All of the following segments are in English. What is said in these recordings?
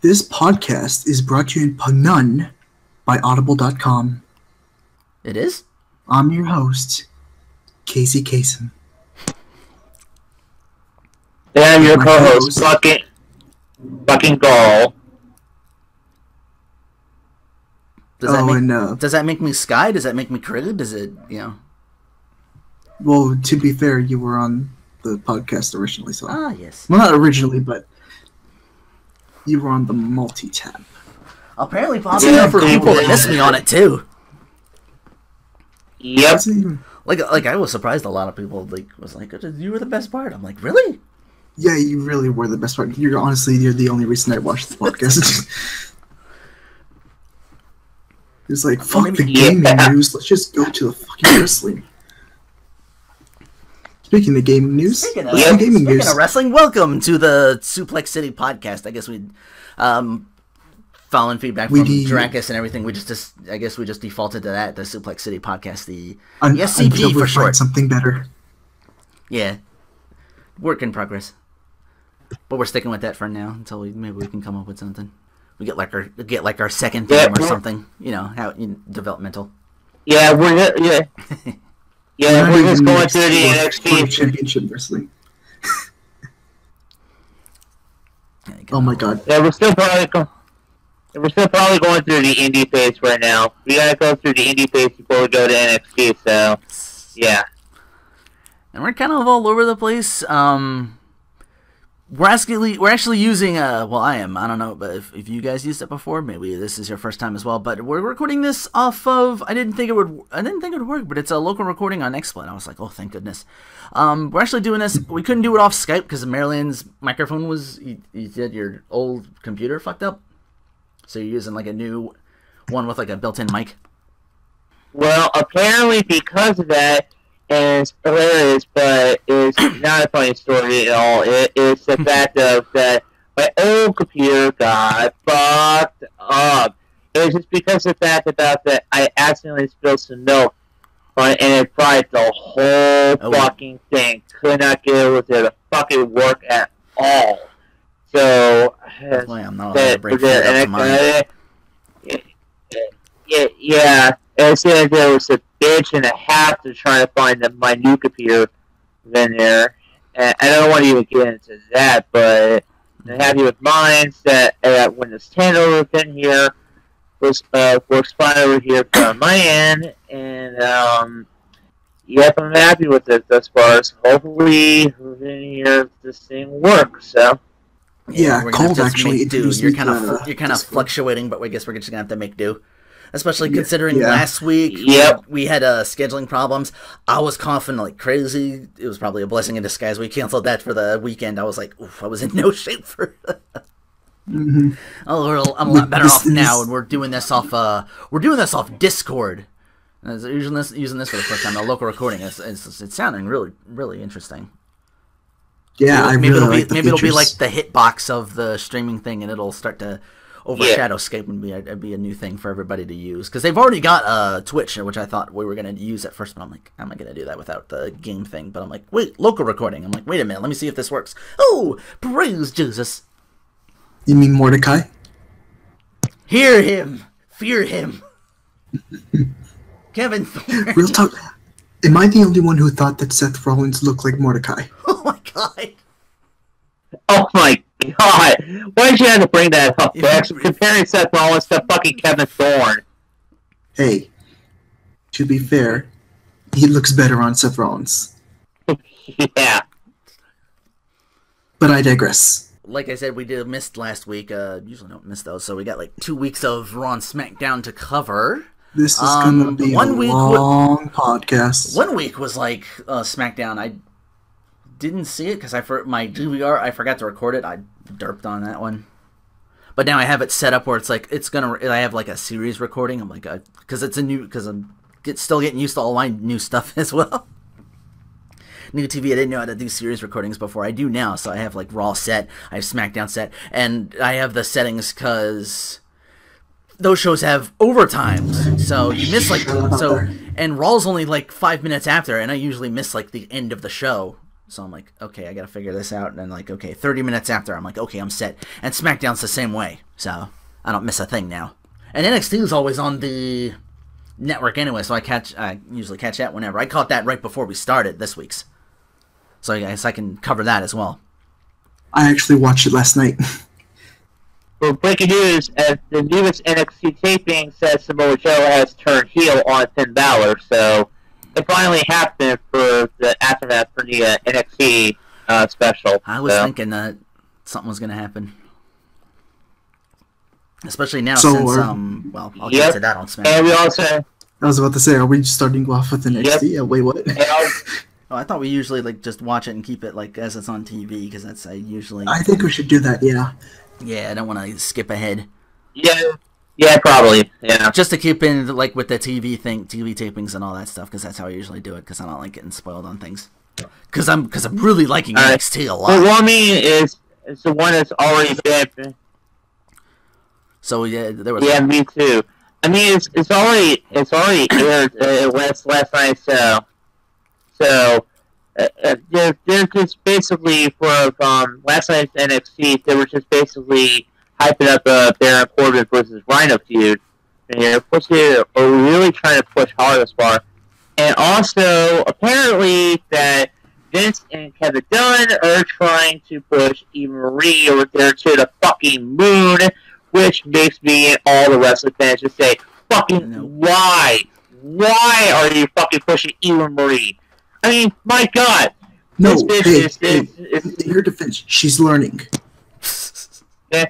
This podcast is brought to you in Panun by Audible.com. It is? I'm your host, Casey Kasem. And I'm your co-host, fucking Gall. Does that make me Sky? Does that make me Krill? Does it, Well, to be fair, you were on the podcast originally, so... Ah, yes. Well, not originally, but you were on the multi-tab. Apparently possible for people that miss me on it, too. Yep. Like I was surprised a lot of people, was like, you were the best part. I'm like, really? Yeah, you really were the best part. You're the only reason I watched the podcast. It's like, fuck the gaming news, let's just go to the fucking wrestling. Speaking of gaming news, Speaking of wrestling, welcome to the Suplex City podcast. I guess we, following feedback from Dracus and everything, we just defaulted to that, the Suplex City podcast, the SCP for short. Something better. Yeah, work in progress, but we're sticking with that for now until maybe we can come up with something. We get like our second theme or something, developmental. Yeah, we're just going through the NXT Championship Wrestling. Oh my god. Yeah, we're still probably going through the indie phase right now. We gotta go through the indie phase before we go to NXT. So, yeah. And we're kind of all over the place. We're actually using I am. I don't know, but if you guys used it before, maybe this is your first time as well. But we're recording this off of. I didn't think it would work, but it's a local recording on XSplit. I was like, oh, thank goodness. We're actually doing this. We couldn't do it off Skype because Maryland's microphone was. You said your old computer fucked up, so you're using like a new one with like a built-in mic. Well, apparently because of that. And it's hilarious, but it's not a funny story at all. It is the fact of that my old computer got fucked up. It was just because of the fact about that I accidentally spilled some milk on it, and it fried the whole fucking thing. Could not get it to fucking work at all. So, that's why I'm not allowed to bring food up to mine. Yeah. And so there was a bitch and a half to try to find my new computer in there. And I don't want to even get into that, but I'm happy with mine. That Windows 10 over in here works fine over here from my end. And, yep, I'm happy with it thus far. So hopefully, in here, this thing works, so. Yeah, Cold actually. You're kind of fluctuating, but I guess we're just going to have to make do. Especially considering last week we had scheduling problems. I was coughing like crazy. It was probably a blessing in disguise. We canceled that for the weekend. I was like, oof, I was in no shape for it. I'm a lot better off now, and we're doing this off Discord. And using this for the first time, a local recording. It's sounding really, really interesting. Yeah, maybe it'll be like the hitbox of the streaming thing, and it'll start to overshadow Skype and be a new thing for everybody to use, because they've already got Twitch, which I thought we were going to use at first, but I'm like, how am I going to do that without the game thing? But I'm like, wait, local recording. I'm like, wait a minute, let me see if this works. Oh, praise Jesus. You mean Mordecai? Hear him, fear him. Kevin Thorne. Real talk, am I the only one who thought that Seth Rollins looked like Mordecai? Oh my god. Oh my god! Why did you have to bring that up, Rex? Comparing Seth Rollins to fucking Kevin Thorne. Hey, to be fair, he looks better on Seth Rollins. Yeah. But I digress. Like I said, we missed last week. Usually don't miss those, so we got like 2 weeks of Raw and SmackDown to cover. This is gonna be a long podcast. 1 week was like SmackDown. I didn't see it because my DVR, I forgot to record it. I derped on that one, but now I have it set up where it's like I have like a series recording. I'm like, because I'm still getting used to all my new stuff as well. New TV, I didn't know how to do series recordings before. I do now, so I have like Raw set, I have SmackDown set, and I have the settings because those shows have overtimes, so you miss and Raw's only like 5 minutes after, and I usually miss like the end of the show. So I'm like, okay, I gotta figure this out. And then like, okay, 30 minutes after, I'm like, okay, I'm set. And SmackDown's the same way. So I don't miss a thing now. And NXT is always on the network anyway, so I usually catch that whenever. I caught that right before we started this week's. So I guess I can cover that as well. I actually watched it last night. For breaking news, as the newest NXT taping says Samoa Joe has turned heel on Finn Balor, so it finally happened for the aftermath for the NXT special. I was thinking that something was going to happen. Especially now since, well, I'll get to that on SmackDown. And we also... I was about to say, are we starting off with NXT? Yep. Yeah, wait, what? Oh, I thought we usually like just watch it and keep it like as it's on TV, because that's usually... I think we should do that, yeah. Yeah, I don't want to skip ahead. Yeah, probably, yeah. Just to keep in, like, with the TV tapings and all that stuff, because that's how I usually do it, because I don't like getting spoiled on things. Because I'm really liking NXT a lot. The one is the one that's already been... So, yeah, there was... Yeah, me too. I mean, it's already aired last night, so they're just basically for last night's NXT. They were just basically hyping up Baron Corbin versus Rhino feud, which they are really trying to push hard as far. And also, apparently, that Vince and Kevin Dunn are trying to push Eva Marie over there to the fucking moon, which makes me and all the wrestling fans just say, fucking why? Why are you fucking pushing Eva Marie? I mean, my God. No, this in your defense, she's learning. Yeah,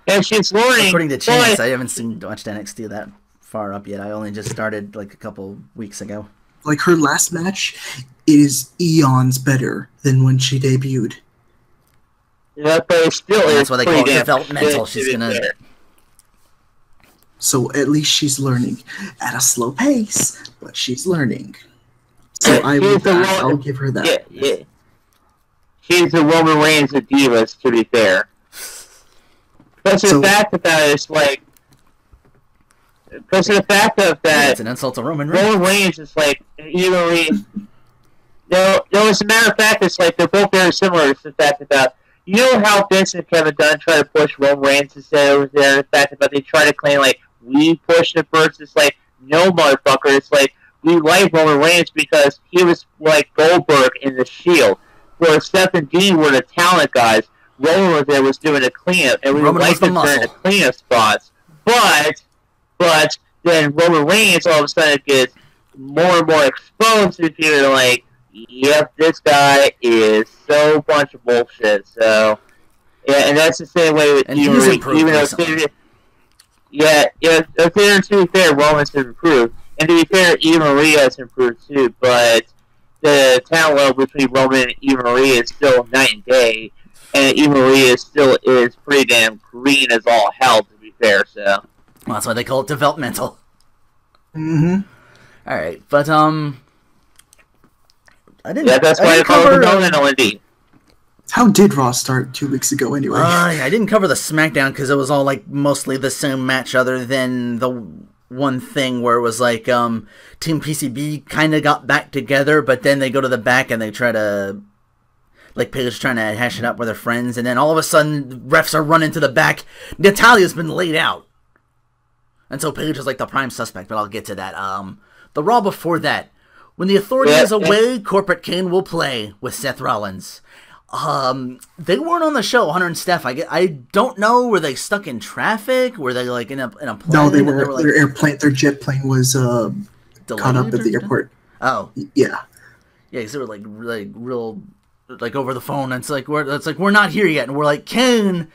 and she's learning. According to Chance, I haven't watched NXT that far up yet. I only just started like a couple weeks ago. Like, her last match is eons better than when she debuted. Yeah, but it still is. That's what they call it, developmental. She's gonna... So at least she's learning at a slow pace, but she's learning. So I'll give her that. Yeah. She's the Roman Reigns of divas, to be fair. But the fact of that is like, because of the fact of that, it's an insult to Roman Reigns. Roman Reigns is like, no, as a matter of fact, it's like they're both very similar. It's the fact about, you know how Vince and Kevin Dunn try to push Roman Reigns to say over there, the fact about they try to claim like, we pushed it first. It's like, no, motherfucker. It's like, we like Roman Reigns because he was like Goldberg in the Shield, where Seth and Dean were the talent guys. Roman was there, was doing a cleanup, and we liked him during the cleanup spots. But then Roman Reigns all of a sudden gets more and more exposed to people like, yep, this guy is so bunch of bullshit. So yeah, and that's the same way with even though to be fair, Roman's has improved. And to be fair, Eva Marie has improved too, but the talent level between Roman and Eva Marie is still night and day. And Eva Marie is pretty damn green as all hell, to be fair, so. Well, that's why they call it developmental. Mm-hmm. Alright, but, that's why they call it developmental, indeed. How did Raw start 2 weeks ago, anyway? I didn't cover the SmackDown because it was all, like, mostly the same match other than the one thing where it was, like, Team PCB kind of got back together, but then they go to the back and they try to, like, Paige trying to hash it up with her friends, and then all of a sudden, refs are running to the back. Natalia's been laid out. And so Paige is, like, the prime suspect, but I'll get to that. The Raw before that, when the Authority is away, Corporate Kane will play with Seth Rollins. They weren't on the show, Hunter and Steph. I don't know. Were they stuck in traffic? Were they like in a plane? No, they were like, their jet plane was caught up at the airport. Oh, yeah, because they were like real like over the phone. And it's like we're not here yet, and we're like, Kane,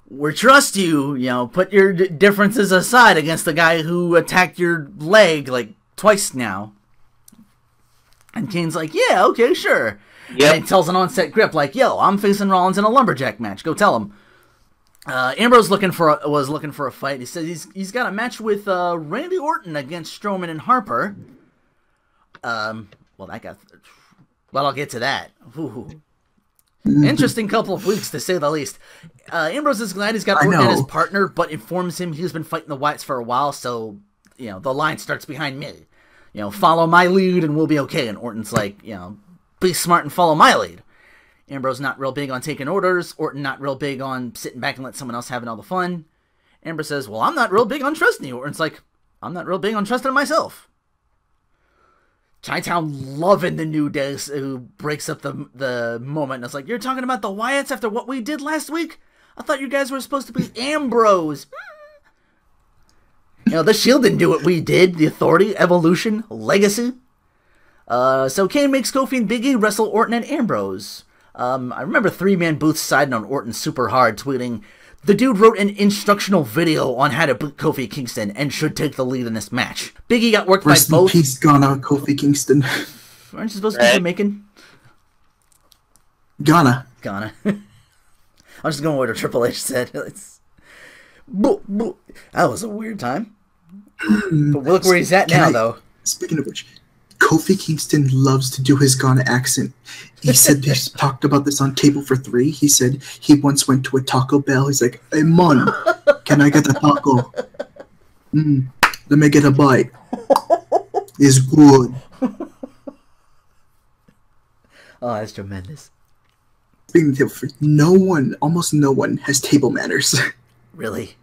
we trust you. You know, put your differences aside against the guy who attacked your leg like twice now. And Kane's like, yeah, okay, sure. Yep. And he tells an on-set grip like, yo, I'm facing Rollins in a lumberjack match. Go tell him. Ambrose was looking for a fight. He says he's got a match with Randy Orton against Strowman and Harper. I'll get to that. Ooh. Interesting couple of weeks, to say the least. Ambrose is glad he's got Orton as his partner, but informs him he's been fighting the Wyatts for a while, so, you know, the line starts behind me. You know, follow my lead and we'll be okay. And Orton's like, you know, be smart and follow my lead. Ambrose not real big on taking orders. Orton not real big on sitting back and let someone else have all the fun. Amber says, well, I'm not real big on trusting you. Orton's like, I'm not real big on trusting myself. Chi-Town loving the New Day, who breaks up the moment. And it's like, you're talking about the Wyatts after what we did last week? I thought you guys were supposed to be Ambrose. The Shield didn't do what we did. The Authority, Evolution, Legacy. So Kane makes Kofi and Big E wrestle Orton and Ambrose. I remember 3-Man Booth siding on Orton super hard, tweeting, the dude wrote an instructional video on how to beat Kofi Kingston and should take the lead in this match. Big E got worked by both. He's gone out, Kofi Kingston. Aren't you supposed to be Jamaican? Ghana. I'm just going with what Triple H said. That was a weird time. But look where he's at now, though. Speaking of which, Kofi Kingston loves to do his Ghana accent. He said this, talked about this on Table for Three. He said he once went to a Taco Bell. He's like, hey, man, can I get a taco? Let me get a bite. It's good. Oh, that's tremendous. Speaking of Table for almost no one has table manners. Really?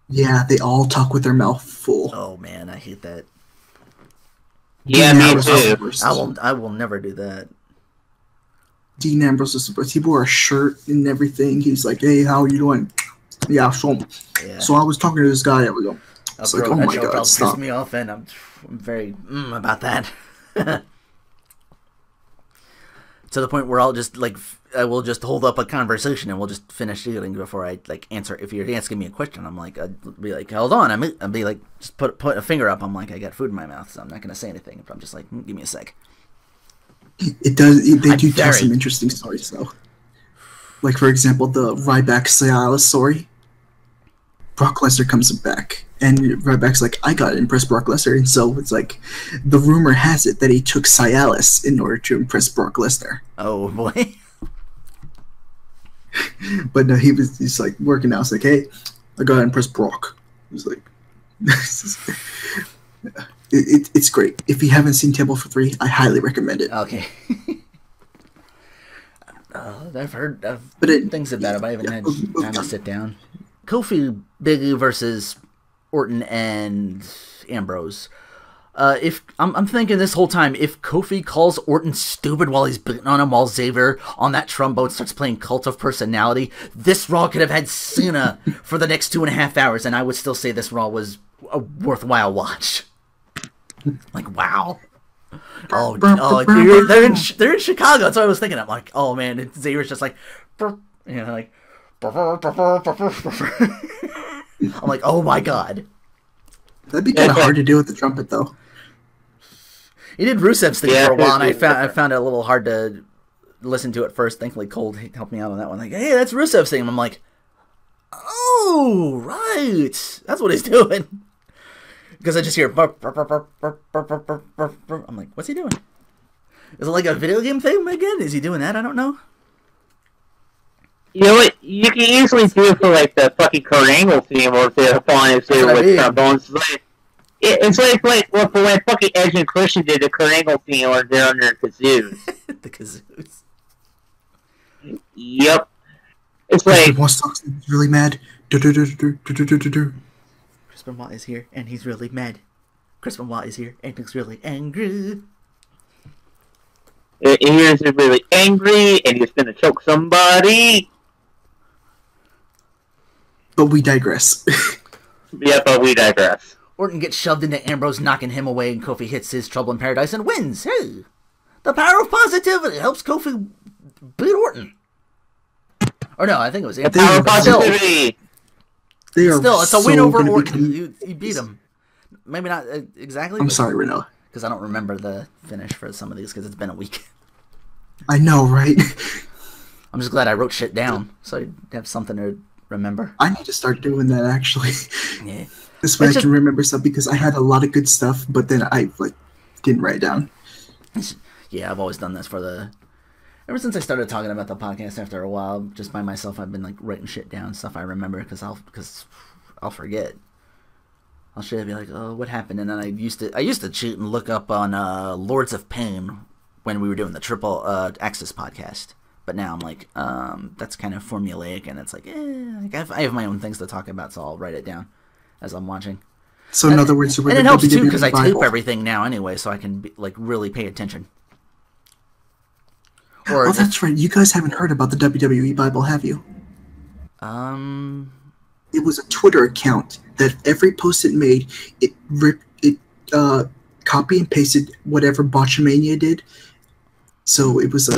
Yeah, they all talk with their mouth full. Oh, man, I hate that. Yeah, me too. I will never do that. Dean Ambrose is supposed. He wore a shirt and everything. He's like, "Hey, how are you doing?" Yeah, so I was talking to this guy. It's like, oh my god, stop. Piss me off, and I'm very about that. To the point where I'll just I will just hold up a conversation and we'll just finish eating before I answer. If you're asking me a question, I'm like, I'd be like, hold on, I'd be like, just put a finger up. I'm like, I got food in my mouth, so I'm not gonna say anything. But I'm just like, give me a sec. It does. They do tell some interesting stories though. Like for example, the Ryback Cialis story. Brock Lesnar comes back, and Ryback's like, I gotta impress Brock Lesnar, and so it's like, the rumor has it that he took Cialis in order to impress Brock Lesnar. Oh boy. But no, he's like working out. It's like, hey, I gotta impress Brock. He's like, it's great. If you haven't seen Table for Three, I highly recommend it. Okay. I've heard things about it, but I haven't had time to sit down. Kofi Big E versus Orton and Ambrose. If I'm thinking this whole time, if Kofi calls Orton stupid while he's beating on him, while Xavier on that trombone starts playing Cult of Personality, this Raw could have had Cena for the next 2.5 hours, and I would still say this Raw was a worthwhile watch. Like, wow. They're in Chicago. That's what I was thinking. I'm like, oh man, Xavier's just like, like. I'm like, oh my god. That'd be kind of hard to do with the trumpet, though. He did Rusev's thing for a while, and I found it a little hard to listen to at first. Thankfully, Cole helped me out on that one. Like, hey, that's Rusev's thing. And I'm like, oh, right. That's what he's doing. Because I just hear, I'm like, what's he doing? Is it like a video game thing again? Is he doing that? I don't know. You know what? You can easily do it for like the fucking Kurt Angle theme, or if they're applying it with trombones. It's like for when fucking Edge and Christian did the Kurt Angle theme, or they're under kazoos. The kazoos. Yep. It's like he's really mad. Chris Benoit is here, and he's really mad. Chris Benoit is here, and he's really angry. He's really angry, and he's gonna choke somebody. But we digress. Yeah, but we digress. Orton gets shoved into Ambrose, knocking him away, and Kofi hits his Trouble in Paradise and wins. Hey! The power of positivity helps Kofi beat Orton. Or no, I think it was Ambrose. The power of positivity! Still, it's a win over Orton. He beat him. Maybe not exactly. I'm sorry, Rinoa. Because I don't remember the finish for some of these, because it's been a week. I know, right? I'm just glad I wrote shit down, so I have something to remember. I need to start doing that, actually. Yeah. This way I can remember stuff, because I had a lot of good stuff, but then I didn't write it down. Yeah, I've always done this ever since I started talking about the podcast. After a while, just by myself, I've been writing shit down, stuff I remember, because I'll forget. I'll shit and be like, oh, what happened? And then I used to cheat and look up on Lords of Pain when we were doing the Triple Access podcast. But But now I'm like, that's kind of formulaic, and it's like, I have my own things to talk about, so I'll write it down as I'm watching. So in other words, and it helps too because I tape everything now anyway, so I can really pay attention. Oh, that's right. You guys haven't heard about the WWE Bible, have you? It was a Twitter account that every post it made, it copy and pasted whatever Botchamania did. So it was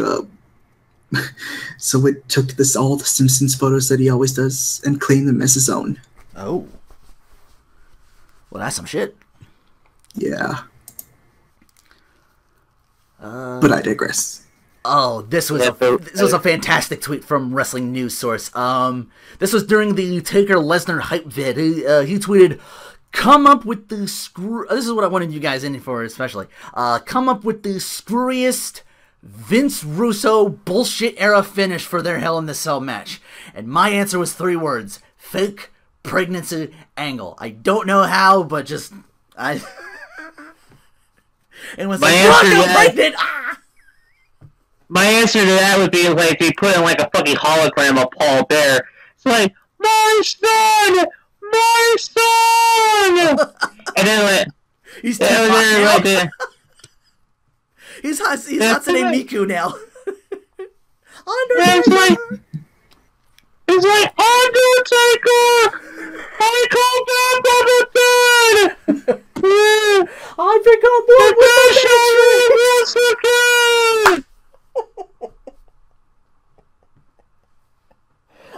so it took all the Simpsons photos that he always does and claimed them as his own. Oh. Well, that's some shit. Yeah. But I digress. Oh, this was a fantastic tweet from Wrestling News Source. This was during the Taker Lesnar hype vid. He tweeted, "Come up with the This is what I wanted you guys in for, especially. Come up with the screwiest Vince Russo bullshit era finish for their Hell in the Cell match." And my answer was 3 words: fake pregnancy angle. I don't know how, but just it was like, I'm pregnant. Ah! My answer to that would be like they put in like a fucking hologram of Paul Bear. It's like, my son, and then like he's hot now. He's Hatsune Miku now. It's like Undertaker. I come back from the dead. I become one with the Matrix.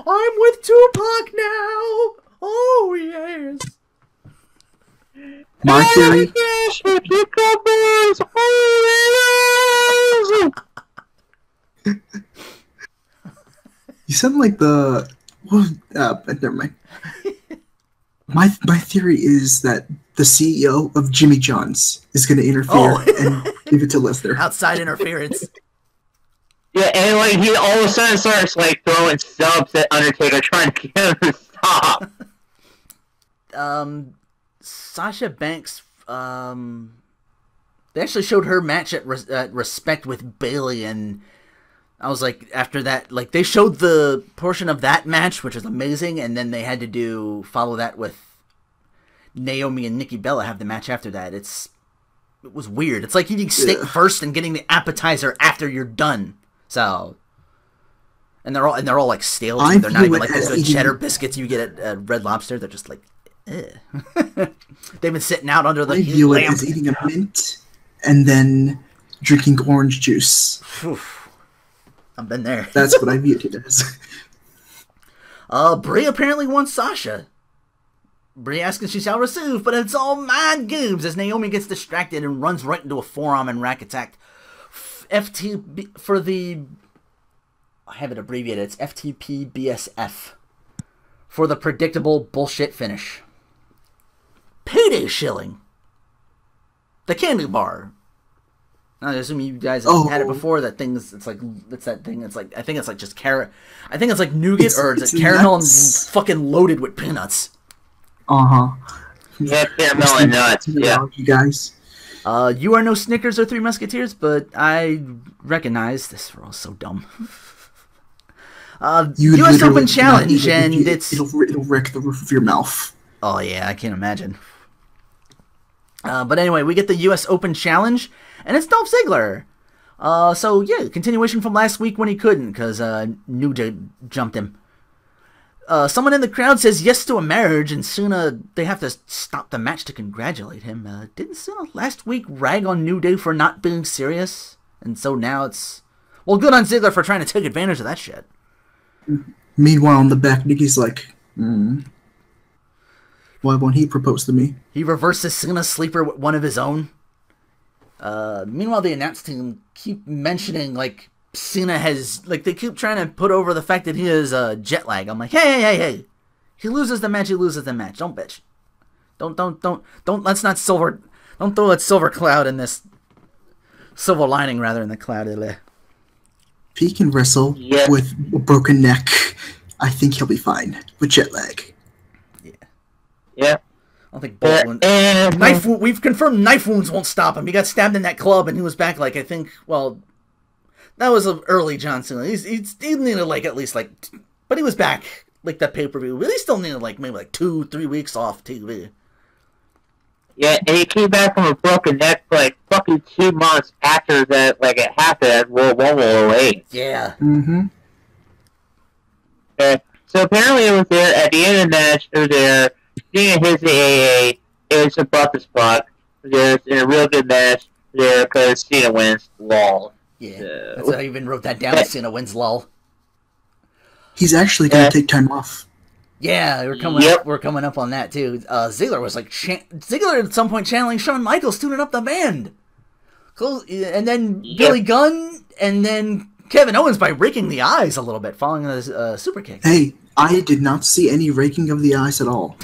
I'm with Tupac now. Oh yes. My theory. You sound like the. Well, never mind. My theory is that the CEO of Jimmy John's is going to interfere and give it to Lesnar. Outside interference. Yeah, and like he all of a sudden starts like throwing subs at Undertaker, trying to get him to stop. Sasha Banks. They actually showed her match at Respect with Bayley, and I was like, after that, like they showed the portion of that match, which was amazing, and then they had to follow that with Naomi and Nikki Bella have the match after that. It was weird. It's like eating steak first and getting the appetizer after you're done. So, and they're all like stale. They're not even like the good cheddar biscuits you get at Red Lobster. They're just like, they've been sitting out under the heat lamp. I view it as eating a mint and then drinking orange juice. I've been there. That's what I viewed it as. Brie apparently wants Sasha. Brie asking she shall receive, but it's all mind games as Naomi gets distracted and runs right into a forearm and rack attack. FTB for the, I have it abbreviated, it's FTP BSF for the predictable bullshit finish. Payday shilling. The candy bar. I assume you guys have had it before. That thing is, it's that thing. It's like, I think it's like just carrot. I think it's like nougat it's caramel nuts. And fucking loaded with peanuts. Yeah, caramel and nuts. Yeah, you guys. You are no Snickers or Three Musketeers, but I recognize this. We're all so dumb. U.S. Open Challenge, and it'll wreck the roof of your mouth. Oh yeah, I can't imagine. But anyway, we get the U.S. Open Challenge, and it's Dolph Ziggler. So yeah, continuation from last week when he couldn't, because New Day jumped him. Someone in the crowd says yes to a marriage, and Cena, they have to stop the match to congratulate him. Didn't Cena last week rag on New Day for not being serious? And so now it's, well, good on Ziggler for trying to take advantage of that shit. Meanwhile, in the back, Nikki's like, why won't he propose to me? He reverses Cena's sleeper with one of his own. Meanwhile, the announce team keep mentioning, like, Cena has, like, they keep trying to put over the fact that he has jet lag. I'm like, hey. He loses the match, Don't bitch. Don't, let's not don't throw that silver cloud in this, silver lining, rather, in the cloud. If he can wrestle with a broken neck, I think he'll be fine with jet lag. Yeah. I don't think bullet wounds. We've confirmed knife wounds won't stop him. He got stabbed in that club, and he was back, like, I think, well, That was an early John Cena. He needed like at least like, but he was back like that pay-per-view. But he still needed like maybe like 2-3 weeks off TV. Yeah, and he came back from a broken neck for like fucking 2 months after that, like it happened at World War 08. Yeah. Mm-hmm. So apparently it was there at the end of the match. They're there. Seeing his AAA is above the spot. There's in a real good match there because Cena wins. Lol. Yeah, that's I even wrote that down. Cena wins. Lol. He's actually gonna take time off. Yeah, we're coming up on that too. Ziggler was like Ziggler at some point channeling Shawn Michaels, tuning up the band. Cool, and then Billy Gunn, and then Kevin Owens by raking the eyes a little bit, following the super kick. Hey, I did not see any raking of the eyes at all.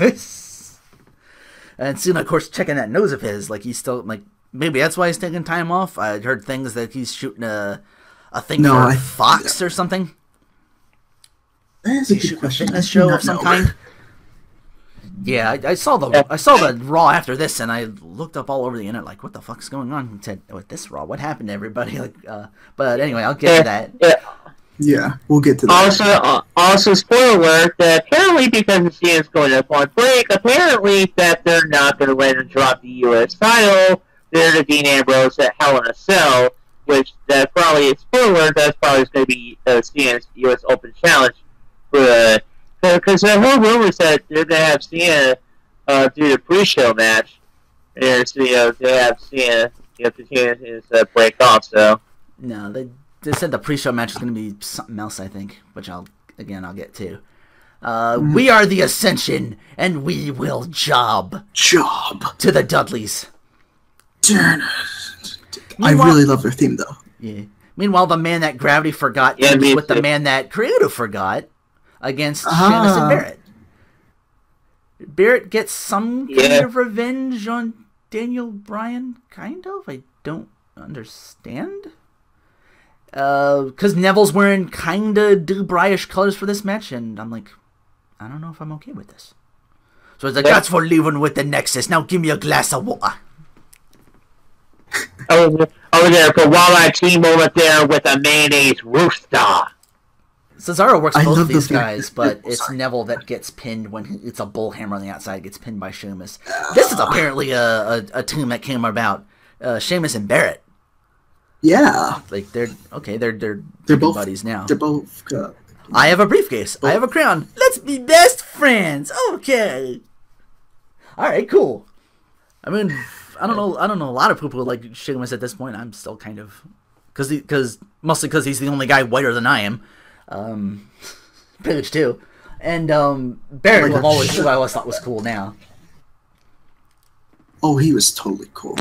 And Cena, of course, checking that nose of his, like he's still like maybe that's why he's taking time off. I heard things that he's shooting a thing for Fox or something. That's a good question. A fitness show of some kind. Yeah, I saw the Raw after this, and I looked up all over the internet, like, what the fuck's going on? And said, with this Raw, what happened to everybody? Like, but anyway, I'll get to that. Yeah, we'll get to that. Also, spoiler alert, that apparently because the CN's going up on break, apparently that they're not going to let him drop the U.S. title. They're the Dean Ambrose at Hell in a Cell, which that probably, spoiler alert, that's probably going to be CN's U.S. Open Challenge. Because the whole rumor said they're going to have Cena do the pre-show match. And so, they have Cena, continue his break off, so. No, they said the pre-show match is going to be something else, I think, which I'll get to. We are the Ascension, and we will job to the Dudleys. I really love their theme, though. Yeah. Meanwhile, the man that Gravity forgot with the man that Grado forgot against Sheamus and Barrett. Barrett gets some kind of revenge on Daniel Bryan, kind of? I don't understand. Because Neville's wearing kind of Dubryish colors for this match, and I'm like, I don't know if I'm okay with this. So it's like, that's for leaving with the Nexus. Now give me a glass of water. Over there for Wildlife Team over there with a mayonnaise rooster. Cesaro works both of these guys, but it's Neville that gets pinned when it's a bull hammer on the outside, gets pinned by Sheamus. This is apparently a team that came about. Sheamus and Barrett. Yeah. Like, they're both buddies now. They're both I have a briefcase. I have a crown. Let's be best friends. Okay. Alright, cool. I mean, I don't know a lot of people who like Sheamus at this point. I'm still kind of... mostly because he's the only guy whiter than I am. Pillage too, and Barrett who I always thought was cool now. Oh, he was totally cool.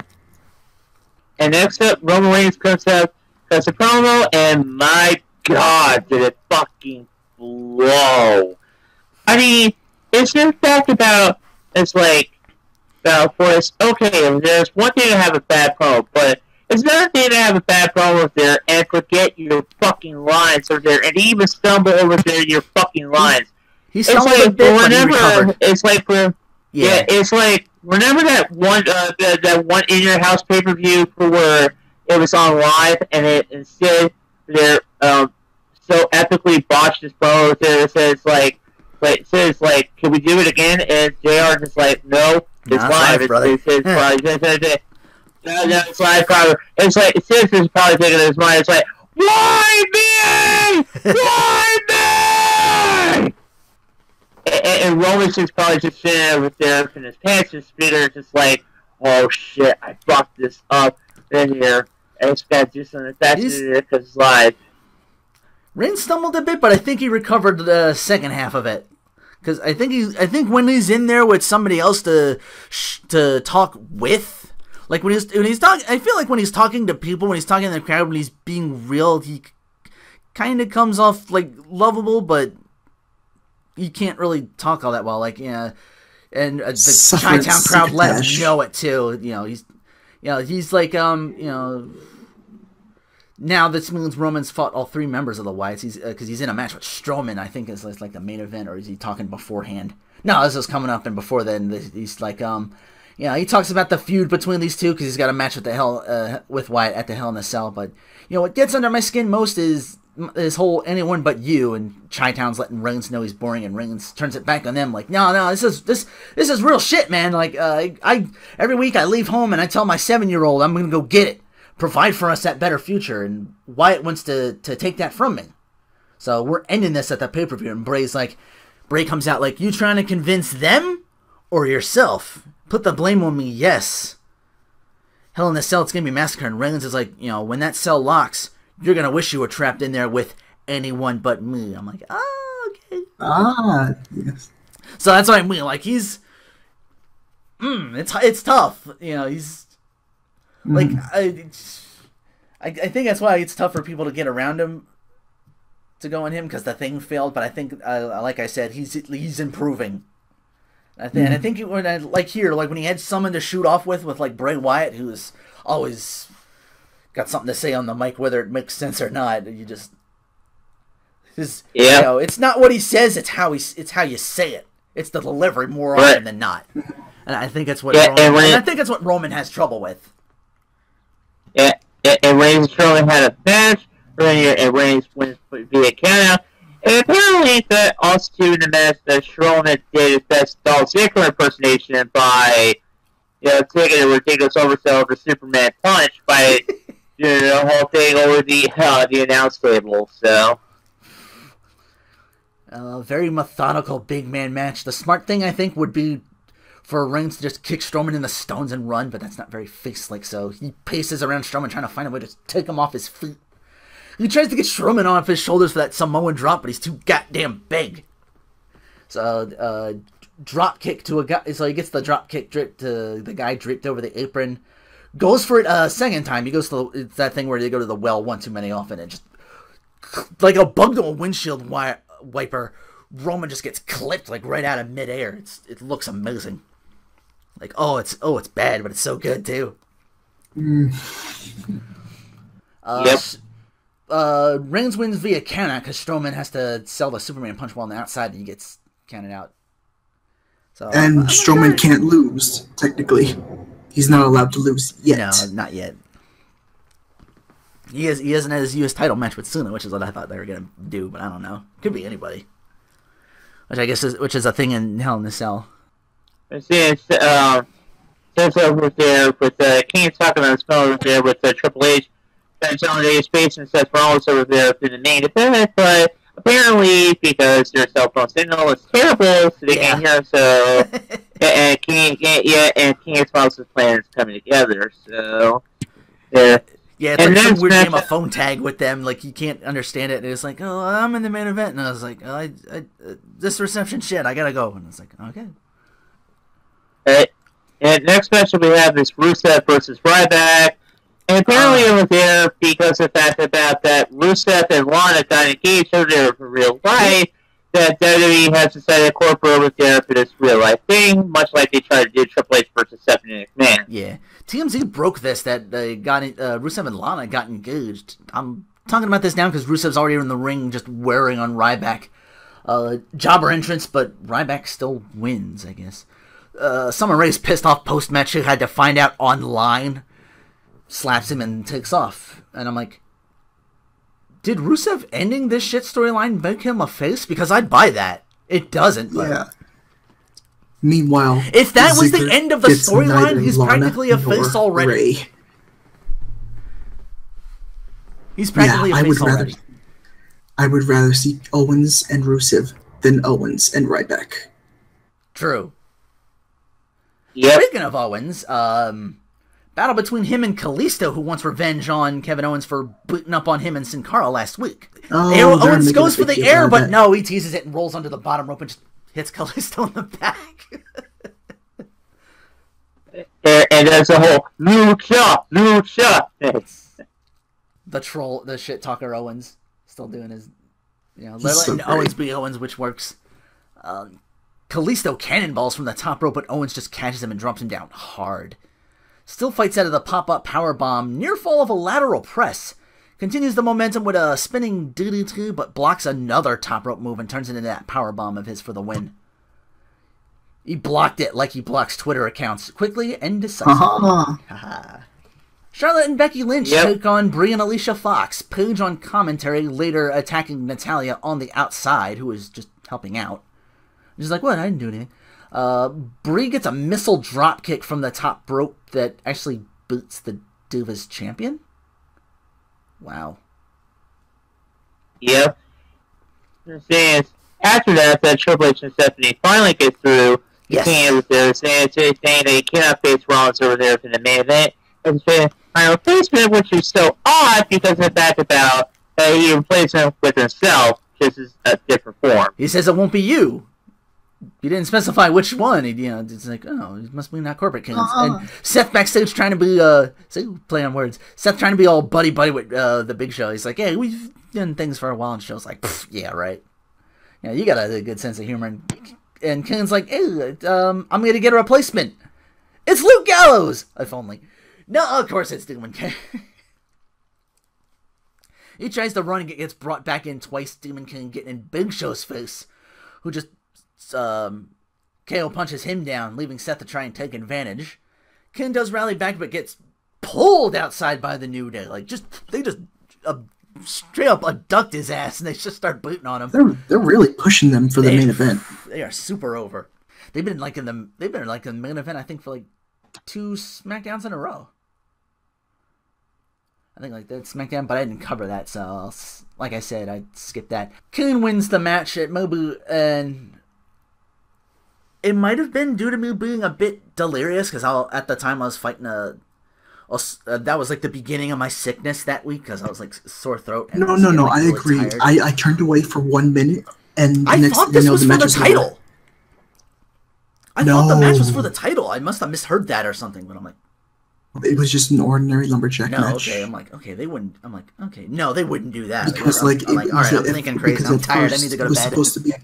And next up, Roman Reigns cuts a promo, and my God, did it fucking blow! I mean, it's just fact about for us. Okay, there's one thing to have a bad promo, but it's another thing to have a bad promo over there and forget your fucking lines over there and even stumble over there your fucking lines. He stumbled a bit, but he recovered. It's like it's like remember that one In Your House pay-per-view where it was on live and it instead they're so epically botched this promo there. It says can we do it again? And JR just like no, it's live. No, it's live, probably. It's like, Sis is probably thinking in his mind, it's like, why me? Why me? And Roman's just probably just sitting over there in his pants and Spitter just like, oh shit, I fucked this up in here. And it's got to do something because it's live. Reigns stumbled a bit, but I think he recovered the second half of it. Because I think when he's in there with somebody else to talk with, like when he's talking, I feel like when he's talking to people, when he's talking to the crowd, when he's being real, he kind of comes off like lovable, but you can't really talk all that well. Like and the Chi-Town crowd let him know it too. He's like now this means Roman's fought all three members of the Wyatts. Because he's in a match with Strowman. I think is like the main event, or is he talking beforehand? No, this is coming up, and before then he's like Yeah, he talks about the feud between these two because he's got a match with with Wyatt at the Hell in a Cell. But what gets under my skin most is this whole anyone but you, and Chi-Town's letting Reigns know he's boring, and Reigns turns it back on them like, no, this is real shit, man. Like, I every week I leave home and I tell my 7-year-old I'm gonna go get it, provide for us that better future, and Wyatt wants to take that from me. So we're ending this at the pay-per-view, and Bray comes out like, you trying to convince them or yourself? Put the blame on me, yes. Hell in a Cell, it's gonna be massacre, and Reigns is like, when that cell locks, you're going to wish you were trapped in there with anyone but me. I'm like, okay. Yes. So that's what I mean. Like, he's... it's tough. He's... Like, I think that's why it's tough for people to get around him, to go on him, because the thing failed. But I think, like I said, he's improving. And I think when he had someone to shoot off with like, Bray Wyatt, who's always... got something to say on the mic, whether it makes sense or not. It's not what he says; it's how you say it. It's the delivery more often than not. And I think that's what Roman has trouble with. Yeah, and Reigns and Strowman had a match earlier, and Reigns wins via countout. And apparently, that also too in the match that Strowman did his best Dolph Ziggler impersonation by, taking a ridiculous oversell of the Superman punch by. The whole thing over the announce table, so. Very methodical big man match. The smart thing, I think, would be for Reigns to just kick Strowman in the stones and run, but that's not very face-like, so he paces around Strowman trying to find a way to take him off his feet. He tries to get Strowman off his shoulders for that Samoan drop, but he's too goddamn big. So, drop kick to a guy, so he gets the drop kick drip to the guy draped over the apron. Goes for it a second time. He goes to it's that thing where they go to the well one too many often, and just like a bug to a windshield wiper, Roman just gets clipped like right out of midair. It looks amazing. Like it's bad, but it's so good too. Reigns wins via countout because Strowman has to sell the Superman punch while on the outside, and he gets counted out. So Strowman can't lose technically. He's not allowed to lose yet. No, not yet. He hasn't had his U.S. title match with Cena, which is what I thought they were gonna do, but I don't know. Could be anybody. Which I guess is a thing in Hell in a Cell. Since over there with King talking on his phone over there with Triple H, consolidated space and Seth Rollins over there through the main event, but apparently because their cell phone signal is terrible, so they can't hear. So and King's Spouse's plan is coming together. So yeah, it's like some weird game of phone tag with them. Like you can't understand it, and it's like, oh, I'm in the main event, and I was like, this reception shit, I gotta go, and it's like, okay. And next match we have is Rusev versus Ryback. And apparently it was there because of the fact about that Rusev and Lana got engaged over there for real life, that WWE has decided to incorporate over there for this real life thing, much like they tried to do Triple H versus Stephanie McMahon. Yeah. TMZ broke this, that they got Rusev and Lana got engaged. I'm talking about this now because Rusev's already in the ring just wearing on Ryback. Jobber entrance, but Ryback still wins, I guess. Summer Rae's pissed off post-match. She had to find out online. Slaps him and takes off. And I'm like, did Rusev ending this shit storyline make him a face? Because I'd buy that. It doesn't. But yeah. Meanwhile, if that was the end of the storyline, he's practically a face already. Ray. He's practically a face already. I would rather see Owens and Rusev than Owens and Ryback. True. Yep. Speaking of Owens, battle between him and Kalisto, who wants revenge on Kevin Owens for beating up on him and Sin Cara last week. Owens goes for the air, but no, he teases it and rolls under the bottom rope and just hits Kalisto in the back. and there's a whole lucha. The shit talker Owens still doing his, letting Owens be Owens, which works. Kalisto cannonballs from the top rope, but Owens just catches him and drops him down hard. Still fights out of the pop-up powerbomb, near fall of a lateral press. Continues the momentum with a spinning DDT, but blocks another top rope move and turns it into that powerbomb of his for the win. He blocked it like he blocks Twitter accounts quickly and decisively. Charlotte and Becky Lynch take on Brie and Alicia Fox. Paige on commentary, later attacking Natalya on the outside, who was just helping out. She's like, what? I didn't do anything. Brie gets a missile dropkick from the top rope that actually boots the Divas champion. Wow. Yep. After that, Triple H and Stephanie finally get through. Yes. King was there saying that he cannot face Rollins over there for the main event. And saying, my replacement, which is so odd because of the fact about he replaced him with himself, just as a different form. He says it won't be you. You didn't specify which one. It's like, oh, it must be not Corporate Kings. And Seth backstage trying to be, play on words. Seth trying to be all buddy-buddy with the Big Show. He's like, hey, we've done things for a while. And Show's like, yeah, right. Yeah, you got a good sense of humor. And Kane's like, hey, I'm going to get a replacement. It's Luke Gallows! If only. No, of course it's Demon King. He tries to run and gets brought back in twice. Demon King getting in Big Show's face, who just KO punches him down, leaving Seth to try and take advantage. King does rally back, but gets pulled outside by the New Day. Like, they just straight up abduct his ass, and they just start booting on him. They're really pushing them for the main event. They are super over. They've been in the main event, I think, for like 2 SmackDowns in a row. I think like that SmackDown, but I didn't cover that, so like I said, I skipped that. Kane wins the match at Mobu, and it might have been due to me being a bit delirious, because at the time I was fighting that was like the beginning of my sickness that week, because I was like sore throat. And No, I agree. I turned away for 1 minute, and I thought this was for the title. I thought the match was for the title. I must have misheard that or something, but I'm like, it was just an ordinary lumberjack match. Okay, I'm like, okay, they wouldn't. I'm like, okay, no, they wouldn't do that. Because all right, I'm thinking crazy. I'm tired. I need to go to bed.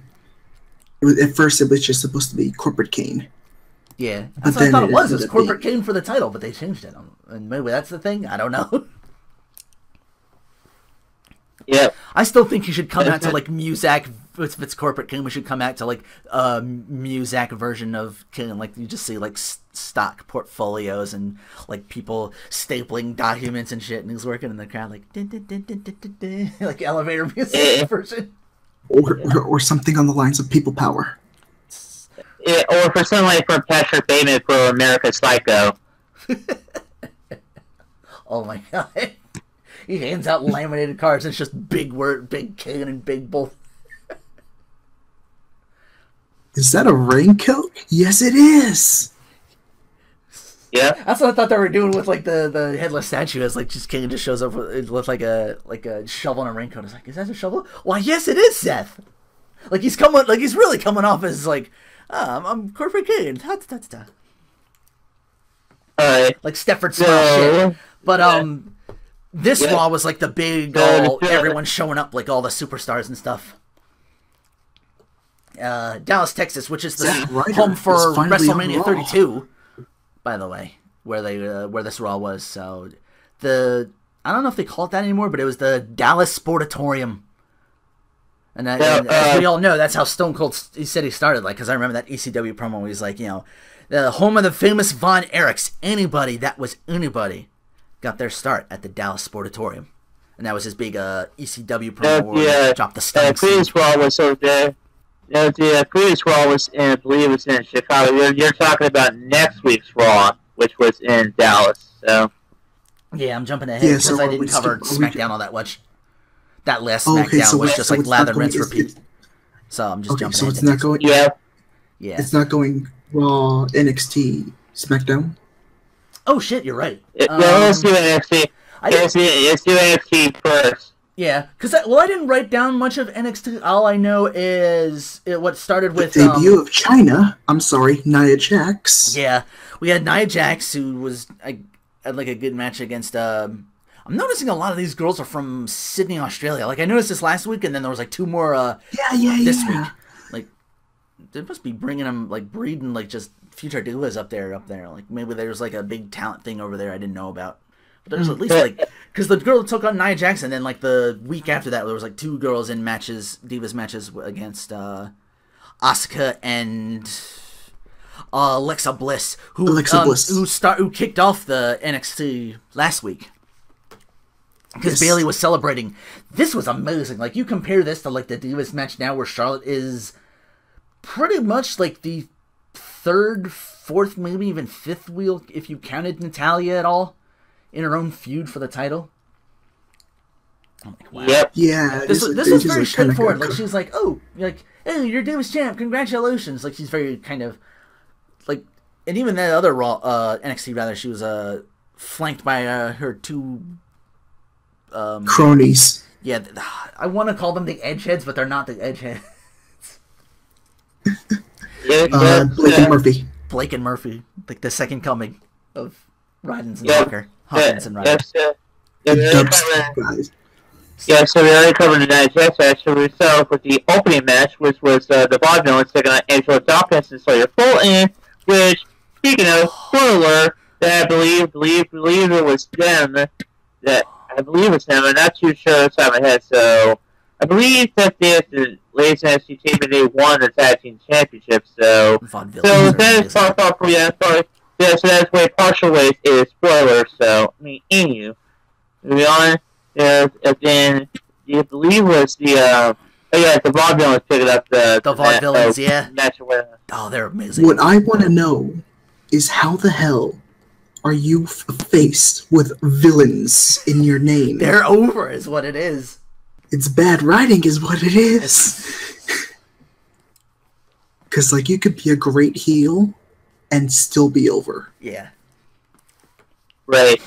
At first, it was just supposed to be Corporate Kane. Yeah, that's what I thought it was. It was Corporate Kane for the title, but they changed it. And maybe that's the thing. I don't know. Yeah, I still think he should come out to like Muzak. If it's Corporate King, we should come out to like a Muzak version of King. Like you just see like stock portfolios and like people stapling documents and shit, and he's working in the crowd like din, din, din, din, din, din, din, like elevator music version, or something on the lines of People Power. Yeah, or for something like from Patrick Bateman for America's Psycho. Oh my god. He hands out laminated cards, and it's just big word, big King, and big both. Is that a raincoat? Yes, it is. Yeah, that's what I thought they were doing with like the headless statue. As like just King just shows up with like a shovel and a raincoat. It's like, is that a shovel? Why, yes, it is, Seth. Like he's really coming off as like, I'm Corporate King. That's like Stepford style shit. But this Raw was like the big everyone showing up, like all the superstars and stuff. Dallas, Texas, which is the home for WrestleMania 32, by the way, where this Raw was. So I don't know if they call it that anymore, but it was the Dallas Sportatorium. And as we all know, that's how Stone Cold he said he started. Like, because I remember that ECW promo where he's like, the home of the famous Von Erichs. Anybody that was anybody got their start at the Dallas Sportatorium, and that was his big ECW promo where he dropped the stomach. Previous Raw was over there. The previous Raw was I believe it was in Chicago. You're talking about next week's Raw, which was in Dallas. So yeah, I'm jumping ahead because I didn't cover SmackDown all that much. That last SmackDown was just like lather, rinse, repeat. So I'm just jumping ahead. So it's not going. Yeah. It's not going Raw, NXT, SmackDown. Oh shit, you're right. Let's do NXT. Let's do NXT first. Yeah, because I didn't write down much of NXT. All I know is what started with the debut of China. I'm sorry, Nia Jax. Yeah, we had Nia Jax, who had like a good match against. I'm noticing a lot of these girls are from Sydney, Australia. Like I noticed this last week, and then there was like 2 more. This week. Like they must be bringing them, like breeding, like just future divas up there. Like maybe there's like a big talent thing over there I didn't know about. But there's at least like, because the girl took on Nia Jax, and then like the week after that there was like 2 girls in divas matches against Asuka and Alexa Bliss, who kicked off the NXT last week. Because Bayley was celebrating. This was amazing. Like, you compare this to, like, the Divas match now where Charlotte is pretty much, like, the third, fourth, maybe even fifth wheel, if you counted Natalya at all, in her own feud for the title. I'm like, wow. Yep. Yeah. This was very straightforward. Like, she's like, oh, like, hey, you're Divas champ. Congratulations. Like, she's very kind of, like, and even that other Raw, NXT, rather, she was flanked by her two... cronies. Yeah, I want to call them the Edgeheads, but they're not the Edgeheads. Blake and Murphy. Blake and Murphy, like the second coming of Rydens and Tucker. Hawkins and Rydens. Yeah, so we already covered the Night match. So we start off with the opening match, which was the Vaudevillains taking on Angelo Dawkins and Sawyer Fulton, which, speaking of, spoiler, that I believe it was them that... I believe it's them. I'm not too sure off the top of my head. So I believe that the ladies NXT team and they won the tag team championship. So that is far off. Yeah, sorry. Yeah, so that's why partial waste is spoiler. So I mean, to be honest, then I believe it was the Vaudevillains picking up the Vaudevillains, yeah. Match winner. Oh, they're amazing. What I want to know is how the hell are you faced with villains in your name? They're over, is what it is. It's bad writing, is what it is. Because, like, you could be a great heel and still be over. Yeah. Right.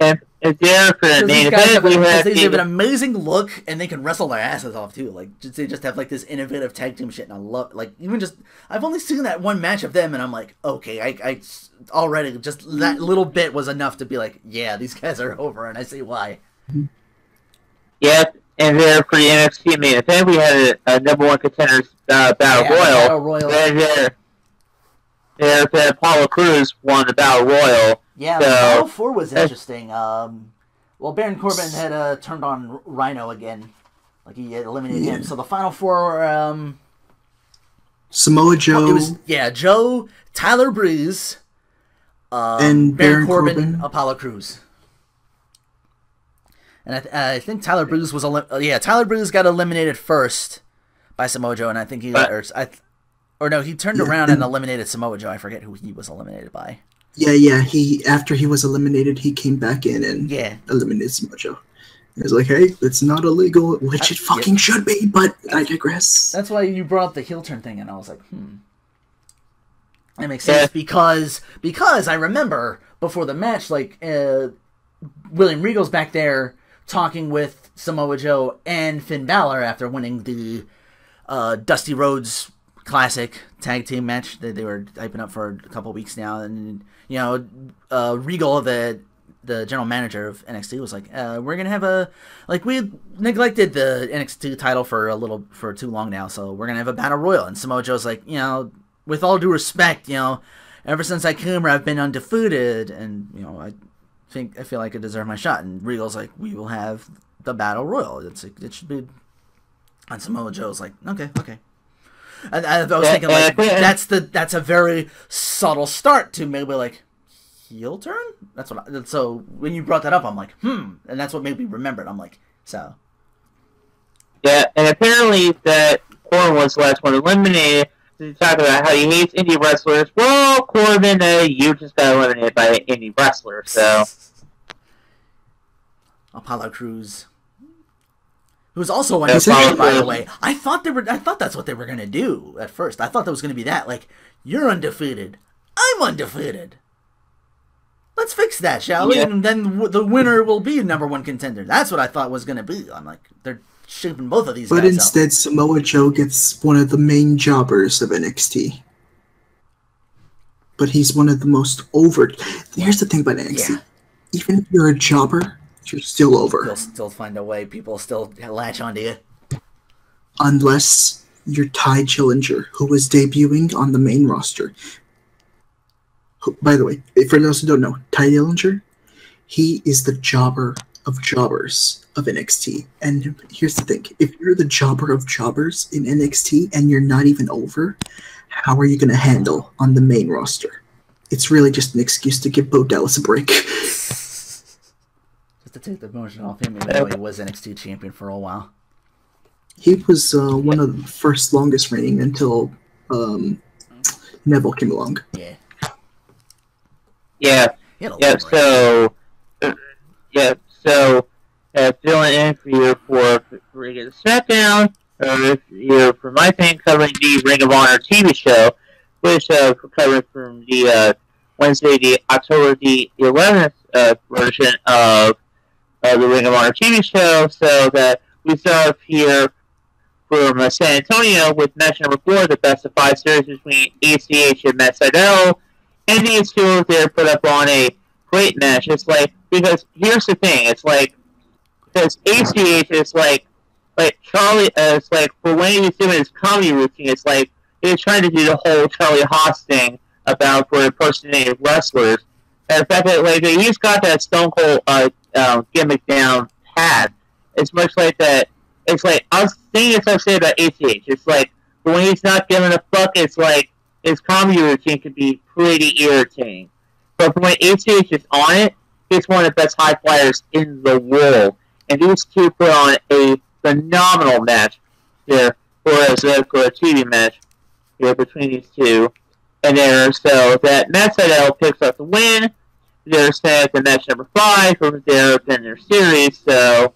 And there for the main event, they have an amazing look, and they can wrestle their asses off too. Like, they just have like this innovative tag team shit, and I love, like, even just I've only seen that one match of them, and I'm like, okay, I already just that little bit was enough to be like, yeah, these guys are over, and I see why. Yeah, and there for the NXT main event, we had a number one contenders Battle Royal. There, Apollo Crews won the Battle Royal. Yeah, so, Battle 4 was interesting. Well, Baron Corbin had turned on Rhino again. Like, he had eliminated him. So the final four... Samoa Joe. Joe, Tyler Breeze, and Baron Corbin, Apollo Crews. And I think Tyler Breeze was... Tyler Breeze got eliminated first by Samoa Joe, and I think he... he turned around and eliminated Samoa Joe. I forget who he was eliminated by. Yeah. After he was eliminated, he came back in and eliminated Samoa Joe. He was like, "Hey, it's not illegal," which it fucking should be. But I digress. That's why you brought up the heel turn thing, and I was like, that makes sense because I remember before the match, like William Regal's back there talking with Samoa Joe and Finn Balor after winning the Dusty Rhodes Classic tag team match that they were hyping up for a couple weeks now, and Regal, the general manager of NXT, was like, "We're gonna have we neglected the NXT title for too long now, so we're gonna have a battle royal." And Samoa Joe's like, with all due respect, ever since I came here, I've been undefeated, and I feel like I deserve my shot. And Regal's like, "We will have the battle royal. It should be." And Samoa Joe's like, "Okay." I was thinking, like, that's a very subtle start to maybe, like, heel turn? So when you brought that up, I'm like, and that's what made me remember it. I'm like, so. Yeah, and apparently that Corbin was the last one eliminated. To talk about how he hates indie wrestlers. Well, Corbin, you just got eliminated by an indie wrestler, so. Apollo Crews. Who's also undefeated, by the way. I thought that's what they were gonna do at first. I thought that was gonna be that. Like, you're undefeated. I'm undefeated. Let's fix that, shall we? And then the winner will be number one contender. That's what I thought was gonna be. I'm like, they're shaping both of these guys But instead, Samoa Joe gets one of the main jobbers of NXT. But he's one of the most over. Here's the thing about NXT. Yeah. Even if you're a jobber, you're still over. You'll still find a way. People still latch onto you. Unless you're Ty Chillinger, who was debuting on the main roster. By the way, for those who don't know, Ty Dillinger, he is the jobber of jobbers of NXT. And here's the thing. If you're the jobber of jobbers in NXT and you're not even over, how are you going to handle on the main roster? It's really just an excuse to give Bo Dallas a break. Just to take the promotion off him, even though he was NXT champion for a while. He was one of the first longest reigning until Neville came along. Yeah. Yeah. So filling in for you for Ring of SmackDown, or if you're, for my thing, covering the Ring of Honor TV show, which covering from the Wednesday, the October the 11th version of the Ring of Honor TV show, so that we start here from San Antonio with match number 4, the best of 5 series between ACH and Matt Sydal, and these two there put up on a great match. It's like, because here's the thing, it's like, because ACH is like Charlie, it's like, for when he was doing his comedy routine, it's like, he was trying to do the whole Charlie Haas thing about for impersonating wrestlers. And the fact that, like, he's got that Stone Cold gimmick down pat. It's much like that. It's like, I was thinking it's upset about ACH. It's like, when he's not giving a fuck, it's like, his comedy routine can be pretty irritating. But when ACH is on it, he's one of the best high flyers in the world. And these two put on a phenomenal match here for a TV match here between these two. And there, so that Matt Sydal picks up the win. They're set at the match number 5 from there in their series. So,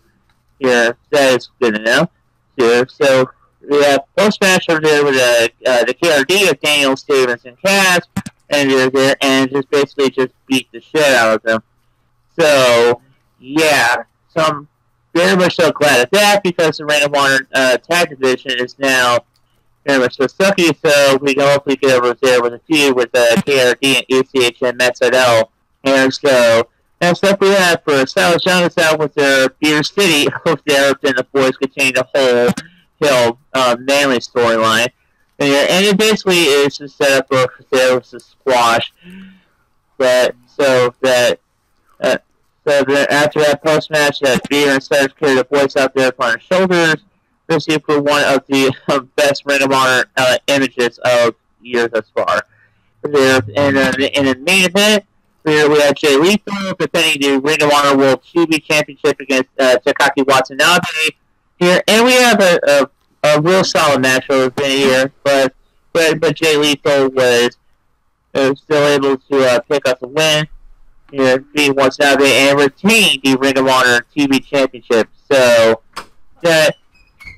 yeah, that is good to know. Here, so we have post-match over there with the KRD of Daniel, Stevens, and Cass. And they're there and just basically just beat the shit out of them. So, yeah. So I'm very much so glad at that, because the Ring of Honor tag division is now very much so sucky, so we can hopefully get over there with a feud with KRD and ACH and Matt Sydal. And so, next up we have for Styles Young out with their Beer City over there, then the boys continue the whole Hill Manly storyline. And it basically is just set up for there was a squash. So that after that post match, that Beer and Styles carry the boys out there upon their shoulders. This is for one of the best Ring of Honor images of years thus far. There, and in the main event, here we have Jay Lethal defending the Ring of Honor World TV Championship against Takaki Watanabe. Here, and we have a real solid match over here, but Jay Lethal was still able to pick up the win. Here, beating Watanabe and retain the Ring of Honor TV Championship. So that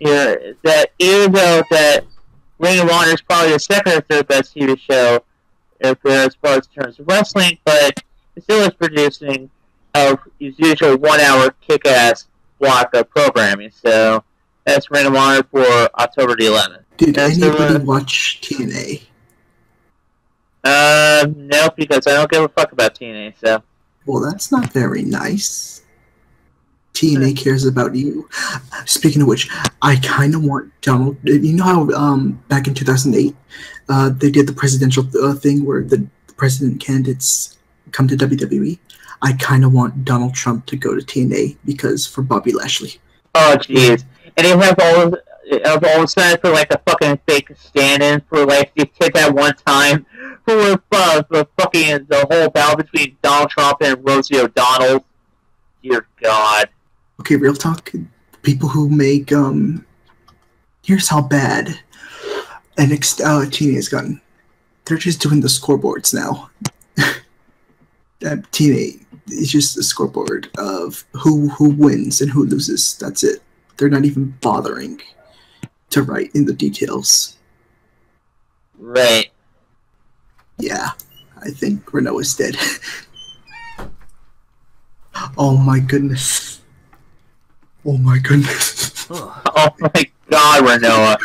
even though that Ring of Honor is probably the second or third best TV show as far as in terms of wrestling, but it still is producing a usual 1 hour kick-ass block of programming. So that's Ring of Honor for October the 11th. Did anybody watch TNA? No, because I don't give a fuck about TNA, so. Well, that's not very nice. TNA cares about you. Speaking of which, I kind of want Donald. You know how back in 2008, they did the presidential thing where the president candidates come to WWE. I kind of want Donald Trump to go to TNA because for Bobby Lashley. Oh jeez, and they have all of a sudden for like a fucking fake stand-in for like they did that one time for the fucking the whole battle between Donald Trump and Rosie O'Donnell. Dear God. Okay, real talk. People who make here's how bad TNA has gotten. They're just doing the scoreboards now. TNA is just a scoreboard of who wins and who loses. That's it. They're not even bothering to write in the details. Right. Yeah, I think Rinoa is dead. Oh my goodness. Oh my goodness. Oh my God, Rinoa.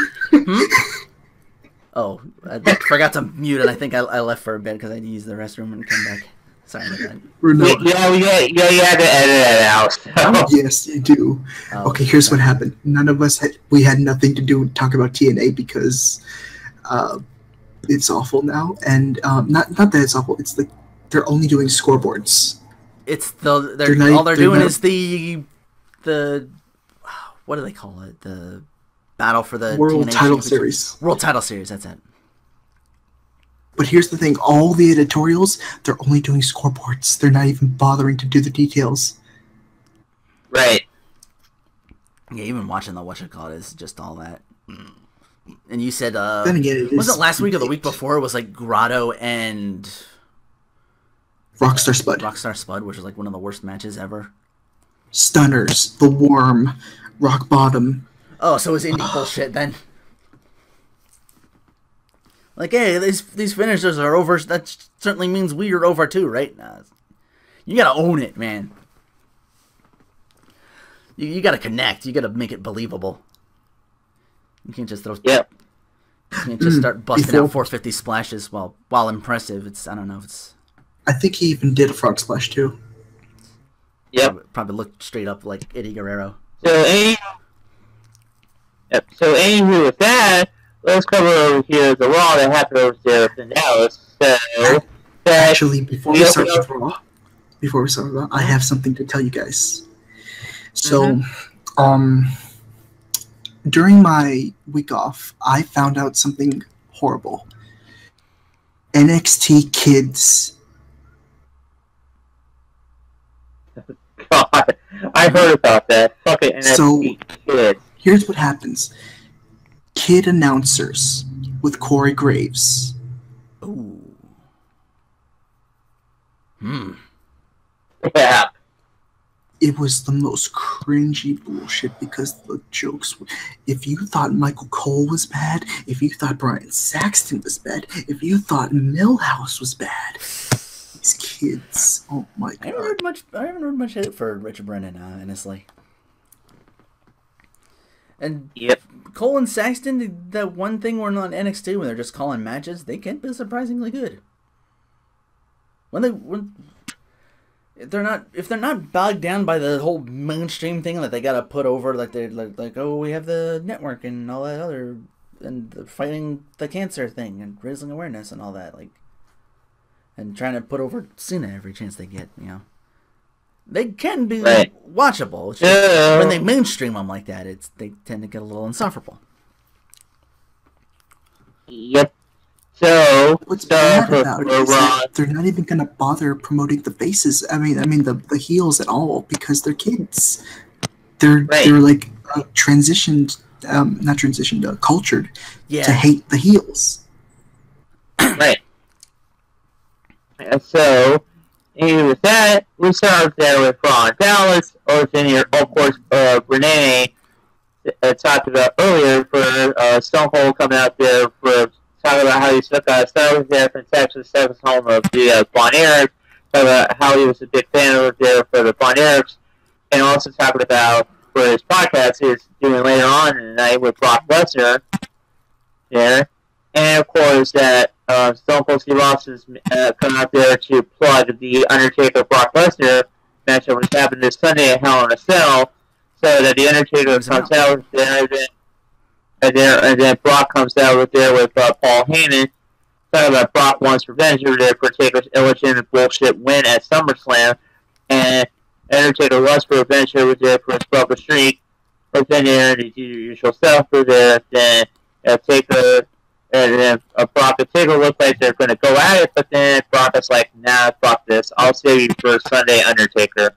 Oh, I forgot to mute it. I think I left for a bit because I had to use the restroom and come back. Sorry about that. Rinoa. Yeah, you had to edit that out. So. Yes, you do. Oh, okay, here's what happened. None of us had nothing to do with talk about TNA because it's awful now, and not that it's awful. It's like they're only doing scoreboards. It's all they're doing is the what do they call it? The battle for the World TNA Title Series. World Title Series. That's it. But here's the thing, all the editorials, they're only doing scoreboards. They're not even bothering to do the details. Right. Yeah, even watching the whatchamacallit is just all that. And you said, then again, was it last week or the week before? It was like Grado and Rockstar Spud. Rockstar Spud, which was like one of the worst matches ever. Stunners, The Worm, Rock Bottom. Oh, so it was indie bullshit then. Like, hey, these finishers are over. That certainly means we are over too, right? Nah, you gotta own it, man. You gotta connect. You gotta make it believable. You can't just throw. Yep. You can't just start busting out 450 splashes while impressive. It's, I don't know. It's. I think he even did a frog splash too. Yep. Probably looked straight up like Eddie Guerrero. So anywho, with that, let's cover over here the Raw that happened over there in Dallas. So, actually, before we start with Raw, I have something to tell you guys. So, during my week off, I found out something horrible. NXT Kids. God, I heard about that. Fucking NXT Kids. Here's what happens. Kid announcers with Corey Graves. Ooh. Yeah. It was the most cringy bullshit because the jokes were, if you thought Michael Cole was bad, if you thought Brian Saxton was bad, if you thought Millhouse was bad, these kids, oh my god. I haven't heard much hate for Richard Brennan, honestly. And yep. Cole and Saxton, that one thing where on NXT when they're just calling matches, they can be surprisingly good. If they're not bogged down by the whole mainstream thing that they gotta put over, like they're like oh, we have the network and all that other, and the fighting the cancer thing and raising awareness and all that, like, and trying to put over Cena every chance they get, you know. They can be watchable. It's just, when they mainstream them like that, they tend to get a little insufferable. Yep. So what's bad about it is that they're not even gonna bother promoting the faces. I mean the heels at all because they're kids. They're like transitioned, not transitioned, cultured to hate the heels. Right. And so, and with that, we start there with Raw and Dallas. Over here, of course, Renee talked about earlier for Stone Cold coming out there for talking about how he started there from Texas, that home of the Von Erichs, talking about how he was a big fan over there for the Von Erichs, and also talking about for his podcast he's doing later on in the night with Brock Lesnar there. And of course that Stone Cold Steve Austin's coming out there to plug the Undertaker Brock Lesnar matchup which happened this Sunday at Hell in a Cell, so that the Undertaker comes out there and then Brock comes out with there with Paul Heyman, talking about Brock wants revenge over there for Taker's illegitimate bullshit win at SummerSlam, and Undertaker wants for revenge over there for his broken streak, but then there the usual stuff for there, then Taker and then Brock and Taker look like they're going to go at it, but then Brock is like, nah, fuck this, I'll save you for Sunday, Undertaker.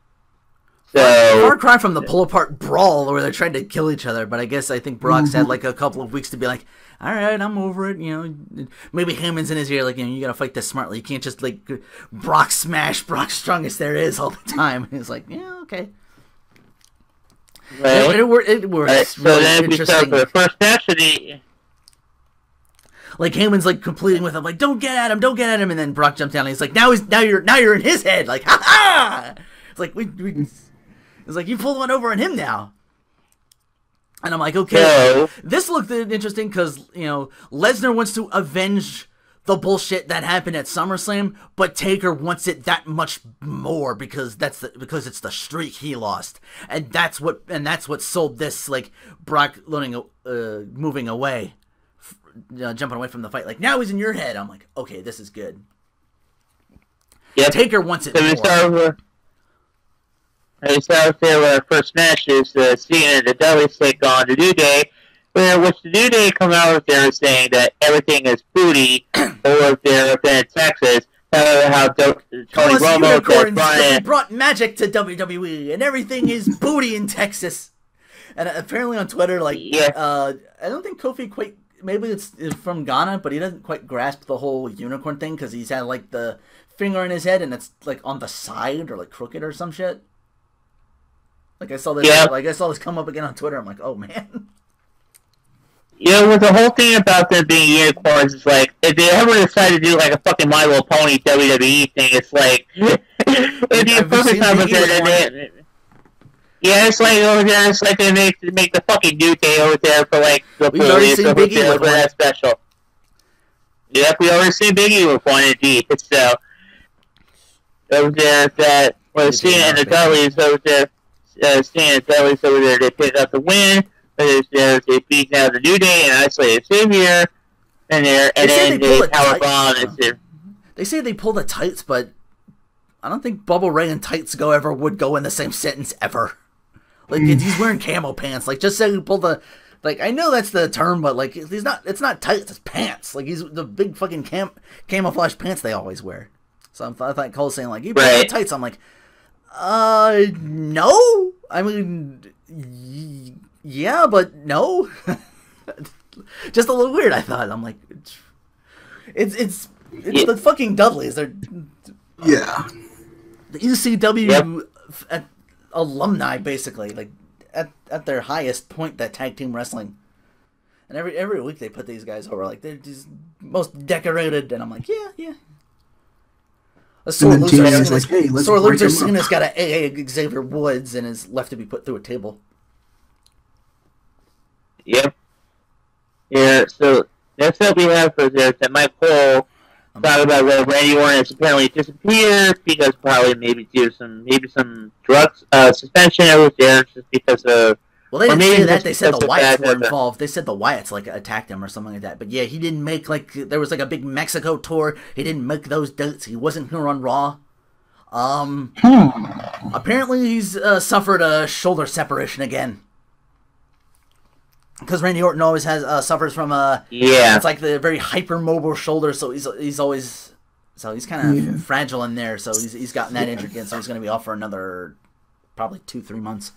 So, far cry from the pull-apart brawl where they're trying to kill each other, but I think Brock's had like a couple of weeks to be like, all right, I'm over it, you know. Maybe Heyman's in his ear like, you know, you gotta fight this smartly. You can't just like Brock smash Brock's strongest there is all the time. He's like, yeah, okay. Right. It works right. So really then interesting. We start for the first match of the... Like Heyman's like completing with him, like, don't get at him, and then Brock jumps down and he's like, now you're in his head, like, ha ha. It's like it's like, you pulled one over on him now. And I'm like, okay, this looked interesting because, you know, Lesnar wants to avenge the bullshit that happened at SummerSlam, but Taker wants it that much more because because it's the streak he lost. And that's what sold this, like, Brock moving away, jumping away from the fight. Like, now he's in your head. I'm like, okay, this is good. Yep. Taker wants it more. We start there with our first match is Cena and the Dudleys take on the New Day which the New Day come out there saying that everything is booty, or if they're up in Texas, how Tony Romo said Brian brought magic to WWE, and everything is booty in Texas. And apparently on Twitter, like, I don't think Kofi quite, maybe it's from Ghana, but he doesn't quite grasp the whole unicorn thing, because he's had, like, the finger in his head, and it's, like, on the side, or, like, crooked or some shit. Like, I saw this come up again on Twitter. I'm like, oh, man. With the whole thing about them being unicorns, it's like, if they ever decide to do, like, a fucking My Little Pony WWE thing, it's like, it'd be a perfect time for them. Yeah, it's like over there. It's like they make the fucking New Day over there for like the police over there for that special. Yep, we already seen Biggie with one indeed. So over there, that we're seeing in the Dudleys over there, seeing the Dudleys over there, they pick up the win. They beat down the New Day and isolated Xavier, and then they powerbomb. They say they pull the tights, but I don't think Bubba Ray and tights would go in the same sentence ever. Like, he's wearing camo pants. Like, just say you pull the... Like, I know that's the term, but, like, it's not tights, it's pants. Like, he's the big fucking camouflage pants they always wear. So I thought Cole's saying, like, you pull the tights. I'm like, no? I mean, yeah, but no? Just a little weird, I thought. I'm like, it's the fucking Dudleys. They're... Yeah. The ECW alumni, basically, like at their highest point, that tag team wrestling. And every week they put these guys over, like they're just most decorated, and I'm like, yeah. A sore loser Cena's got a AA Xavier Woods and is left to be put through a table. Yep. Yeah. So next up we have for that Mike Cole. Talk about Randy Orton has apparently disappeared because probably maybe due to some drugs suspension over there just because of. Well, they didn't say that. They said the Wyatts were involved. They said the Wyatts like attacked him or something like that. But yeah, he didn't make there was like a big Mexico tour. He didn't make those dates. He wasn't here on Raw. Apparently he's suffered a shoulder separation again. Because Randy Orton always suffers from it's like the very hypermobile shoulder, so he's always kind of fragile in there, so he's gotten that injured again, so he's going to be off for another probably 2-3 months.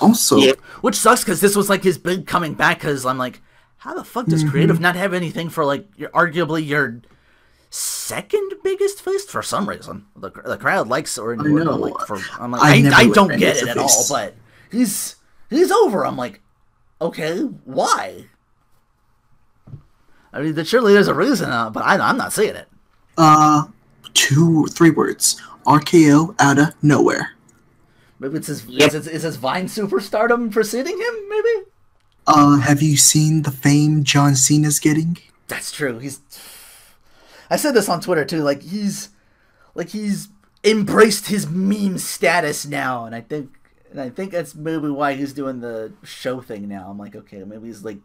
Also, which sucks because this was like his big coming back. Because I'm like, how the fuck does Creative not have anything for like arguably your second biggest face for some reason? The crowd likes Orton. I don't get it at all, but he's over. I'm like, okay, why? I mean, surely there's a reason, but I'm not seeing it. 2-3 words. RKO out of nowhere. Maybe it's his is his Vine superstardom preceding him, maybe? Have you seen the fame John Cena's getting? That's true. I said this on Twitter too, he's embraced his meme status now, and I think that's maybe why he's doing the show thing now. I'm like, okay, maybe he's like,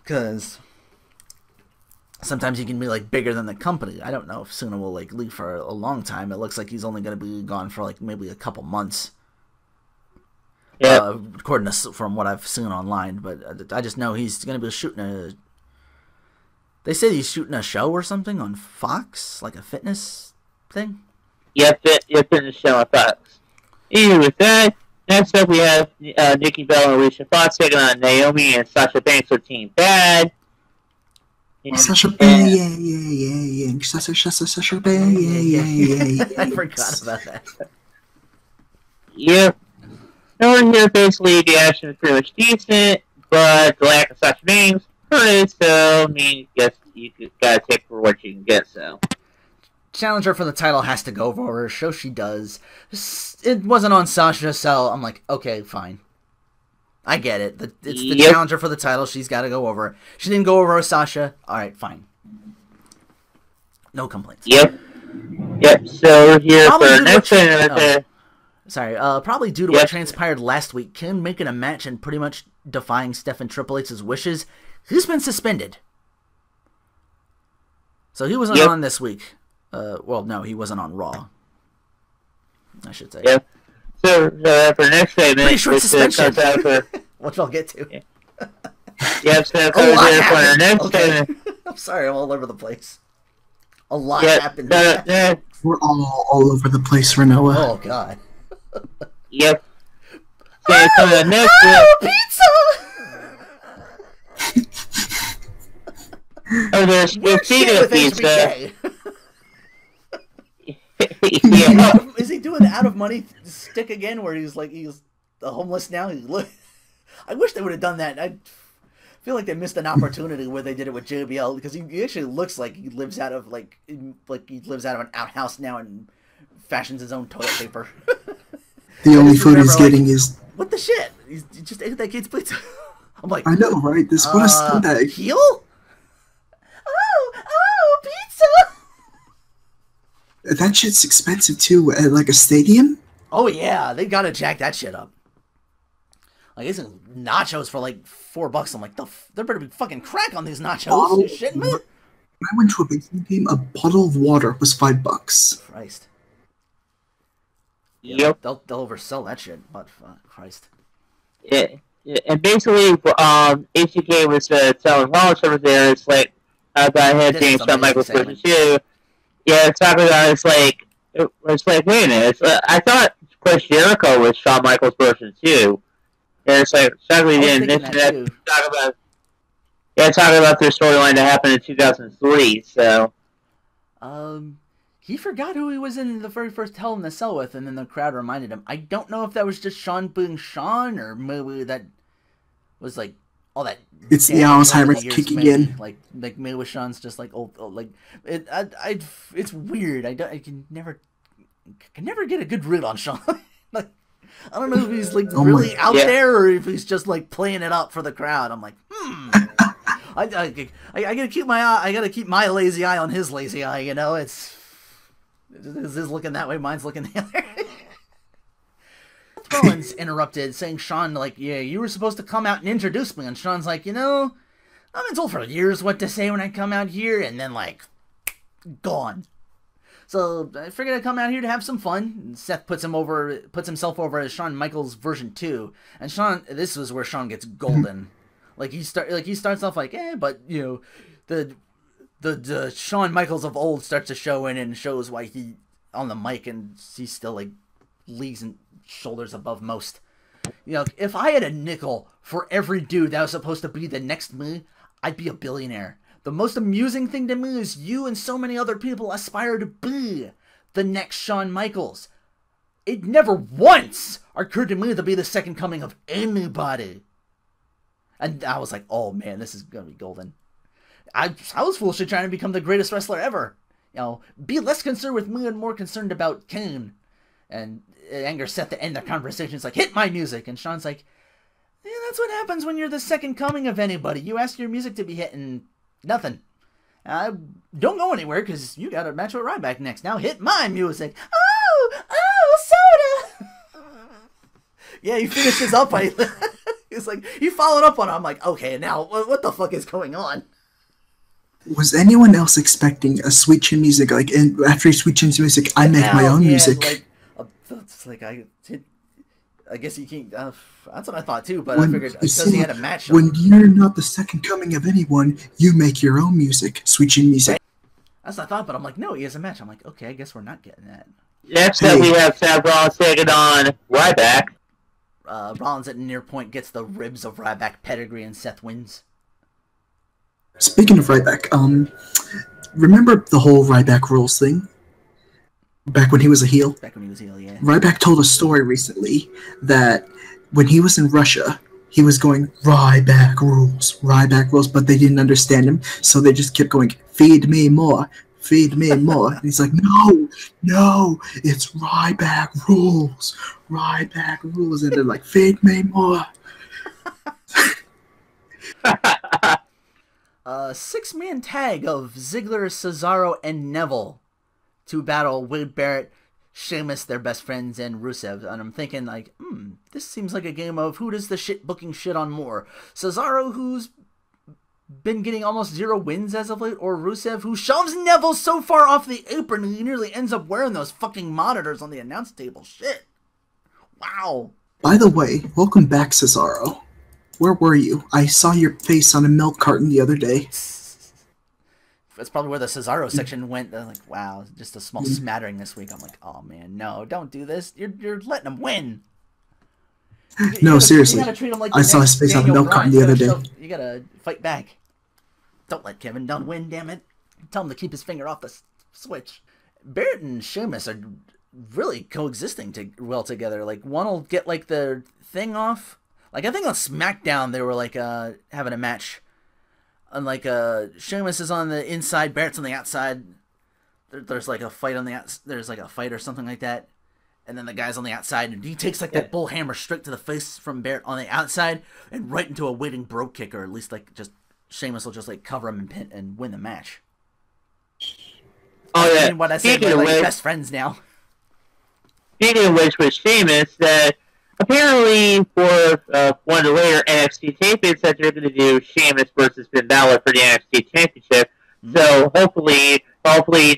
because sometimes he can be like bigger than the company. I don't know if Cena will like leave for a long time. It looks like he's only going to be gone for like maybe a couple months. Yeah, according to from what I've seen online. But I just know he's going to be shooting a. They say he's shooting a show or something on Fox, like a fitness thing. Yeah, fitness show on Fox. Even with that, next up we have Nikki Bella and Alicia Fox taking on Naomi and Sasha Banks for Team Bad. Sasha Banks, yeah. Sasha Banks, yeah. I forgot about that. Yep. Over here, basically, the action is pretty much decent, but the lack of Sasha Banks hurts, so, I mean, guess you gotta take for what you can get, so. Challenger for the title has to go over her. Show she does. It wasn't on Sasha, so I'm like, okay, fine. I get it. It's the challenger for the title. She's got to go over. She didn't go over with Sasha. All right, fine. No complaints. Yep. So we're here for our next one. Sorry. Probably due to what transpired last week, Kim making a match and pretty much defying Steph and Triple H's wishes. He's been suspended. So he wasn't on this week. Well, no, he wasn't on Raw. I should say. Yep. So for the next segment, pretty short suspension. which I'll get to. Yeah. Yep, so for our next okay. I'm sorry, I'm all over the place. A lot happened. We're all over the place, Rinoa. Oh, God. Yep. So for the next pizza! Oh, there's speaking of pizza. Yeah. Is he doing the out of money stick again, where he's homeless now? I wish they would have done that. I feel like they missed an opportunity where they did it with JBL, because he actually looks like he lives out of he lives out of an outhouse now and fashions his own toilet paper. The only food he's getting is what the shit? He just ate that kid's pizza. I'm like, I know, right? This what a scumbag. Heel? Oh, pizza! That shit's expensive too, at like a stadium. Oh yeah, they gotta jack that shit up. Like, it's nachos for like $4. I'm like, there better be fucking crack on these nachos. You shitting me? When I went to a baseball game, a bottle of water was $5. Christ. Yep. They'll oversell that shit, but Christ. Yeah. And basically, HGK was selling knowledge over there. It's like about him being Shawn Michaels version 2. Yeah, it's talking about it's like wait a minute. I thought Chris Jericho was Shawn Michaels version 2. And it's like sadly didn't mention that. Talking about their storyline that happened in 2003. So, he forgot who he was in the very first Hell in the Cell with, and then the crowd reminded him. I don't know if that was just Shawn being Shawn, or maybe that was like all that. It's the Alzheimer's kicking in. Like maybe with Shawn's just like old like it. It's weird. I can never get a good read on Shawn. Like, I don't know if he's like really out there, or if he's just like playing it up for the crowd. I'm like, I gotta keep my lazy eye on his lazy eye. You know, is his looking that way, mine's looking the other. Rollins interrupted, saying, Shawn, like, yeah, you were supposed to come out and introduce me. And Shawn's like, you know, I've been told for years what to say when I come out here, and then, like, gone. So I figured I'd come out here to have some fun. And Seth puts himself over as Shawn Michaels version 2. And Shawn, this was where Shawn gets golden. He starts off like, but you know, the Shawn Michaels of old starts to show in and shows why he on the mic, and he's still like leagues and shoulders above most. You know, if I had a nickel for every dude that was supposed to be the next me, I'd be a billionaire. The most amusing thing to me is you and so many other people aspire to be the next Shawn Michaels. It never once occurred to me to be the second coming of anybody. And I was like, oh man, this is going to be golden. I was foolishly trying to become the greatest wrestler ever. You know, be less concerned with me and more concerned about Kane. And anger Seth to end the conversation. It's like, hit my music. And Shawn's like, yeah, that's what happens when you're the second coming of anybody. You ask your music to be hit and nothing. Don't go anywhere because you got a match with Ryback next. Now hit my music. Oh, soda. Yeah, he finishes up by... It's like, he followed up on it. I'm like, okay, now, what the fuck is going on? Was anyone else expecting a sweet chin music? Like, after he sweet chin's music, I make my own music. I guess you can't... that's what I thought, too, but I figured because he had a match. When you're not the second coming of anyone, you make your own music. Sweet chin music. That's what I thought, but I'm like, no, he has a match. I'm like, okay, I guess we're not getting that. Next up, we have Seth Rollins taking on Ryback. Rollins at near point gets the ribs of Ryback pedigree, and Seth wins. Speaking of Ryback, remember the whole Ryback rules thing? Back when he was a heel? Back when he was a heel, yeah. Ryback told a story recently that when he was in Russia, he was going, Ryback rules, but they didn't understand him, so they just kept going, feed me more. And he's like, no, it's Ryback rules. And they're like, feed me more. Six-man tag of Ziggler, Cesaro, and Neville to battle Wade Barrett, Sheamus, their best friends, and Rusev. And I'm thinking, like, this seems like a game of who does the shit booking shit on more? Cesaro, who's been getting almost 0 wins as of late, or Rusev, who shoves Neville so far off the apron and he nearly ends up wearing those fucking monitors on the announce table. Shit. Wow. By the way, welcome back, Cesaro. where were you? I saw your face on a milk carton the other day. That's probably where the Cesaro section went. They're like, wow, just a small smattering this week. I'm like, oh man, no, don't do this. You're letting them win. No, seriously. You gotta treat him like I saw his face on a milk carton the other day. You gotta fight back. Don't let Kevin Dunn win, damn it. Tell him to keep his finger off the switch. Barrett and Sheamus are really coexisting well together. Like, one will get like the thing off. Like, I think on SmackDown they were like having a match. And like Sheamus is on the inside, Barrett's on the outside. There's like a fight on the there's like a fight or something like that. And then the guy's on the outside, and he takes like that bull hammer straight to the face from Barrett on the outside, and right into a waiting brogue kick, or at least like just Sheamus will just like cover him and pin and win the match. Oh yeah. I mean, what I said, we're like best friends now. Speaking of which, with Sheamus, that apparently for one of the later NXT tapings that they're going to do Sheamus versus Finn Balor for the NXT Championship. So hopefully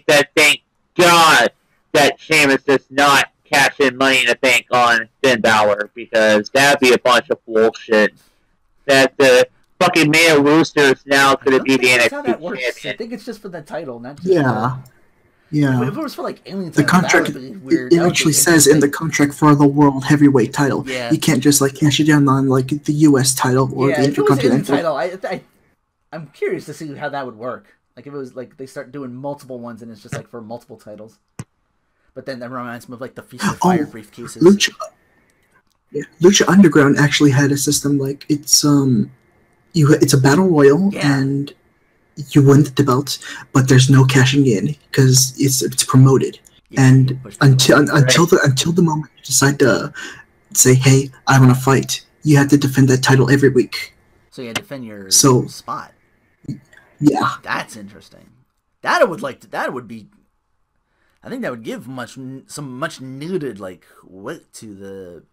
that, thank God that Sheamus does not cash in Money in the Bank on Finn Balor, because that'd be a bunch of bullshit. That the fucking male roosters now going to be the NXT how that works. champion. I think it's just for the title, not just Yeah. If it was for like alien the title, contract, that would be weird. it actually says in the contract for the World Heavyweight title, you can't just like cash it down on like the US title or the Intercontinental title. I'm curious to see how that would work. Like if it was like they start doing multiple ones and it's just like for multiple titles. But then that reminds me of like the Feast of Fire briefcases. Lucha Underground actually had a system like it's a battle royal and you win the belt, but there's no cashing in because it's promoted. And until the moment you decide to say, "Hey, I want to fight," you have to defend that title every week. So you defend your spot. Yeah, that's interesting. That would be. I think that would give some much needed like weight to the.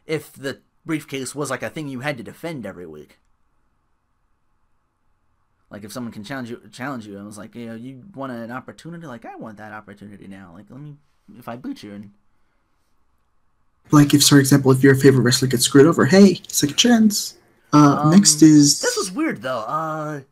If the briefcase was like a thing you had to defend every week. Like if someone can challenge you, and was like, you want an opportunity, like I want that opportunity now. Like if I boot you, and like if, for example, if your favorite wrestler gets screwed over, hey, second chance. Next is this was weird though.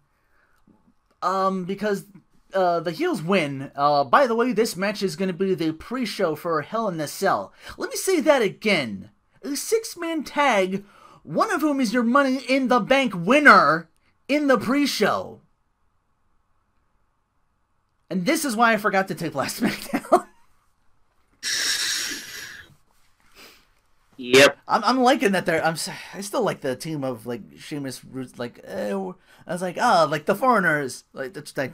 Because the heels win. By the way, this match is going to be the pre-show for Hell in a Cell. Let me say that again. A 6-man tag, one of whom is your Money in the Bank winner. In the pre-show. And this is why I forgot to tape last SmackDown. Yep. I'm liking that I still like the team of like Sheamus, like I was like, like the foreigners, like it's like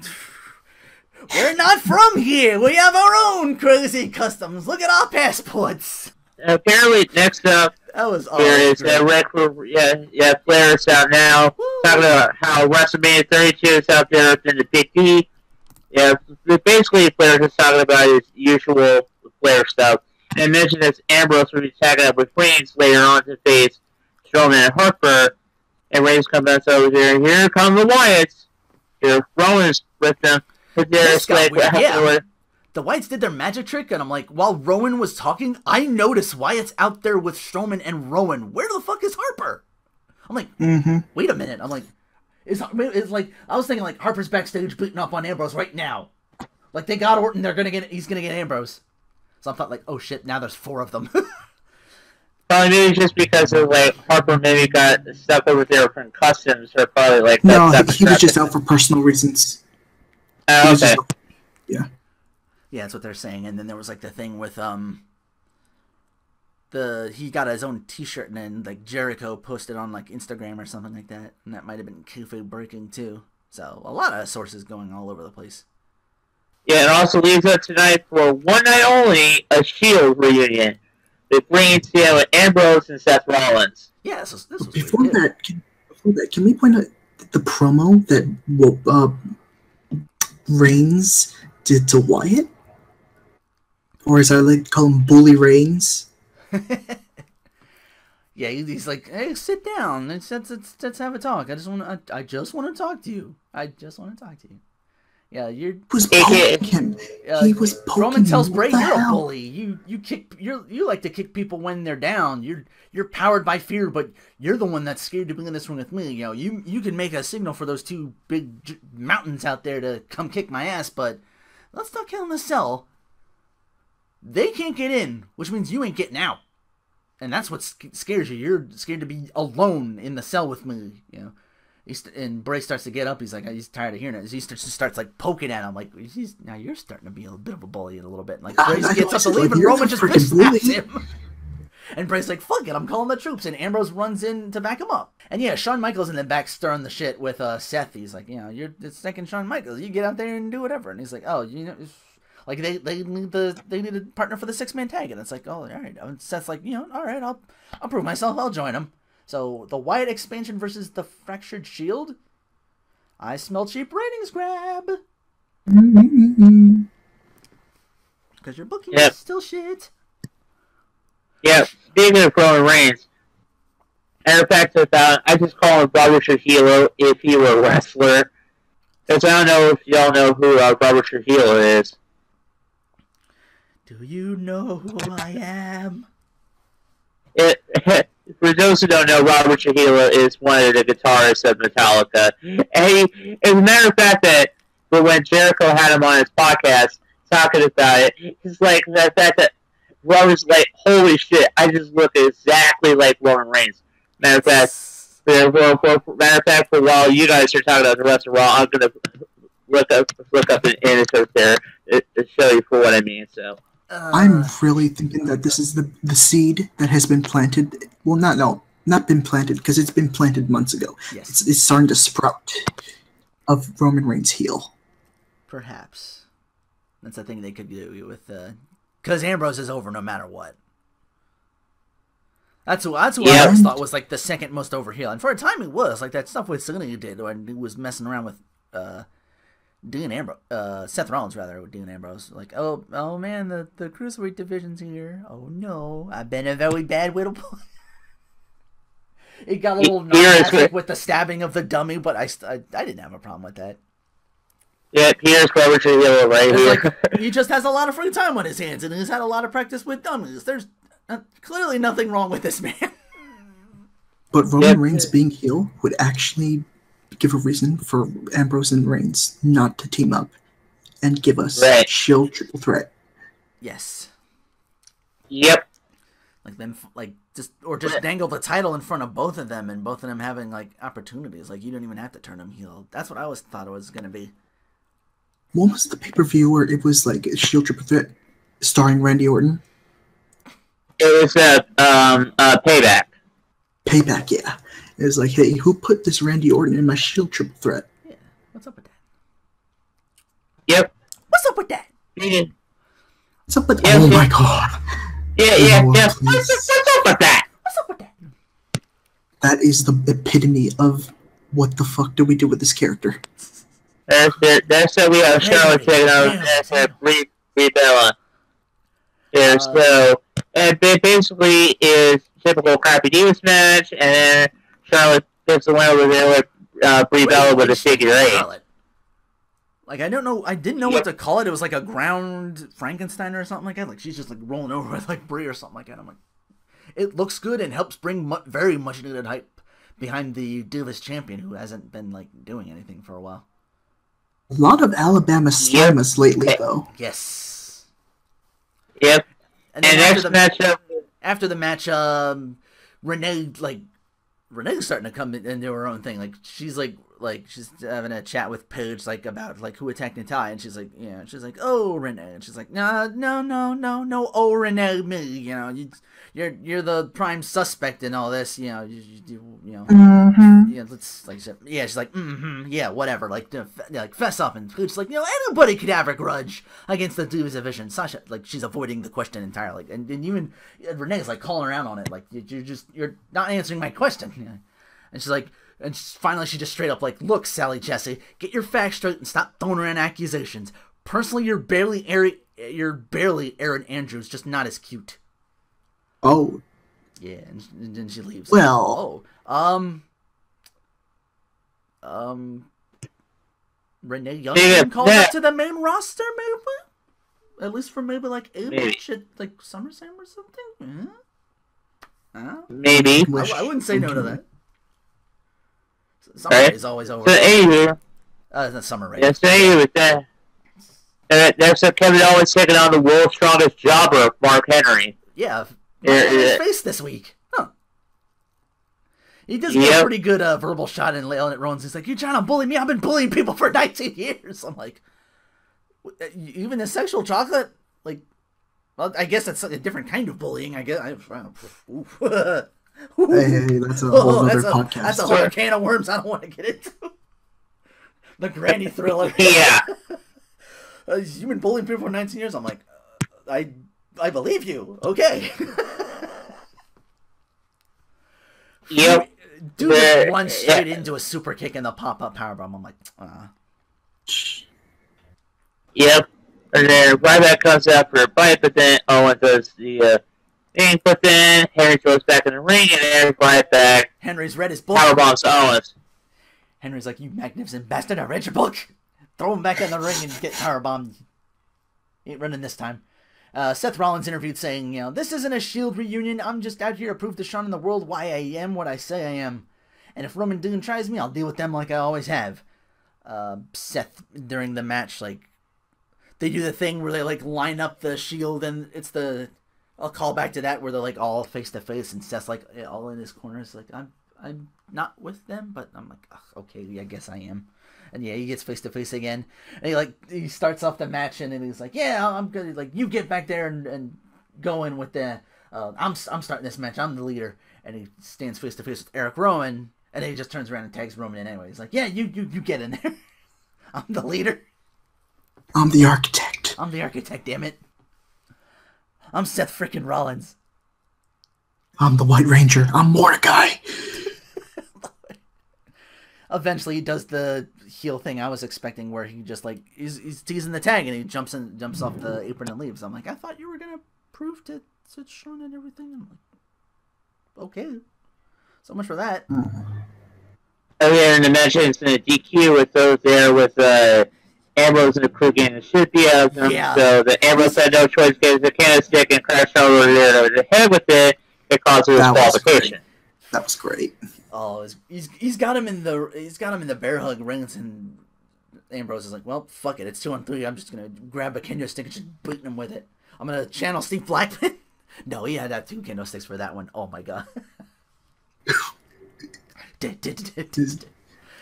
we're not from here. We have our own crazy customs. Look at our passports. Apparently, next up, that was there is Flair is out now. Woo. Talking about how WrestleMania 32 is out there in the Big D. Yeah, basically Flair is talking about his usual Flair stuff. And mentioned that Ambrose will be tagging up with Reigns later on to face Strowman and Harper. And Reigns comes out over here, and here come the Wyatts. Here, Rowan's with them. The Wyatts did their magic trick, and I'm like, while Rowan was talking, I noticed Wyatt's out there with Strowman and Rowan. Where the fuck is Harper? I'm like, wait a minute. I'm like, it's like I was thinking like Harper's backstage beating up on Ambrose right now. Like they got Orton, he's gonna get Ambrose. So I thought like, oh shit, now there's 4 of them. Probably maybe just because of like Harper maybe got stuck over there from customs, or probably like no, he was just out for personal reasons. Okay. Yeah. Yeah, that's what they're saying. And then there was like the thing with he got his own T-shirt, and then like Jericho posted on like Instagram or something like that, and that might have been kayfabe breaking too. So a lot of sources going all over the place. Yeah, it also leaves us tonight for one night only a Shield reunion with Reigns, with Ambrose, and Seth Rollins. Yeah, this was before that. Can we point out the promo that Reigns did to Wyatt? Or as I like to call him, Bully Reigns. Yeah, he's like, hey, sit down. Let's have a talk. I just want to talk to you. Yeah, you're. Who's bullying him? He was poking Roman tells him. Bray, What the "You're a hell? bully. You like to kick people when they're down. You're powered by fear, but you're the one that's scared to be in this ring with me. You know, you can make a signal for those two big mountains out there to come kick my ass, but let's not kill in the cell. They can't get in, which means you ain't getting out, and that's what scares you. You're scared to be alone in the cell with me. You know." And Bray starts to get up. He's like, he's tired of hearing it. He starts like poking at him. Like, now you're starting to be a bit of a bully a little bit. And, like, Bray gets up to leave, and Roman just bitch slaps him. And Bray's like, fuck it, I'm calling the troops. And Ambrose runs in to back him up. And yeah, Shawn Michaels in the back stirring the shit with Seth. He's like, you're the second Shawn Michaels. You get out there and do whatever. And he's like, oh, like they need a partner for the 6-man tag. And it's like, oh, all right. And Seth's like, all right, I'll prove myself. I'll join him. So, the Wyatt expansion versus the Fractured Shield? I smell cheap ratings grab. Because your booking is still shit. Yeah, speaking of Roman Reigns, and the fact that I just call him Robert Trujillo if he were a wrestler. Because I don't know if y'all know who Robert Trujillo is. Do you know who I am? For those who don't know, Robert Trujillo is one of the guitarists of Metallica. And as a matter of fact, but when Jericho had him on his podcast talking about it, he's like, the fact that Robert's like, holy shit, I just look exactly like Roman Reigns. Matter of fact, for while you guys are talking about the rest of Raw, I'm gonna look up an image there to show you for what I mean. So. I'm really thinking that this is the seed that has been planted. Well, not been planted, because it's been planted months ago. Yes. It's starting to sprout of Roman Reigns' heel. Perhaps. That's the thing they could do with because Ambrose is over no matter what. That's what I always thought was like the second most over heel. And for a time it was. Like that stuff with Cena did when he was messing around with Seth Rollins rather with Dean Ambrose. Like, oh man, the cruiserweight division's here. Oh no, I've been a very bad little boy. It got a little narcissistic with the stabbing of the dummy, but I didn't have a problem with that. Yeah, Peter's Robert Trujillo right here. Like, he just has a lot of free time on his hands, and he's had a lot of practice with dummies. There's clearly nothing wrong with this man. But Roman Reigns being heel would actually give a reason for Ambrose and Reigns not to team up and give us Shield triple threat. Yes. Yep. Like them, just dangle the title in front of both of them, and both of them having like opportunities. Like you don't even have to turn them heel. That's what I always thought it was gonna be. What was the pay-per-view where it was like a Shield triple threat starring Randy Orton? It was Payback. Payback, yeah. It was like, hey, who put this Randy Orton in my Shield triple threat? Yeah, what's up with that? Yep. What's up with that? What's up with that? Oh my god. Yeah. What's up with that? What's up with that? That is the epitome of what the fuck do we do with this character? That's how we have Charlotte taking over Brie Bella. Yeah, so, and it basically is typical Crappy Divas match, and then Charlotte gets the win over there with Brie Bella with a figure eight. Like, I didn't know what to call it. It was like a ground Frankenstein or something like that. Like, she's just like rolling over with like Brie or something like that. I'm like, it looks good and helps bring very much needed hype behind the Divas champion who hasn't been like doing anything for a while. A lot of Alabama Slammers lately, though. Yes. Yep. And then after the match, Renee's starting to come into her own thing. Like she's having a chat with Paige about who attacked Natalya, and she's like, oh Renee, and she's like, no, oh Renee, me, you're the prime suspect in all this, let's she's like, yeah, whatever, fess up, and Paige's like, anybody could have a grudge against the Divas division. Sasha, she's avoiding the question entirely, and even Renee's calling her out on it, you're not answering my question, and she's like. And finally, she just straight up look, Sally Jesse, get your facts straight and stop throwing around accusations. Personally, you're barely Aaron Andrews, just not as cute. Oh. Yeah, and then she leaves. Well. Renee Young called up to the main roster, maybe? At least for maybe like a match at like SummerSlam or something. Maybe. I wouldn't say no to that. Summer is always over. So anywho, that's Summer Rae. Yeah, so anyway, with that. That's Kevin Owens taking on the world's strongest jobber, Mark Henry. Yeah, his face this week. Huh. He does get a pretty good verbal shot in Leon at Rollins. He's like, "You trying to bully me? I've been bullying people for 19 years." I'm like, even the sexual chocolate? Like, well, I guess that's a different kind of bullying. I guess. Hey, that's a whole other podcast. That's a whole can of worms I don't want to get into. The granny thriller. Yeah. You've been bullying people for 19 years? I'm like, I believe you. Okay. Yep. Dude just runs straight into a super kick and the pop-up powerbomb. I'm like, Yep. And then Ryback comes out for a bite, but then Owen does the thing, but then Henry throws back in the ring, and then Ryback. Henry's red is bull. Powerbombs Owens. Henry's like, "You magnificent bastard, I read your book." Throw him back in the ring and get powerbombed. Ain't running this time. Seth Rollins interviewed saying, "This isn't a Shield reunion. I'm just out here to prove to Sean and the world why I am what I say I am. And if Roman Dean tries me, I'll deal with them like I always have." Seth, during the match, like, they do the thing where they, like, line up the Shield, and it's I'll call back to that, where they're, like, all face-to-face, and Seth's, like, all in his corner. It's like, I'm not with them, but I'm like, okay, I guess I am. And yeah, he gets face to face again, and he starts off the match, and then he's like, "Yeah, I'm good. Like, you get back there and go in with the I'm starting this match. I'm the leader." And he stands face to face with Eric Rowan, and then he just turns around and tags Roman in anyway. He's like, "Yeah, you get in there. I'm the leader. I'm the architect. I'm the architect. Damn it. I'm Seth frickin' Rollins. I'm the White Ranger. I'm Mordecai." Eventually, he does the heel thing I was expecting, where he just, like, he's teasing the tag, and he jumps off the apron and leaves. I'm like, I thought you were gonna prove to Sean and everything. I'm like, okay, so much for that. Oh yeah, and the match ends in a DQ with those there with Ambrose and the crew getting the shit beat out of them. Yeah. So the Ambrose had no choice, gets the candlestick and crashed over the head with it. It caused a disqualification. That was great. Oh, he's got him in the bear hug rings, and Ambrose is like, "Well, fuck it, it's 2-on-3. I'm just gonna grab a kendo stick and just beat him with it. I'm gonna channel Steve Blackman." No, he had 2 kendo sticks for that one. Oh my god.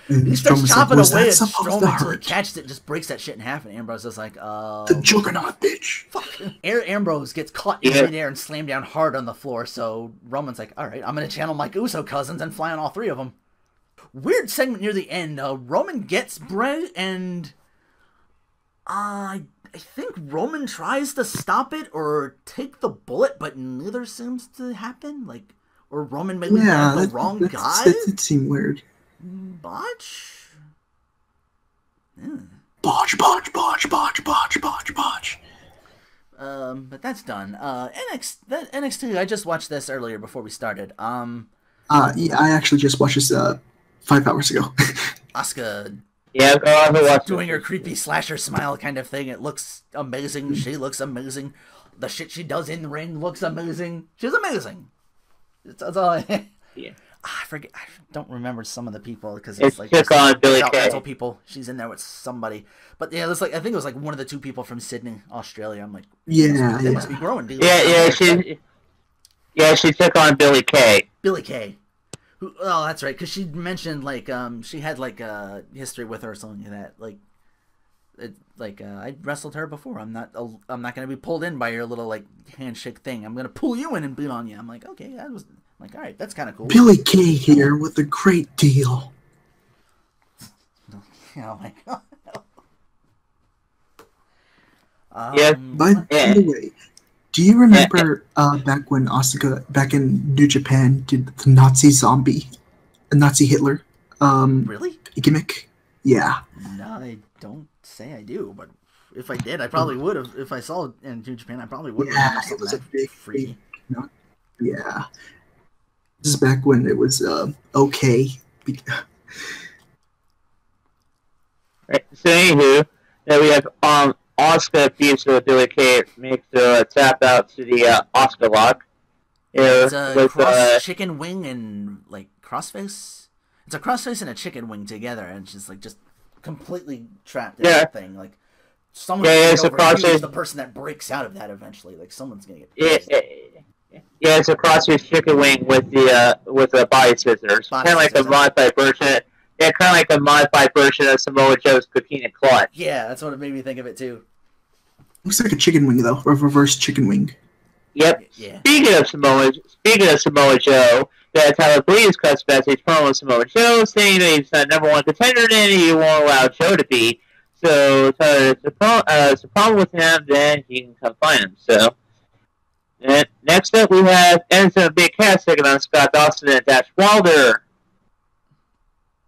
He starts chopping away at Strowman until he catches it and just breaks that shit in half, and Ambrose is like, the juggernaut, bitch. Fuck. Ambrose gets caught in midair and slammed down hard on the floor, so Roman's like, "Alright, I'm gonna channel my Uso cousins and fly on all 3 of them." Weird segment near the end. Roman gets Bray, and I think Roman tries to stop it or take the bullet, but neither seems to happen. Like, or Roman maybe got the wrong guy? That did seem weird. Botch? Yeah. Botch. But that's done. NXT, I just watched this earlier before we started. Yeah, I actually just watched this 5 hours ago. Asuka doing her creepy slasher smile kind of thing. It looks amazing. She looks amazing. The shit she does in the ring looks amazing. She's amazing. That's all yeah. I forget. I don't remember some of the people because it's like Billy Kay. people. She's in there with somebody, but yeah, it's like I think it was like one of the 2 people from Sydney, Australia. I'm like, they must be growing, dude. She took on Billy Kay. Billy Kay. Oh, that's right, because she mentioned like she had like a history with her or something like that. I wrestled her before. I'm not gonna be pulled in by your little like handshake thing. I'm gonna pull you in and beat on you. I'm like, okay, that was. Like, all right, that's kind of cool. Billy Kay here with a great deal. Oh my god. By the way, do you remember back when Asuka, back in New Japan, did the Nazi zombie, a Nazi Hitler really? Gimmick? Yeah. No, I don't say I do, but if I did, I probably would have. If I saw it in New Japan, I probably would have. Yeah, it was a big freaky. Yeah. This is back when it was okay. Right. So anywho, then we have Oscar beats with Billy Kay, makes the tap out to the Oscar lock. Yeah, it's a cross chicken wing and like crossface. It's a crossface and a chicken wing together, and it's just completely trapped in that thing. Like someone's gonna get over you is the person that breaks out of that eventually. Like someone's gonna get. Yeah, it's a crossface chicken wing with the body scissors. Kind of like a modified version. Yeah, kind of like a modified version of Samoa Joe's Coquina Clutch. Yeah, that's what it made me think of it too. Looks like a chicken wing though, a reverse chicken wing. Yep. Yeah. Speaking of Samoa Joe, that Tyler Breeze cuts message from Samoa Joe saying that he's not number one contender and he won't allow Joe to be. So Tyler, it's a problem with him, then he can come find him. So. And next up, we have Anderson Big Cass taking on Scott Dawson and Dash Wilder.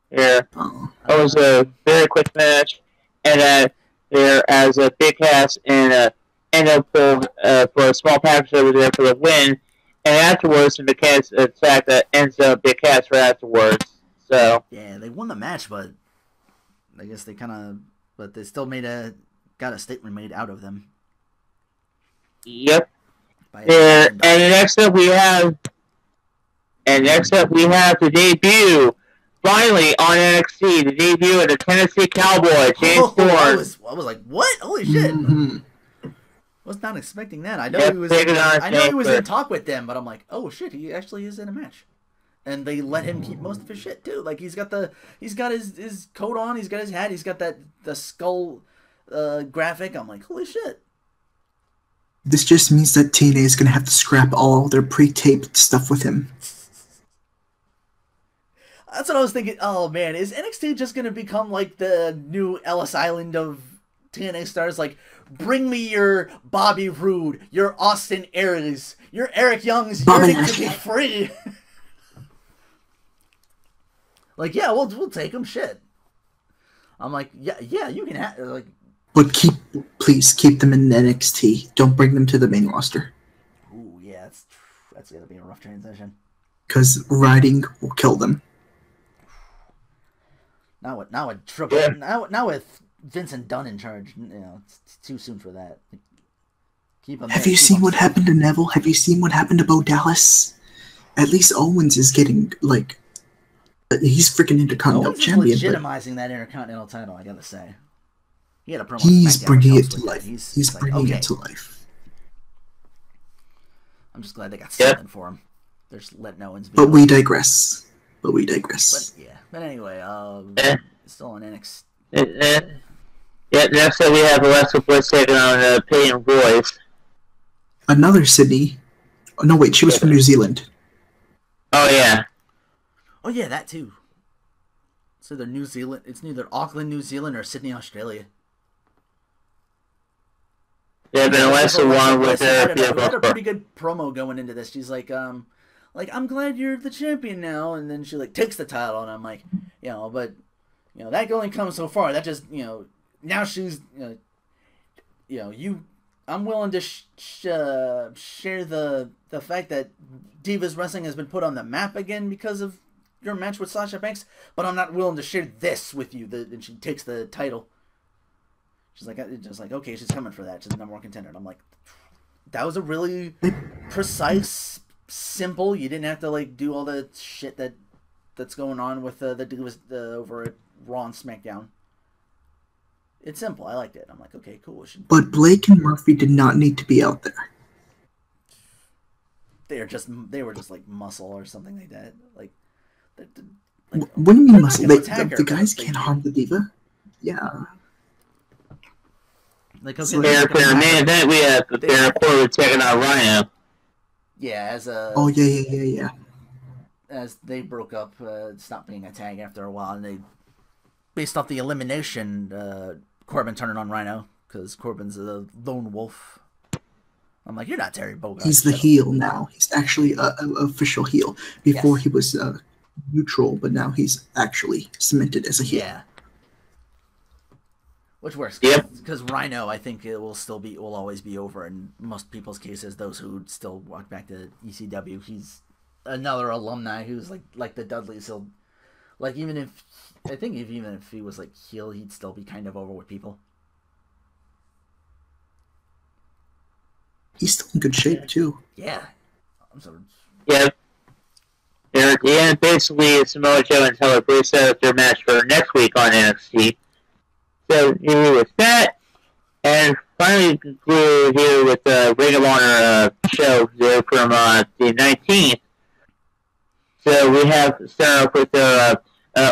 Here, that was a very quick match, and there as a Big Cass and Endo pulled for a small package over there for the win, and afterwards, the Big Cass attacked Enzo Big Cass right afterwards. So yeah, they won the match, but I guess they they still got a statement made out of them. Yep. And next up we have the debut, finally on NXT, the debut of the Tennessee Cowboy, James Storm. I was like, what? Holy shit! Was not expecting that. I know he was. He was in talk with them, but I'm like, oh shit, he actually is in a match, and they let him keep most of his shit too. Like he's got his coat on, he's got his hat, he's got the skull graphic. I'm like, holy shit. This just means that TNA is going to have to scrap all their pre-taped stuff with him. That's what I was thinking. Oh, man. Is NXT just going to become like the new Ellis Island of TNA stars? Like, bring me your Bobby Roode, your Austin Aries, your Eric Young's yearning to be free. Like, yeah, we'll take them. Shit. I'm like, yeah, you can have, like... But please keep them in NXT. Don't bring them to the main roster. Ooh, yeah, that's gonna be a rough transition. Because riding will kill them. Now with Vincent Dunn in charge, it's too soon for that. Keep them. Have you seen what happened to Neville? Have you seen what happened to Bo Dallas? At least Owens is getting he's freaking Intercontinental Champion. Legitimizing that Intercontinental title, I gotta say. He had a promo. He's bringing it to life. He's bringing it to life. I'm just glad they got something for him. They're just letting Owens be. But we digress. But yeah. But anyway, still on NXT. Yeah, next up we have Alexa Bliss taking on Peyton Royce. Another Sydney. Oh, no, wait, she was from New Zealand. Oh, yeah. Oh, yeah, that too. So they're New Zealand. It's neither Auckland, New Zealand, or Sydney, Australia. Yeah, but Alexa won with her. We had a pretty good promo going into this. She's like, I'm glad you're the champion now, and then she takes the title, and I'm like, but that only comes so far. That just now she's I'm willing to share the fact that Divas Wrestling has been put on the map again because of your match with Sasha Banks, but I'm not willing to share this with you. And she takes the title. She's like, okay, she's coming for that. She's the number one contender. And I'm like, that was a really precise, simple. You didn't have to do all the shit that's going on with the Divas over at Raw and SmackDown. It's simple. I liked it. I'm like, okay, cool. But Blake and Murphy did not need to be out there. They were just like muscle or something like that. What do you mean muscle? The guys can't harm the Diva. Yeah. Then we have Baron Corbin taking on Rhino. Yeah, Oh yeah. As they broke up, stopped being a tag after a while, and they based off the elimination, Corbin turning on Rhino because Corbin's a lone wolf. I'm like, you're not Terry Bogard. He's the heel now. He's actually an official heel. Before he was neutral, but now he's actually cemented as a heel. Yeah. Which works, because Rhino, I think it will always be over in most people's cases. Those who still walk back to ECW, he's another alumni who's like the Dudleys. He'll even if he was heel, he'd still be kind of over with people. He's still in good shape too. Yeah. I'm sorry. Yeah. And basically, Samoa Joe and Tyler Breeze set up their match for next week on NXT. So, with that, and finally conclude here with the Ring of Honor show there from the 19th. So we have started off with the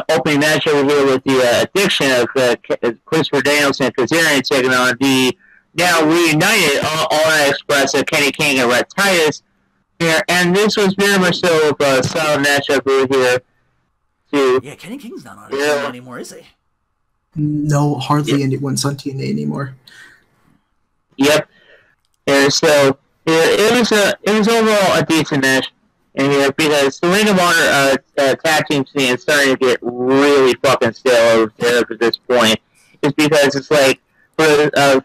opening match over here with the addiction of Christopher Danielson and Kazarian taking on the now reunited All-Night Express of Kenny King and Rhett Titus. Here, and this was very much so a solid matchup over here. Yeah, Kenny King's not on it anymore, is he? No, hardly anyone's on TNA anymore. Yep. And so it was overall a decent match, and because the Ring of Honor tag team scene is starting to get really fucking stale over there at this point. It's because it's like for a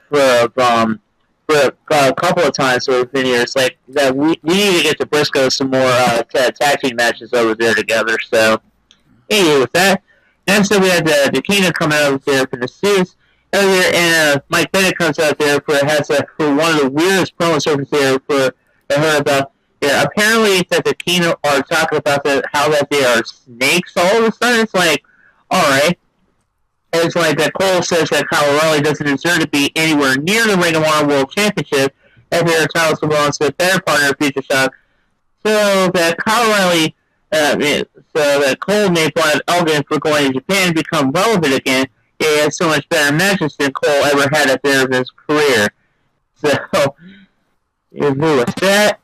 couple of times over the years, like that we need to get to Briscoe some more tag team matches over there together. So anyway, with that, and so we had the Kingdom coming out there from the Suits earlier, and Mike Bennett comes out there for one of the weirdest promos over there for I heard about. Yeah, apparently that the Kingdom are talking about how that they are snakes all of a sudden. It's like, all right. It's like that Cole says that Kyle O'Reilly doesn't deserve to be anywhere near the Ring of Honor World Championship, and their titles belongs to their partner, Future Shock. So that Kyle O'Reilly, so that Cole made fun of Elgin for going to Japan to become relevant again. He has so much better matches than Cole ever had at the end of his career. So, with that.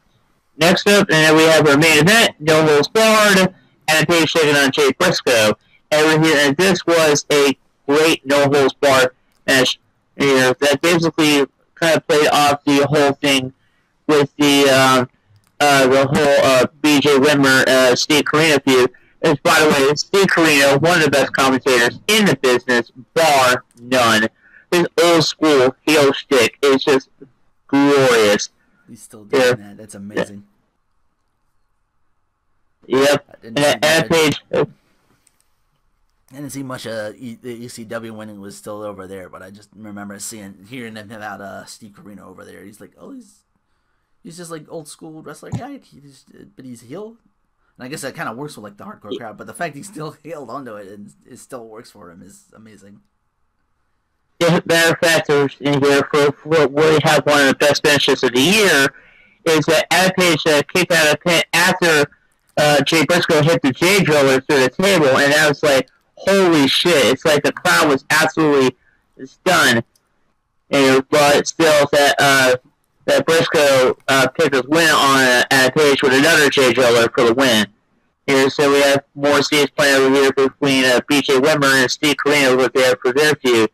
Next up, and then we have our main event, No Holds Barred, and Paige taking on Jay Briscoe. And this was a great No Holds Barred match. That basically kind of played off the whole thing with the whole BJ Whitmer, Steve Corino feud. And by the way, Steve Corino, one of the best commentators in the business, bar none. His old school heel shtick is just glorious. He's still doing that. That's amazing. Yep. I didn't see much the ECW when it was still over there, but I just remember hearing about Steve Corino over there. He's like, oh, he's just like old school wrestler guy, but he's heel. And I guess that kind of works with like the hardcore crowd, but the fact he still held onto it and it still works for him is amazing. Yeah, matter of fact, in here for we have one of the best finishes of the year is that Page kicked out of the pin after Jay Briscoe hit the J driller through the table, and that was like, holy shit! It's like the crowd was absolutely stunned. But still, that Briscoe picked his win on Page with another J driller for the win. So we have more scenes playing over here between BJ Whitmer and Steve Corino over there for their feud.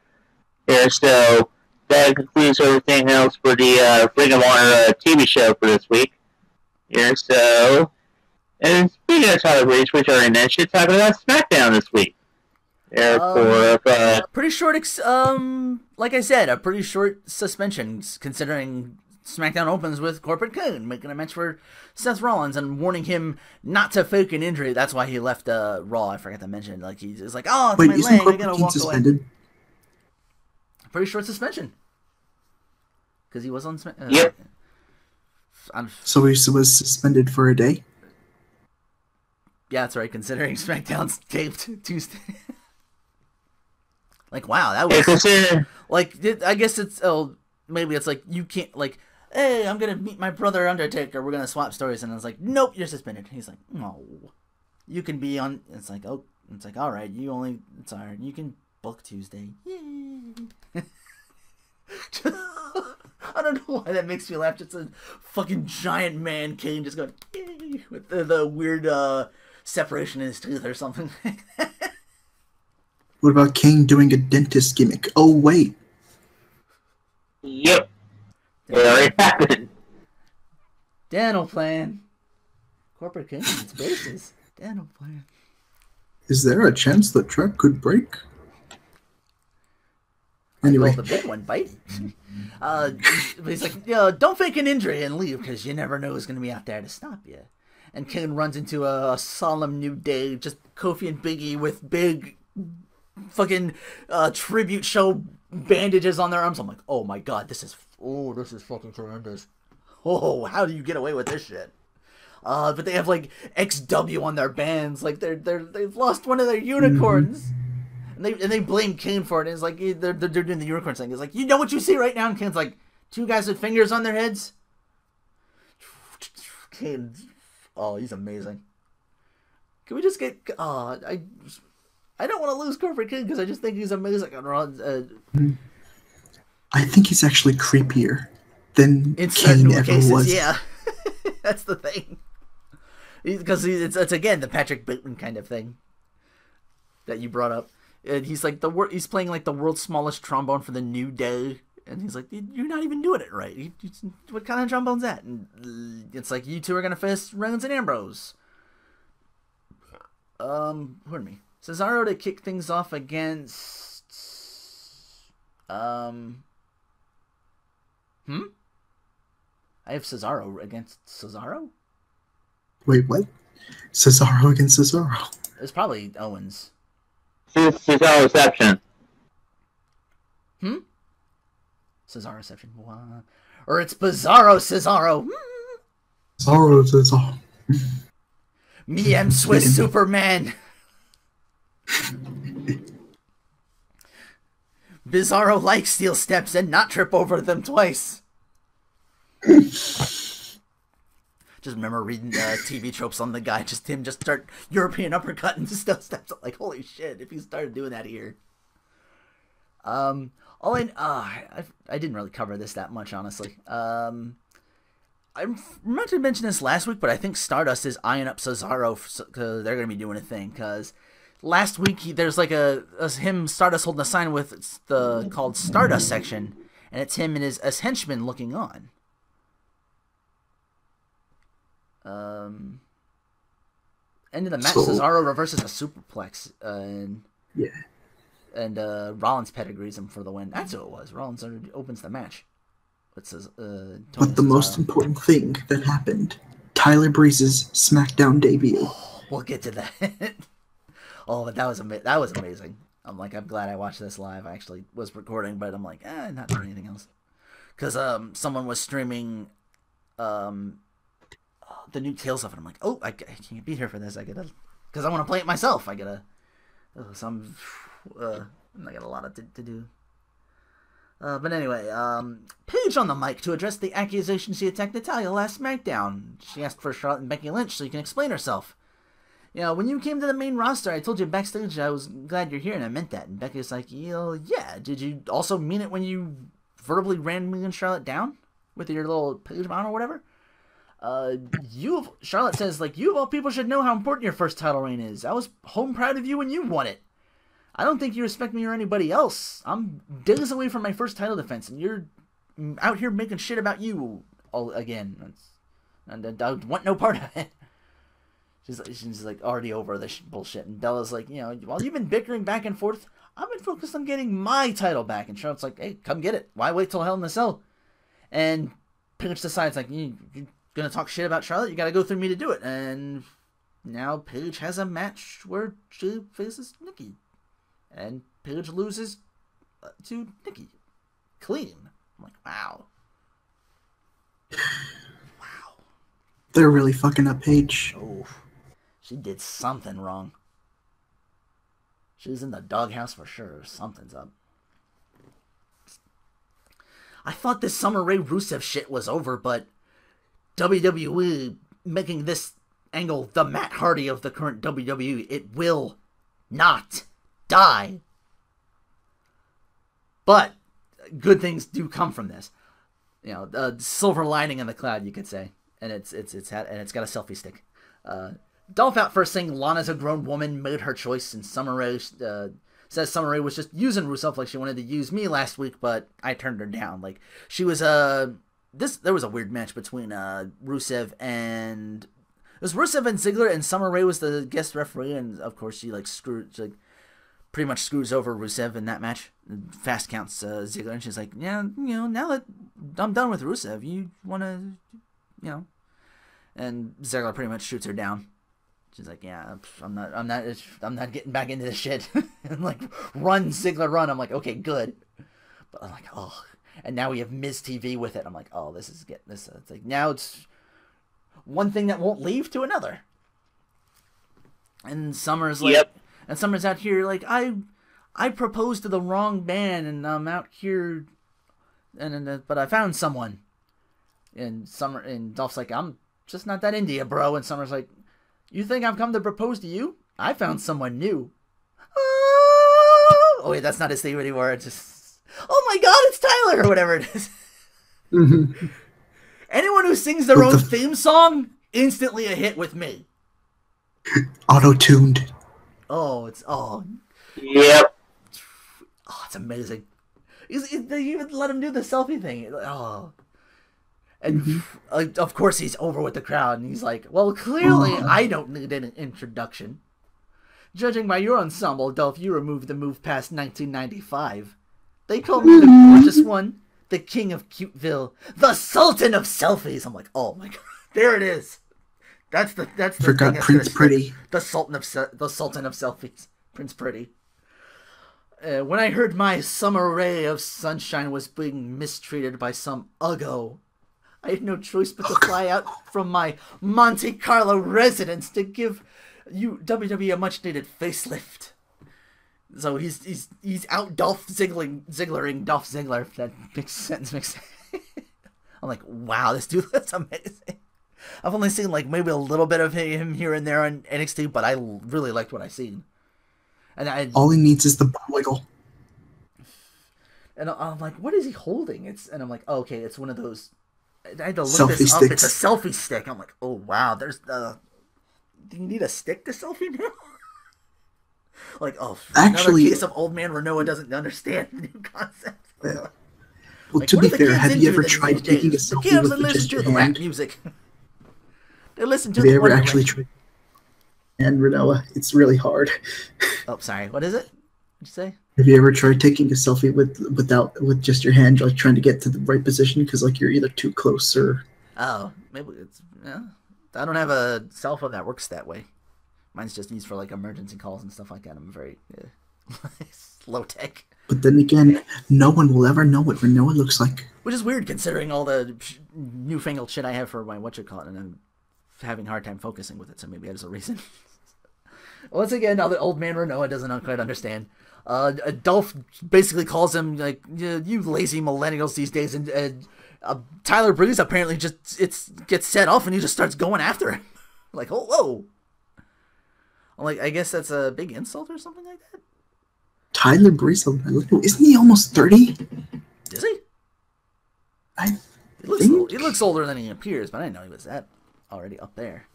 So that concludes everything else for the Ring of Honor TV show for this week. So, and speaking of Tyler Breeze, which I already mentioned, talking about SmackDown this week. Pretty short, like I said, a pretty short suspension, considering SmackDown opens with Corporate Coon making a match for Seth Rollins and warning him not to fake an injury. That's why he left Raw. I forgot to mention. Like he's like, oh, it's my leg. I gotta walk away. Pretty short suspension. Because he was on SmackDown. Yep. So he was suspended for a day? Yeah, that's right, considering SmackDown's taped Tuesday. Like, wow, that was... like, I guess it's... Oh, maybe it's like, you can't... Like, hey, I'm going to meet my brother Undertaker. We're going to swap stories. And it's like, nope, you're suspended. He's like, no. You can be on... It's like, oh... It's like, all right, you only... It's all right. You can book Tuesday. Yay. I don't know why that makes me laugh. Just a fucking giant man Kane just going yay, with the weird separation in his tooth or something. What about Kane doing a dentist gimmick? Oh wait. Yep. It happened. Dental plan. Corporate Kane needs braces. Dental plan. Is there a chance the truck could break? Anyway. The big one, bite. He's like, don't fake an injury and leave because you never know who's going to be out there to stop you. And Kane runs into a solemn new day, just Kofi and Biggie with big fucking tribute show bandages on their arms. I'm like, oh my god, this is fucking tremendous. oh, how do you get away with this shit? But they have like XW on their bands, like they've lost one of their unicorns, and they blame Kane for it. And it's like they're doing the unicorn thing. It's like, you know what you see right now, and Kane's like, two guys with fingers on their heads. Kane, oh, he's amazing. Can we just get? I don't want to lose Corporate Kane because I just think he's amazing. I think he's actually creepier than in Kane ever cases, was. Yeah, that's the thing. Because it's again the Patrick Bateman kind of thing that you brought up. And he's like he's playing like the world's smallest trombone for the New Day, and he's like, you're not even doing it right. What kind of trombone's that? And it's like, you two are gonna face Reigns and Ambrose. Pardon me. Cesaro to kick things off against I have Cesaro against Cesaro? Wait, what? Cesaro against Cesaro? It's probably Owens. Cesaro reception. Cesaro reception. Or it's Bizarro Cesaro. Cesaro. Me am Swiss Superman. Bizarro likes steel steps and not trip over them twice. Just remember reading TV tropes on the guy, just start European uppercut and just steel steps. Like, holy shit, if he started doing that here. I didn't really cover this that much, honestly. I meant to mention this last week, but I think Stardust is eyeing up Cesaro because they're going to be doing a thing. Because last week there's like him Stardust holding a sign with called Stardust section, and it's him and his henchman looking on. End of the match, Cesaro reverses a superplex, and Rollins pedigrees him for the win. That's who it was. Rollins opens the match. But the most important thing that happened, Tyler Breeze's SmackDown debut. We'll get to that. Oh, but that was amazing. I'm glad I watched this live. I actually was recording, but I'm like, not doing anything else. Because someone was streaming the new Tales of it. I'm like, oh, I can't be here for this. Because I want to play it myself. I got a lot to do. But anyway, Paige on the mic to address the accusation she attacked Natalya last SmackDown. She asked for Charlotte and Becky Lynch so she can explain herself. You know, when you came to the main roster, I told you backstage I was glad you're here, and I meant that. And Becky's like, yeah, did you also mean it when you verbally ran me and Charlotte down with your little Paige mount or whatever? Charlotte says, you of all people should know how important your first title reign is. I was home proud of you when you won it. I don't think you respect me or anybody else. I'm days away from my first title defense, and you're out here making shit about you all again. And I want no part of it. She's like already over this bullshit. And Bella's like, while you've been bickering back and forth, I've been focused on getting my title back. And Charlotte's like, hey, come get it. Why wait till Hell in a Cell? And Paige decides, you're going to talk shit about Charlotte? You got to go through me to do it. And now Paige has a match where she faces Nikki. And Paige loses to Nikki. Clean. I'm like, wow. Wow. They're really fucking up Paige. Oh, she did something wrong. She's in the doghouse for sure. Something's up. I thought this Summer Rae Rusev shit was over, but WWE making this angle the Matt Hardy of the current WWE, it will not die. But good things do come from this. Silver lining in the cloud, you could say. And it's got a selfie stick. Dolph out first saying Lana's a grown woman, made her choice, and Summer Rae says Summer Rae was just using Rusev like she wanted to use me last week, but I turned her down. She was there was a weird match between Rusev and it was Rusev and Ziggler, and Summer Rae was the guest referee, and of course she pretty much screws over Rusev in that match. Fast counts Ziggler, and she's like, yeah, now that I'm done with Rusev, you want to, and Ziggler pretty much shoots her down. She's like, yeah, I'm not getting back into this shit. And run, Ziggler, run. I'm like, okay, good. But I'm like, oh. And now we have Miz TV with it. I'm like, oh, this is getting this. It's like now it's one thing that won't leave to another. And Summer's like, and Summer's out here like, I proposed to the wrong man, and I'm out here, but I found someone. And Dolph's like, I'm just not that into you, bro. And Summer's like, you think I've come to propose to you? I found someone new. Oh wait, that's not his theme anymore. It's just, oh my god, it's Tyler, or whatever it is. Anyone who sings their own theme song, instantly a hit with me. Auto-tuned. Oh, it's Yep. Oh, it's amazing. They even let him do the selfie thing. Oh. And of course he's over with the crowd, and he's like, well, clearly I don't need an introduction. Judging by your ensemble, Dolph, you removed the move past 1995. They call me the gorgeous one, the king of Cuteville, the sultan of selfies. I'm like, oh my god, there it is. That's the forgot thing Prince Pretty. The sultan of selfies, Prince Pretty. When I heard my summer ray of sunshine was being mistreated by some uggo, I had no choice but to fly out from my Monte Carlo residence to give you WWE a much needed facelift. So he's out Dolph Ziggling Dolph Ziggler. That makes sense. I'm like, wow, this dude is amazing. I've only seen like maybe a little bit of him here and there on NXT, but I really liked what I seen. And all he needs is the bum wiggle. And I'm like, what is he holding? And I'm like, oh, okay, it's one of those. I had to look selfie this sticks. up. It's a selfie stick. I'm like, oh wow, there's do you need a stick to selfie now? Like, oh, actually, another case of Old Man Rinoa doesn't understand the new concept. Yeah. Well, like, to be fair, have you ever tried taking a selfie with just your hand? Music. They listen to. Have you ever actually tried? And Rinoa, it's really hard. Oh, sorry. What is it? What'd you say? Have you ever tried taking a selfie with just your hand, like trying to get to the right position because like you're either too close or? Oh, maybe it's yeah. I don't have a cell phone that works that way. Mine's just used for like emergency calls and stuff like that. I'm very low tech. But then again, no one will ever know what Rinoa looks like. Which is weird considering all the newfangled shit I have for my whatchamacallit, and I'm having a hard time focusing with it. So maybe there's a reason. Once again, now that Old Man Rinoa doesn't quite understand. Dolph basically calls him like, you lazy millennials these days, and Tyler Breeze apparently just gets set off and he just starts going after him. Like, oh, whoa. I'm like, I guess that's a big insult or something like that. Tyler Breeze, isn't he almost 30? Is he? He looks older than he appears, but I didn't know he was that already up there.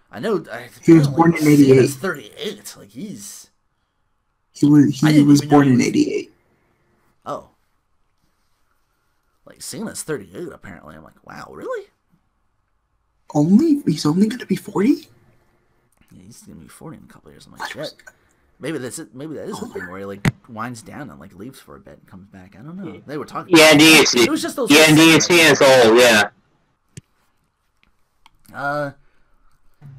I know he was born in '88. He's 38. Like he was born in '88. Oh, like Cena's 38 apparently. I'm like, wow, really? He's only gonna be 40? Yeah, he's gonna be 40 in a couple of years. I'm like, shit. Maybe that is the thing where he like winds down and like leaves for a bit and comes back. I don't know. They were talking. Yeah, DSC. It was just those. Yeah, DSC is old. Yeah.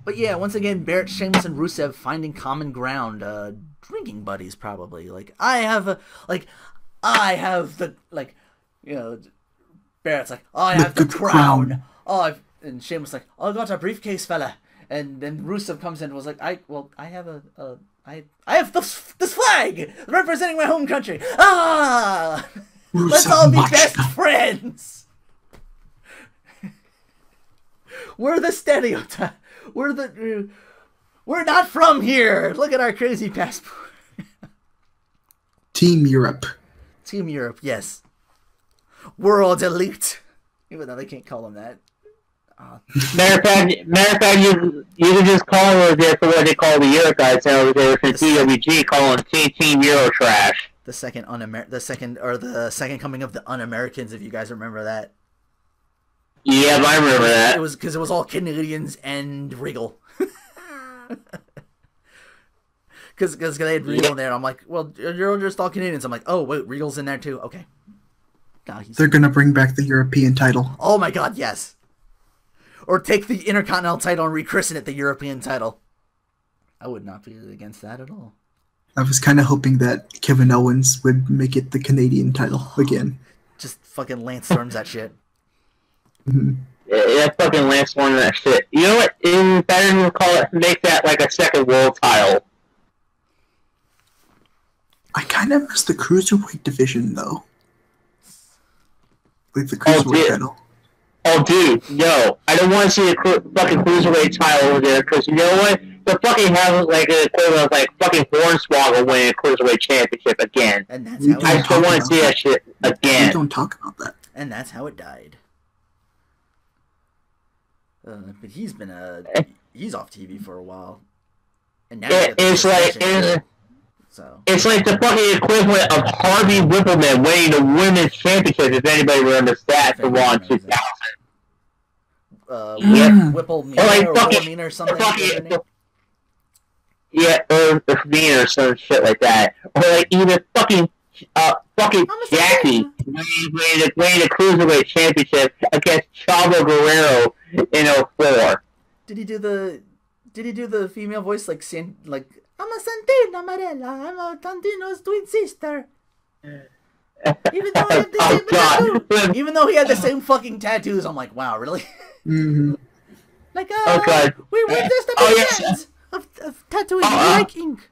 But yeah, once again, Barrett, Sheamus, and Rusev finding common ground. Drinking buddies, probably. Like I have the Barrett's like, I have the crown. And Sheamus like, I got a briefcase, fella. And then Rusev comes in and was like, I have this flag representing my home country. Ah, Rusev, let's all be best friends. We're the stereotype. We're not from here. Look at our crazy passport. Team Europe. Team Europe, yes. World elite. Even though they can't call them that. Matter of fact, you can just call them what they call the Euro guys over there from TWG, call them Team Euro trash. The second coming of the Un-Americans, if you guys remember that. Yeah, I remember that. It was because it was all Canadians and Regal. Because they had Regal in there, and I'm like, well, you're just all Canadians. I'm like, oh wait, Regal's in there too. Okay. They're gonna bring back the European title. Oh my god, yes. Or take the Intercontinental title and rechristen it the European title. I would not be against that at all. I was kind of hoping that Kevin Owens would make it the Canadian title again. Just fucking Lance Storms that shit. Yeah, fucking Lance Storm that shit. You know what? Even better than call it, make that like a second world title. I kind of miss the cruiserweight division though. Like the cruiserweight title. Oh, dude, no. I don't want to see a fucking cruiserweight title over there, because you know what? They'll fucking have like an equivalent of like fucking Hornswoggle winning a cruiserweight championship again. And that's how I still want to see that shit again. We don't talk about that. And that's how it died. But he's been he's off TV for a while. And now it's like the fucking equivalent of Harvey Whippleman winning the women's championship, if anybody remembers that, for Raw in 2000. Whipplemina or something. Yeah, or Mina or some shit like that. Or like even fucking Jackie winning the Cruiserweight Championship against Chavo Guerrero in 2004. Did he do the female voice like I'm a Santino Marella, I'm a Santino's twin sister. Even though he had the same fucking tattoos, I'm like, wow, really? Mm-hmm. Like, we're just a big fans of tattooing like ink.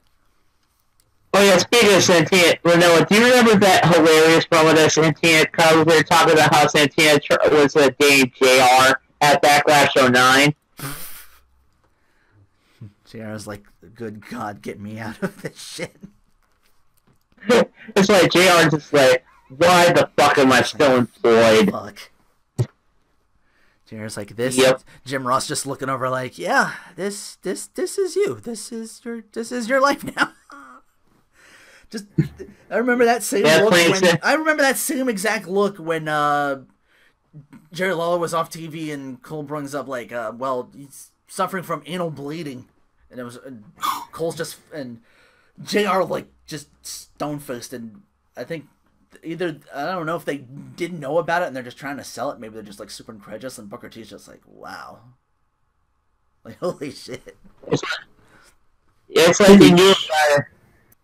Oh yeah, speaking of Santino, Rinoa, do you remember that hilarious moment that Santino comes? We were talking about how Santino was dating JR at Backlash 09. JR's like, good God, get me out of this shit. It's like JR just like, why the fuck am I still employed? Fuck. JR's like, this. Yep. Jim Ross just looking over like, yeah, this is you. This is your life now. Just, I remember that same look I remember that same exact look when Jerry Lawler was off TV and Cole brings up like, well, he's suffering from anal bleeding, and it was Cole's just and JR like just stone faced, and I think either I don't know if they didn't know about it and they're just trying to sell it. Maybe they're just like super incredulous, and Booker T's just like, wow, like holy shit. It's like they knew about it.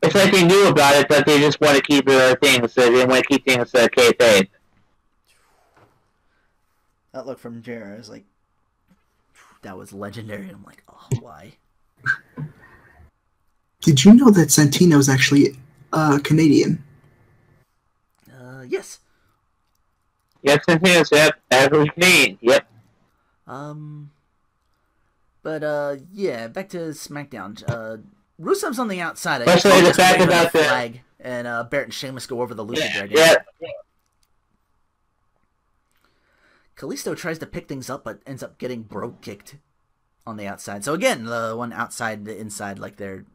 It's like they knew about it, but they just want to keep their things. So they want to keep things kayfabe. That look from JR is like, that was legendary. I'm like, oh, why? Did you know that Santino is actually Canadian? Yes. Yep, Santino's average Canadian. Yep. But yeah, back to SmackDown. Rusev's on the outside. Especially the fact about the flag, and Barrett and Sheamus go over the Lucha Dragon. Yeah. Kalisto tries to pick things up, but ends up getting brogue kicked on the outside. So again, the one outside, the inside, like they're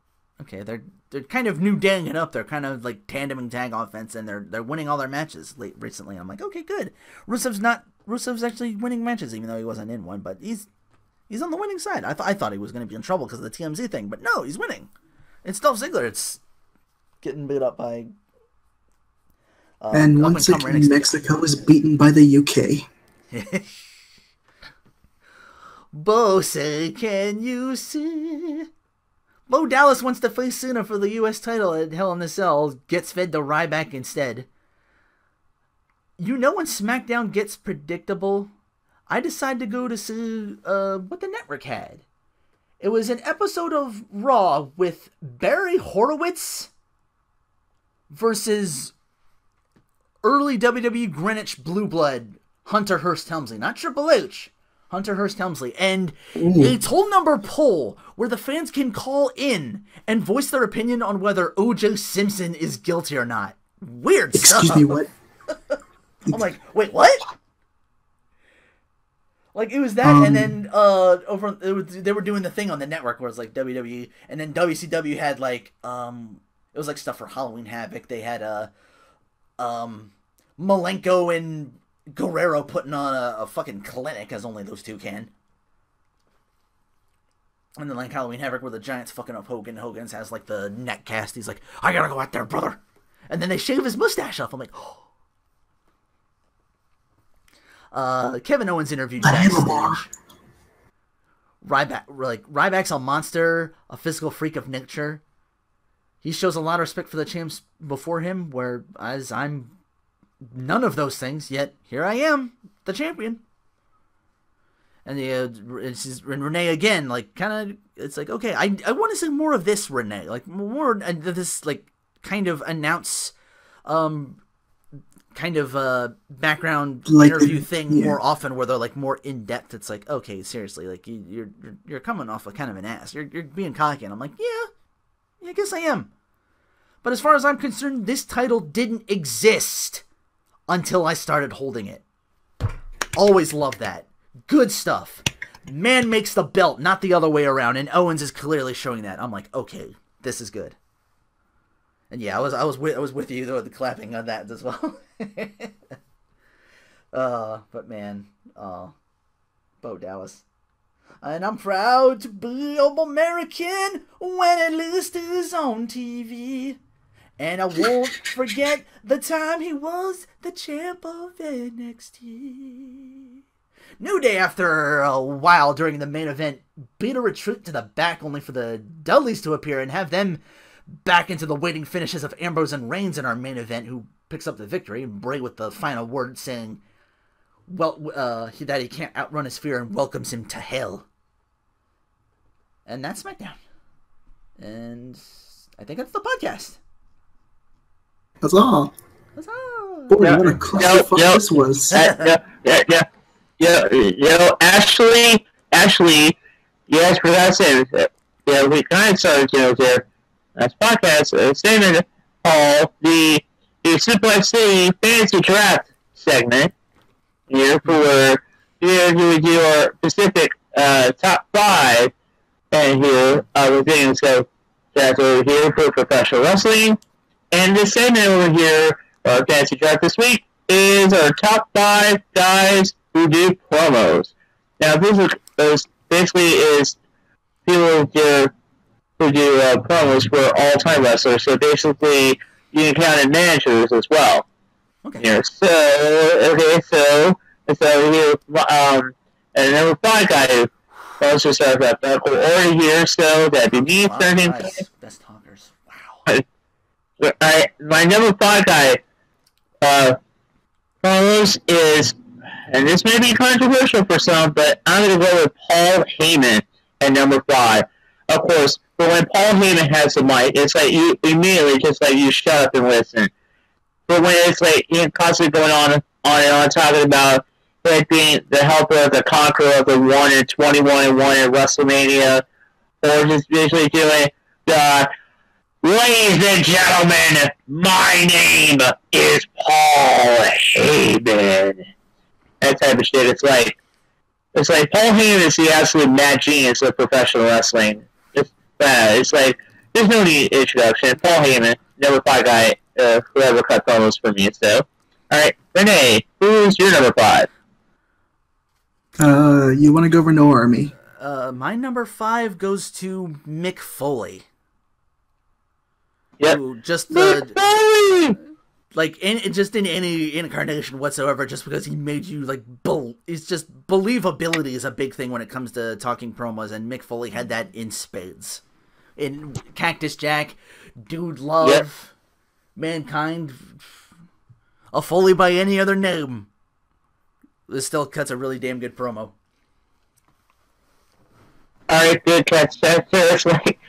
kind of new danging up. They're kind of like tandeming tag offense, and they're winning all their matches recently. I'm like, okay, good. Rusev's actually winning matches, even though he wasn't in one, but he's on the winning side. I thought he was going to be in trouble because of the TMZ thing, but no, he's winning. It's Dolph Ziggler. It's getting beat up by. And once again, Mexico is beaten by the UK. Bo say, can you see? Bo Dallas wants to face Cena for the U.S. title at Hell in a Cell. Gets fed to Ryback instead. You know when SmackDown gets predictable, I decided to go to see what the network had. It was an episode of Raw with Barry Horowitz versus early WWE Greenwich Blue Blood Hunter Hearst Helmsley. Not Triple H. Hunter Hearst Helmsley. And a toll number poll where the fans can call in and voice their opinion on whether O.J. Simpson is guilty or not. Weird stuff. Excuse me, what? I'm like, wait, what? Like, it was that, and then they were doing the thing on the network where it's like WWE, and then WCW had like it was like stuff for Halloween Havoc. They had Malenko and Guerrero putting on a fucking clinic, as only those two can. And then like Halloween Havoc where the Giants fucking up Hogan. Hogan's has like the neck cast. He's like, I gotta go out there, brother. And then they shave his mustache off. I'm like, oh. Kevin Owens interviewed backstage. Ryback's a monster, a physical freak of nature. He shows a lot of respect for the champs before him, whereas I'm none of those things, yet here I am, the champion. And Renee again, like, kind of, it's like, okay, I want to see more of this Renee, like, more this, like, kind of announce, kind of background like interview thing more often, where they're like more in depth. It's like, okay, seriously, like you're coming off like kind of an ass. You're being cocky, and I'm like, yeah, I guess I am. But as far as I'm concerned, this title didn't exist until I started holding it. Always love that. Good stuff. Man makes the belt, not the other way around, and Owens is clearly showing that. I'm like, okay, this is good. And yeah, I was with you though, the clapping on that as well. But man, Bo Dallas. And I'm proud to be an American when at least is on TV. And I won't forget the time he was the champ of NXT. New Day, after a while during the main event, beat a retreat to the back only for the Dudleys to appear and have them back into the waiting finishes of Ambrose and Reigns in our main event, who picks up the victory. Bray with the final word saying, that he can't outrun his fear, and welcomes him to hell. And that's SmackDown. And I think that's the podcast. That's all. That's all. Boy, what a clusterfuck this was. Actually, yes, for that saying, we kind of started, there. That's podcast statement called the Suplex City Fantasy Draft segment here for here we do our specific top 5 and here we're doing so that's over here for professional wrestling, and this segment over here our fantasy draft this week is our top 5 guys who do promos. Now this is basically people who do promos for all-time wrestlers, so basically you can count in managers as well. Okay. Here, so here, and number 5 guy who also started alphabetical order here, so that'd be me, starting. Best talkers. Wow. My number 5 guy promos is, and this may be controversial for some, but I'm going to go with Paul Heyman at number 5. Of course, but when Paul Heyman has the mic, it's like you immediately just like you shut up and listen. But when it's like constantly going on and on, talking about like being the helper of the conqueror of the 1-21-1 at WrestleMania, or just visually doing ladies and gentlemen, my name is Paul Heyman. That type of shit. It's like Paul Heyman is the absolute mad genius of professional wrestling. It's like there's no need introduction. Paul Heyman, number 5 guy, whoever cut promos for me. So, all right, Renee, who's your number 5? You want to go Rinoa or me? My number 5 goes to Mick Foley. Yep. Just like in any incarnation whatsoever, just because he made you like it's just believability is a big thing when it comes to talking promos, and Mick Foley had that in spades. In Cactus Jack, Dude Love, Mankind, a Foley by any other name. This still cuts a really damn good promo. Alright, good catch. It's like,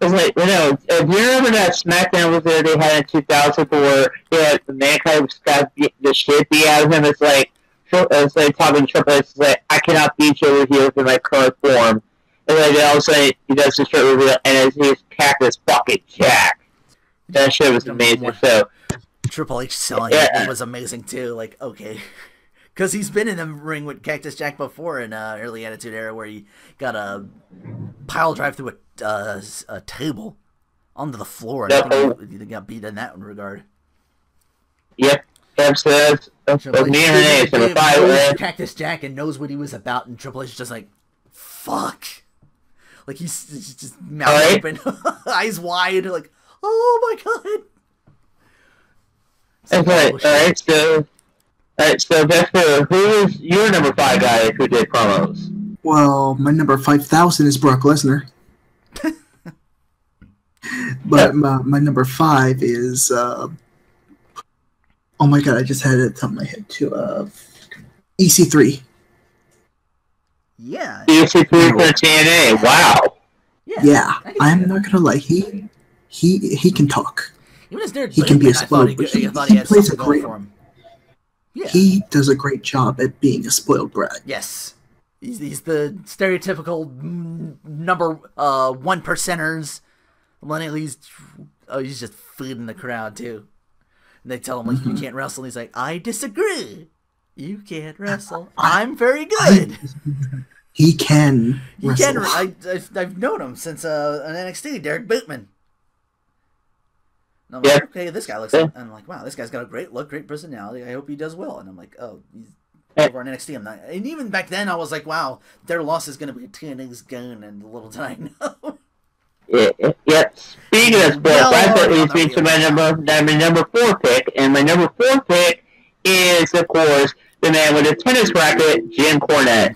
do you remember that SmackDown was there they had in 2000 where the Mankind got the shit beat out of him? It's like talking to Triple H, it's like, I cannot beat you over here in my current form. And then all of a sudden, he does the shirt reveal, and he's Cactus fucking Jack. That shit was amazing. So Triple H selling it was amazing too. Like, okay. Because he's been in the ring with Cactus Jack before in early Attitude Era, where he got a pile drive through a table onto the floor. And I think he got beat in that regard. Yep. That's me and Renee. Cactus Jack and knows what he was about, and Triple H is just like, fuck. Like, he's just mouth open, eyes wide, like, oh my god. Alright, so Vexpir, who is your number 5 guy who did promos? Well, my number 5,000 is Brock Lesnar. But my number 5 is Oh my god, I just had it at the top of my head too. EC3. Yeah. EC3 for TNA. Wow. Yeah. I'm not gonna lie. He can talk. Even as Derek he can be a I thought spoiled, but he had plays a something great. going for him. Yeah. He does a great job at being a spoiled brat. Yes. He's the stereotypical number 1%ers. Millennial, he's just feeding the crowd too. And they tell him like you can't wrestle. And he's like, I disagree. You can't wrestle. I'm very good. He can wrestle. I've known him since an NXT, Derek Bootman. And I'm like, okay, this guy looks. And I'm like, wow, this guy's got a great look, great personality. I hope he does well. And I'm like, oh, he's over on NXT. I'm not. And even back then, I was like, wow, their loss is going to be TNA's gun. And little did I know. Yeah. Speaking of sports, I thought leads me to my number 4 pick, and my number 4 pick is, of course, the man with a tennis racket, Jim Cornette.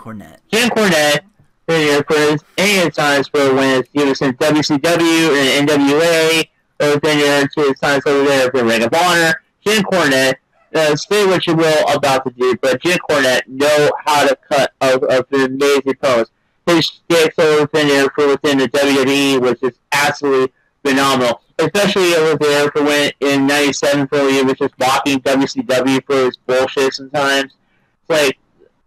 Jim Cornette, for his any times for when he was in WCW and NWA, or then to his times over there for Ring of Honor. Jim Cornette, say what you will about the dude, but Jim Cornette know how to cut an amazing pose. His sticks over there for within the WWE was just absolutely phenomenal. Especially over there for when in '97 for he was just mocking WCW for his bullshit sometimes. It's like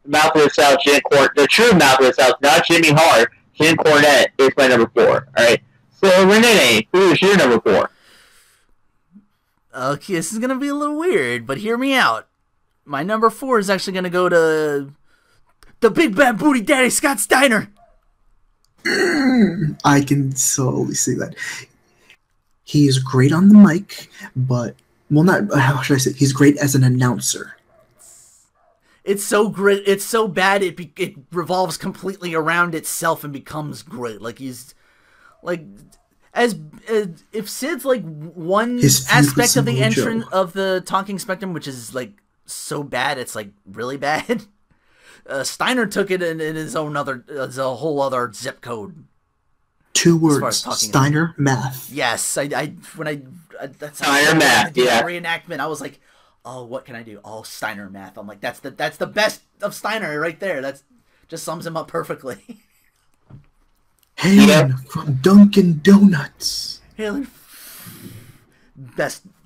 mouth of the South, Jim Cornette, the true mouth of the South, not Jimmy Hart. Jim Cornette is my number 4. All right. So Renee, who is your number 4? Okay, this is gonna be a little weird, but hear me out. My number 4 is actually gonna go to the Big Bad Booty Daddy, Scott Steiner. I can solely see that. He is great on the mic, but not. How should I say? He's great as an announcer. It's so great. It's so bad. It revolves completely around itself and becomes great. Like he's like as if Sid's like one aspect of the entrance of the talking spectrum, which is like so bad, it's like really bad. Steiner took it in his own as a whole other zip code. 2 words: Steiner math. Yes, that's how Steiner math. Yeah, reenactment. I was like, oh, what can I do? Oh, Steiner math. I'm like, that's the best of Steiner right there. That's just sums him up perfectly. Halen from Dunkin' Donuts. Halen,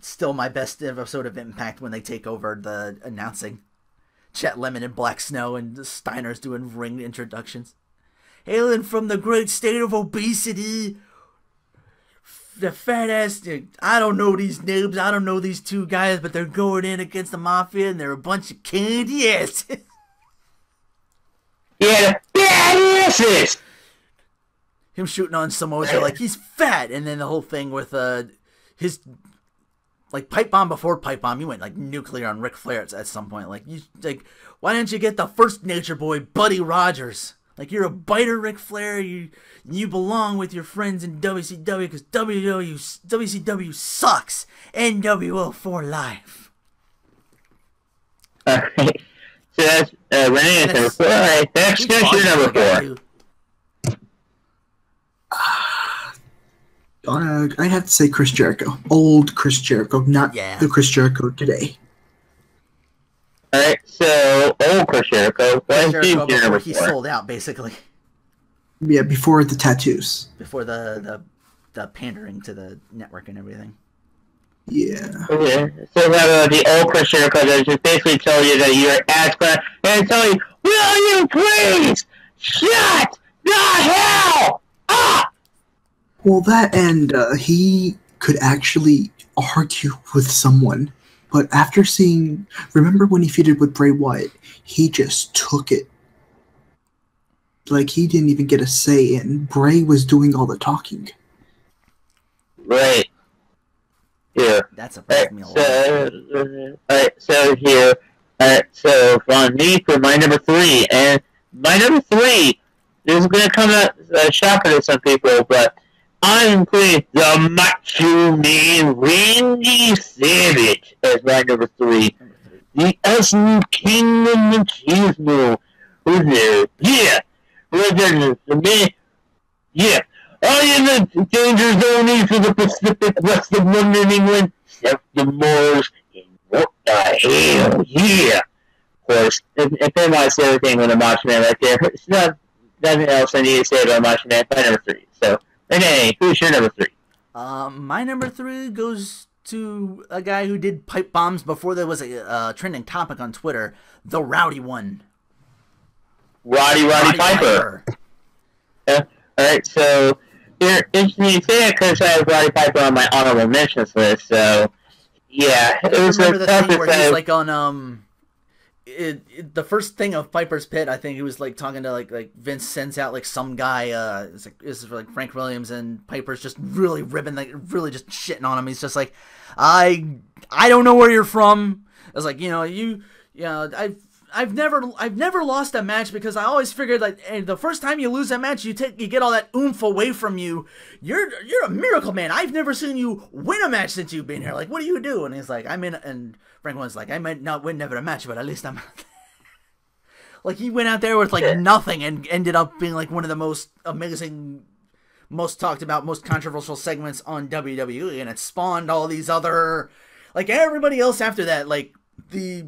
still my best episode of Impact when they take over the announcing. Chet Lemon and Black Snow and Steiner's doing ring introductions. Hailing from the great state of obesity, the fat ass. I don't know these noobs. I don't know these 2 guys, but they're going in against the mafia, and they're a bunch of candy asses. Yeah, bad asses. Him shooting on Samoa Joe like he's fat, and then the whole thing with his like pipe bomb before pipe bomb. He went like nuclear on Ric Flair at some point. Like why didn't you get the first Nature Boy, Buddy Rogers? Like, you're a biter, Ric Flair. You belong with your friends in WCW because WCW sucks. NWO for life. All right. So that's Renee is number 4. All right. Next, your number 4. I have to say Chris Jericho. Old Chris Jericho, not the Chris Jericho today. Alright, so old Chris Jericho. Before he sold out, basically. Yeah, before the tattoos. Before the pandering to the network and everything. Yeah. Okay. So the old Chris Jericho that just basically tell you that you're ass crap and tell you, will you please shut the hell up? Well, that and he could actually argue with someone. But after seeing, remember when he feuded with Bray Wyatt, he just took it. Like, he didn't even get a say in. Bray was doing all the talking. Right. Here. That surprised me a lot. Alright, so here. Alright, so on me for my number 3. And my number 3, this is going to come out a shocker to some people, but I'm putting the Macho Man Randy Savage as my number 3. The Awesome King of Machismo. Who's there? Yeah. Who's there? The man. Yeah. I am the danger zone for the Pacific West of London, England, except the Moors in what the hell, yeah. Of course, if anyone see everything with a Macho Man right there, it's nothing else I need to say about Macho Man. My number 3. So, Renee, who's your number 3? My number 3 goes to a guy who did pipe bombs before there was a trending topic on Twitter, the Rowdy One. Roddy Piper. Alright, so you're interesting you say that because I have Roddy Piper on my honorable mentions list, so yeah. It was the thing where he's like on the first thing of Piper's Pit. I think he was like talking to like Vince sends out like some guy. This is like Frank Williams, and Piper's just really ribbing, like really just shitting on him. He's just like, I don't know where you're from. I was like, I've never lost a match because I always figured like, hey, the first time you lose a match, you get all that oomph away from you. You're a miracle man. I've never seen you win a match since you've been here. Like, what do you do? And he's like, and Frank was like, I might not win never a match, but at least I'm like, he went out there with like nothing and ended up being like one of the most amazing, most talked about, most controversial segments on WWE, and it spawned all these other, like everybody else after that, like the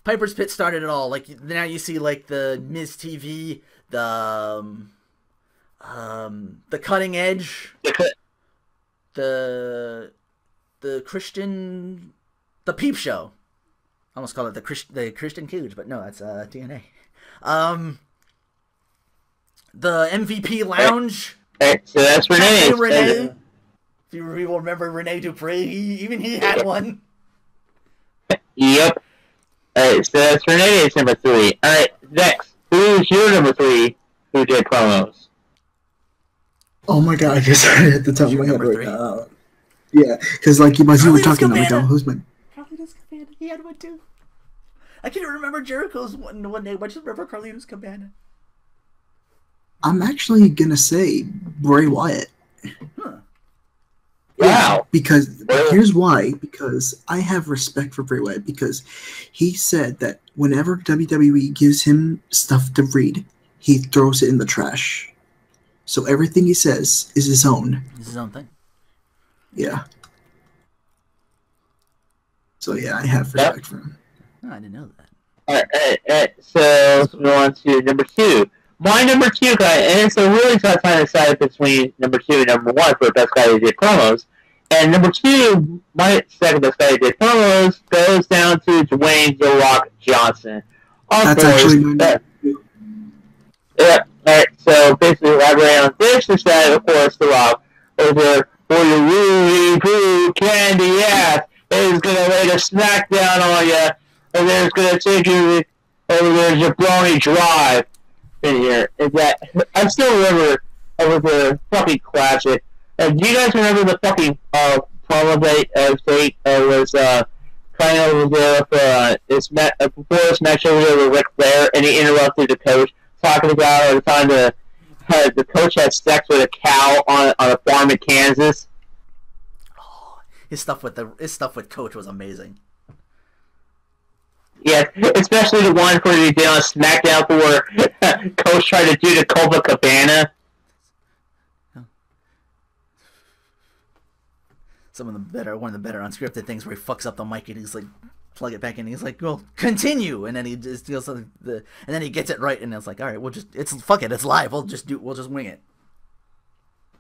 Piper's Pit started it all. Like now you see like the Miz TV, the Cutting Edge, the Christian, the Peep Show. I almost call it the Christian Cage, but no, that's TNA. The MVP Lounge. Hey, so that's Renee. If you remember Rene Dupree, even he had one. Yep. Alright, so that's Renee's number 3. Alright, next. Who's your number 3 who did promos? Oh my god, I guess I had to tell my head right now. Yeah, because like you were talking about, like, who's my... Carlito's Cabana, he had one too. I can't remember Jericho's one name, but I just remember Carlito's Cabana. I'm actually gonna say Bray Wyatt. Huh. Wow. Because here's why. Because I have respect for Bray Wyatt because he said that whenever WWE gives him stuff to read, he throws it in the trash. So everything he says is his own. It's his own thing. Yeah. So yeah, I have respect for him. Oh, I didn't know that. Alright. So let's move on to number 2. My number 2 guy, and it's a really tough time to decide between number 2 and number 1 for the best guy who did promos. And number 2, my second best guy who did promos, goes down to Dwayne "The Rock" Johnson. That's actually my number 2. Yeah. Alright, so basically elaborate on this instead, of course, The Rock over for your really poo candy ass is gonna lay the smack down on you, and then it's gonna take you over there Jabroni Drive in here. Is that I still remember it was a fucking classic. Do you guys remember the fucking promo date was kind of there for before this match over there with Ric Flair, and he interrupted the coach talking about the time the coach had sex with a cow on a farm in Kansas. Oh, his stuff with Coach was amazing. Yeah, especially the one where he did on SmackDown where Coach tried to do the Copacabana. One of the better unscripted things where he fucks up the mic and he's like, plug it back in. And he's like, well, continue, and then he just deals with and then he gets it right, and it's like, all right, it's live. We'll just wing it.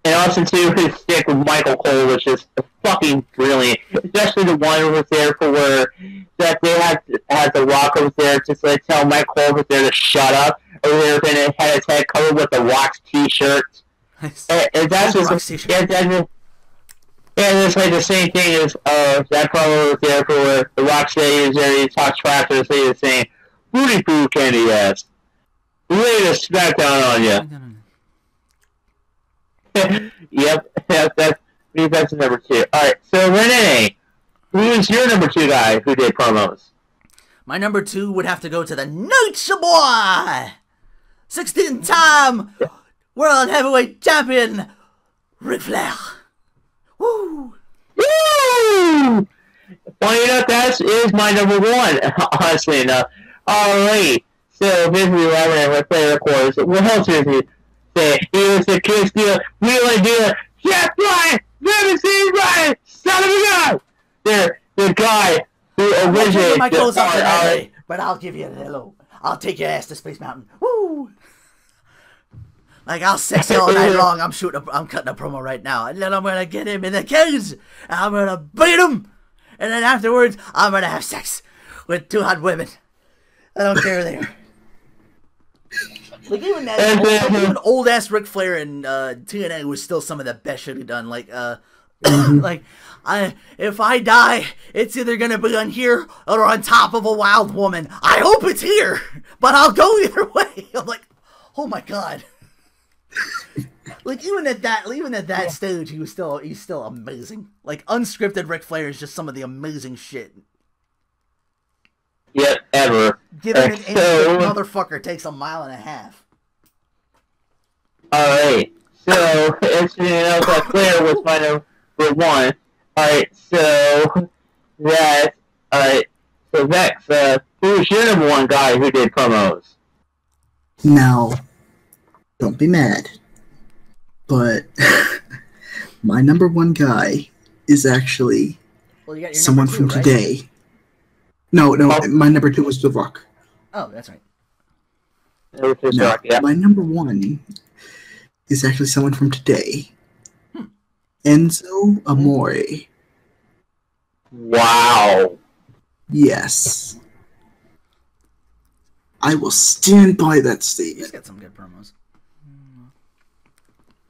And also too, his stick with Michael Cole, which is fucking brilliant. Especially the one over there for where that they had the Rock over there just like tell Mike Cole over there to shut up. Over there, and it had his head covered with the Rock's t-shirt. And that's just it's like the same thing as that promo was there for where the Rock said he was there, he talks trash to the was saying, "Booty poo candy ass, lay the smackdown on you." Yep, that's number 2. Alright, so Renee, who's your number 2 guy who did promos? My number 2 would have to go to the Nature Boy! 16-time World Heavyweight Champion, Ric Flair. Woo! Woo! Funny enough, that is my number 1, honestly enough. Alright, so basically elaborate with Flair, of course. What else is he? He was the kiss dealer, wheeler dealer, Jeff Bryan, never seen Bryan, son of a gun! There, the guy who I'm originated taking my clothes off the tonight, but I'll give you a hello. I'll take your ass to Space Mountain. Woo! Like, I'll sex you all night long. I'm cutting a promo right now. And then I'm gonna get him in the cage. And I'm gonna beat him. And then afterwards, I'm gonna have sex with 2 hot women. I don't care there. Like, even old ass Ric Flair and TNA was still some of the best shit he done. Like, if I die, it's either gonna be on here or on top of a wild woman. I hope it's here, but I'll go either way. I'm like, oh my god. Like, even at that stage, he's still amazing. Like, unscripted Ric Flair is just some of the amazing shit. Yep, ever. Giving an inch, the motherfucker takes 1.5 miles. Alright, so, interesting enough, that Flair was my number 1. Alright, so, Vex, who was your number 1 guy who did promos? Now, don't be mad, but my number 1 guy is actually someone from today. No, my number 2 was The Rock. Oh, that's right. No, yeah. My number 1 is actually someone from today. Enzo Amore. Wow. Yes. I will stand by that statement. He's got some good promos.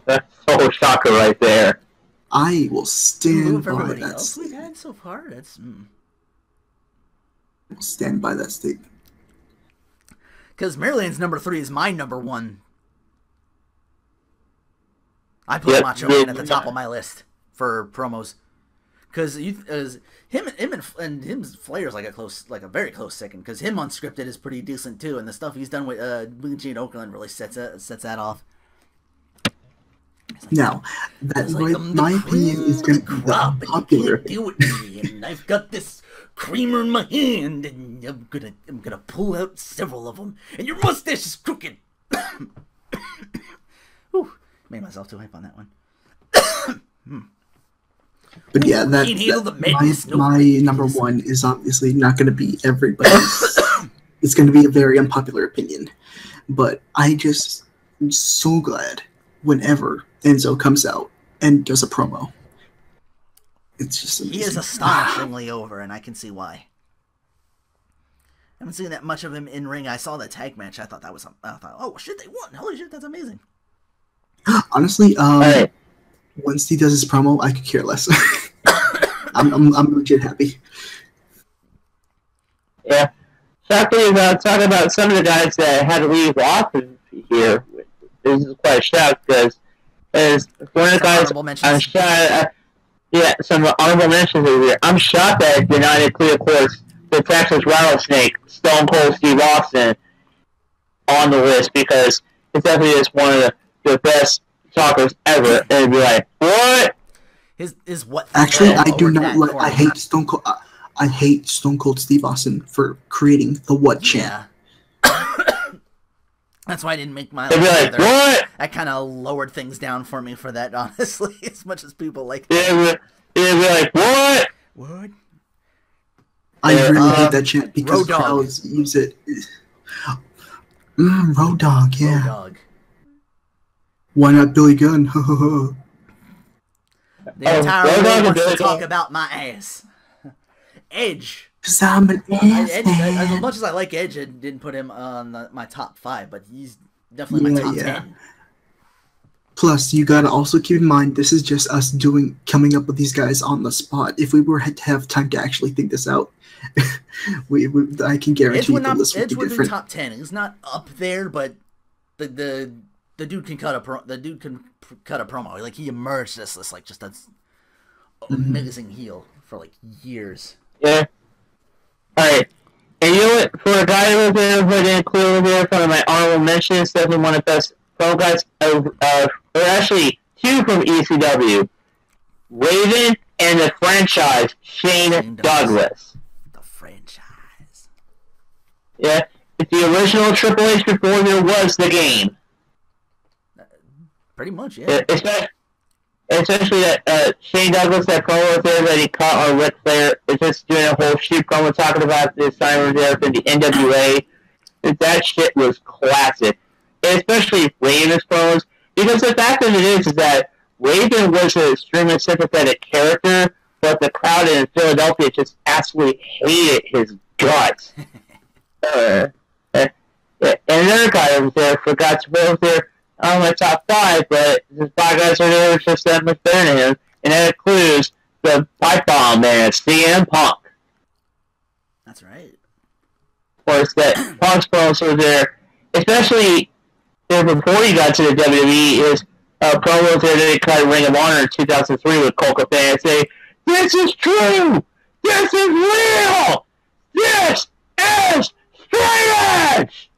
That's so shocker right there. I will stand by everybody that else statement. we've had so far. That's. I will stand by that statement. Because Maryland's number 3 is my number 1. I put Macho Man at the top of my list for promos. Because him and Flair's like a very close second. Because him unscripted is pretty decent too, and the stuff he's done with Gene Okerlund really sets that off. Like, now, my opinion is going to be the popular. Do it to me, and I've got this creamer in my hand, and I'm gonna pull out several of them, and your mustache is crooked. Whew, made myself too hype on that one. But yeah, my number 1 is obviously not going to be everybody's. It's going to be a very unpopular opinion, but I just am so glad whenever Enzo comes out and does a promo. It's just amazing. He is astonishingly over, and I can see why. I haven't seen that much of him in ring. I saw the tag match. I thought, oh shit, they won! Holy shit, that's amazing. Honestly, once he does his promo, I could care less. I'm legit happy. Yeah. Talking about some of the guys that had to leave off of here. This is quite a shock because as one of the guys I'm shocked. Some honorable mentions over here. I'm shocked that it did not include, of course, the Texas Rattlesnake, Stone Cold Steve Austin, on the list because it definitely is one of the best talkers ever. And it'd be like, what? Is what? Actually, I do not like. I hate Stone Cold. I hate Stone Cold Steve Austin for creating the what chant. Yeah. That's why I didn't make my list either. What? That kind of lowered things down for me for that, honestly, as much as people like that. It'd be like, what? What? I really hate that chant because crowds use it. Road Dogg, yeah. Road Dogg. Why not Billy Gunn? The entire world wants to talk about my ass. Edge. Because I'm an ass Edge, as much as I like Edge, I didn't put him on my top 5, but he's definitely my top 10. Plus, you gotta also keep in mind, this is just us coming up with these guys on the spot. If we were to have time to actually think this out, I can guarantee the list would be different. Edge would be top 10. He's not up there, but the dude can cut a promo. Like, he emerged as this like just an amazing heel for like years. Yeah. Alright. And you know what? For a guy who was there, who I didn't include here, from my honorable mentions, definitely one of the best promo guys. Or actually, 2 from ECW. Raven and the franchise, Shane Douglas. The franchise. Yeah. It's the original Triple H before there was the game. Pretty much, yeah. especially that Shane Douglas, that promo there that he caught on Ric Flair, is just doing a whole shoot promo talking about this time there from the NWA. That shit was classic, especially Raven's promos, because the fact of it is that Raven was an extremely sympathetic character, but the crowd in Philadelphia just absolutely hated his guts. And another guy over there forgot to put over there on my top 5, but his 5 guys are there just that much better than him, and that includes the pipe bomb man, CM Punk. That's right. Of course, that Punk's promos over there, especially before he got to the WWE, is promos there that he cut Ring of Honor in 2003 with Cole Cabana and say, "This is true! This is real! This is straight edge!"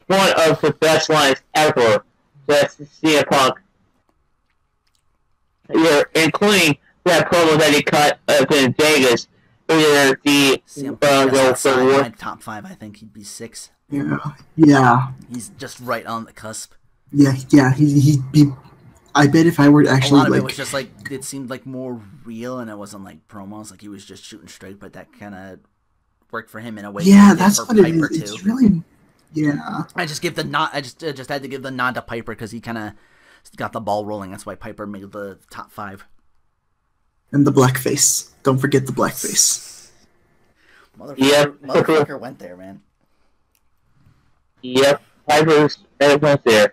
One of the best lines ever. That's CM Punk. Yeah, including that promo that he cut up in Vegas. Where the my top 5, I think he'd be 6. Yeah. He's just right on the cusp. Yeah. He'd be. I bet if I were actually a lot of it was just like it seemed like more real, and it wasn't like promos. Like he was just shooting straight, but that kind of worked for him in a way. Yeah, that's what Piper it is. It's really. Yeah. I just give the nod. I just had to give the nod to Piper because he kind of got the ball rolling. That's why Piper made the top 5. And the blackface. Don't forget the blackface. Motherfucker went there, man. Yep, Piper went there.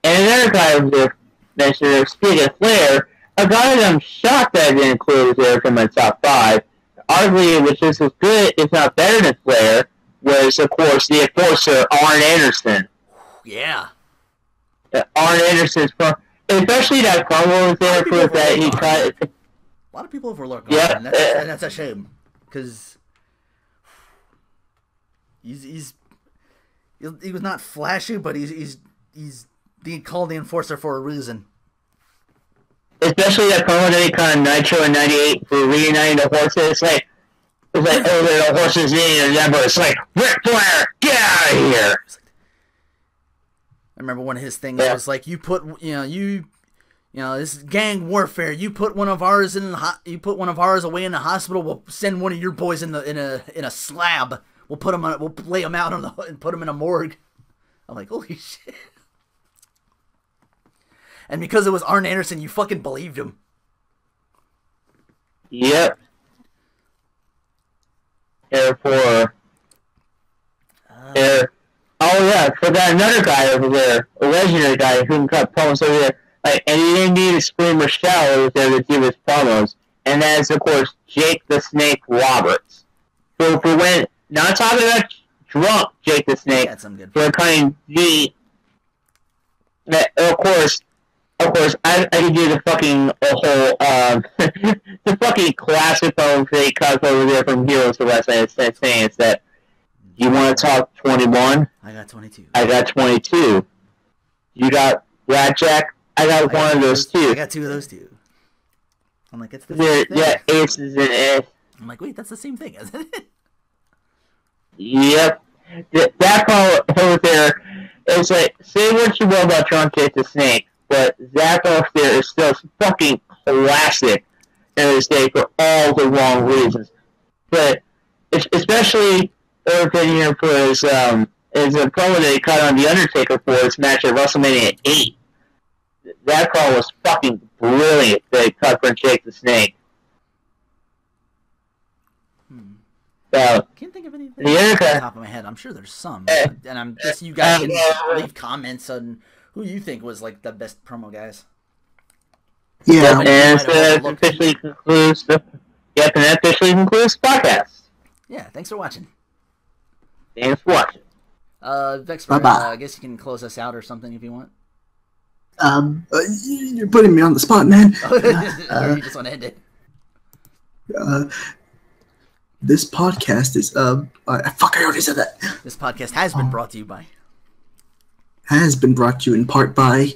And another guy over there mentioned, speaking of Flair, a guy that I'm shocked that I didn't include there from my top 5, arguably which is as good, if not better than Flair, was, of course, the enforcer, Arn Anderson. Yeah. Arn Anderson's promo, especially that promo there for that he cut. A lot of people overlook Arn, and that's a shame, because he was not flashy, but he's being called the enforcer for a reason. Especially that promo that he cut on Nitro in '98 for reuniting the horses. It's like oh, the horses needing a number. It's like, Ric Flair, get out of here. I remember one of his things was like, you put, you know, this is gang warfare. You put one of ours away in the hospital. We'll send one of your boys in a slab. We'll lay him out and put him in a morgue. I'm like, holy shit. And because it was Arn Anderson, you fucking believed him. Yep. Oh yeah, forgot another guy over there, a legendary guy who can cut promos over there. Like, and he didn't need a Screamer Shout over there to do his promos. And that is, of course, Jake the Snake Roberts. So for when, not talking about drunk Jake the Snake, but kind of the, of course, I can do the fucking the fucking classic promo that he cut over there from Heroes to Wrestling. It's saying it's that, you want to talk 21? I got 22. I got 22. You got Blackjack? I got one of those two. I got 2 of those 2. I'm like, it's the same thing. Yeah, aces and S. I'm like, wait, that's the same thing, isn't it? Yep. That promo over there is like, say what you will about Drunk Jake the Snake, but that over there is still fucking classic in this day for all the wrong reasons. But especially over here for his a promo that he cut on The Undertaker for his match at WrestleMania 8. That promo was fucking brilliant that he cut for Jake the Snake. I can't think of anything off the top of my head. I'm sure there's some, and I'm guessing you guys can leave comments on who you think was like the best promo guys. Yeah, and that officially concludes the podcast. Yeah, thanks for watching. Thanks for watching. Vexpir, I guess you can close us out or something if you want. You're putting me on the spot, man. Or you just want to end it. This podcast is I already said that. This podcast has been brought to you by. Has been brought to you in part by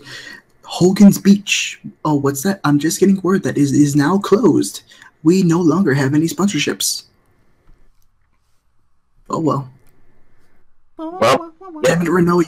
Hogan's Beach. Oh, what's that? I'm just getting word that is now closed. We no longer have any sponsorships. Oh well. Well, Damn it, Rinoa.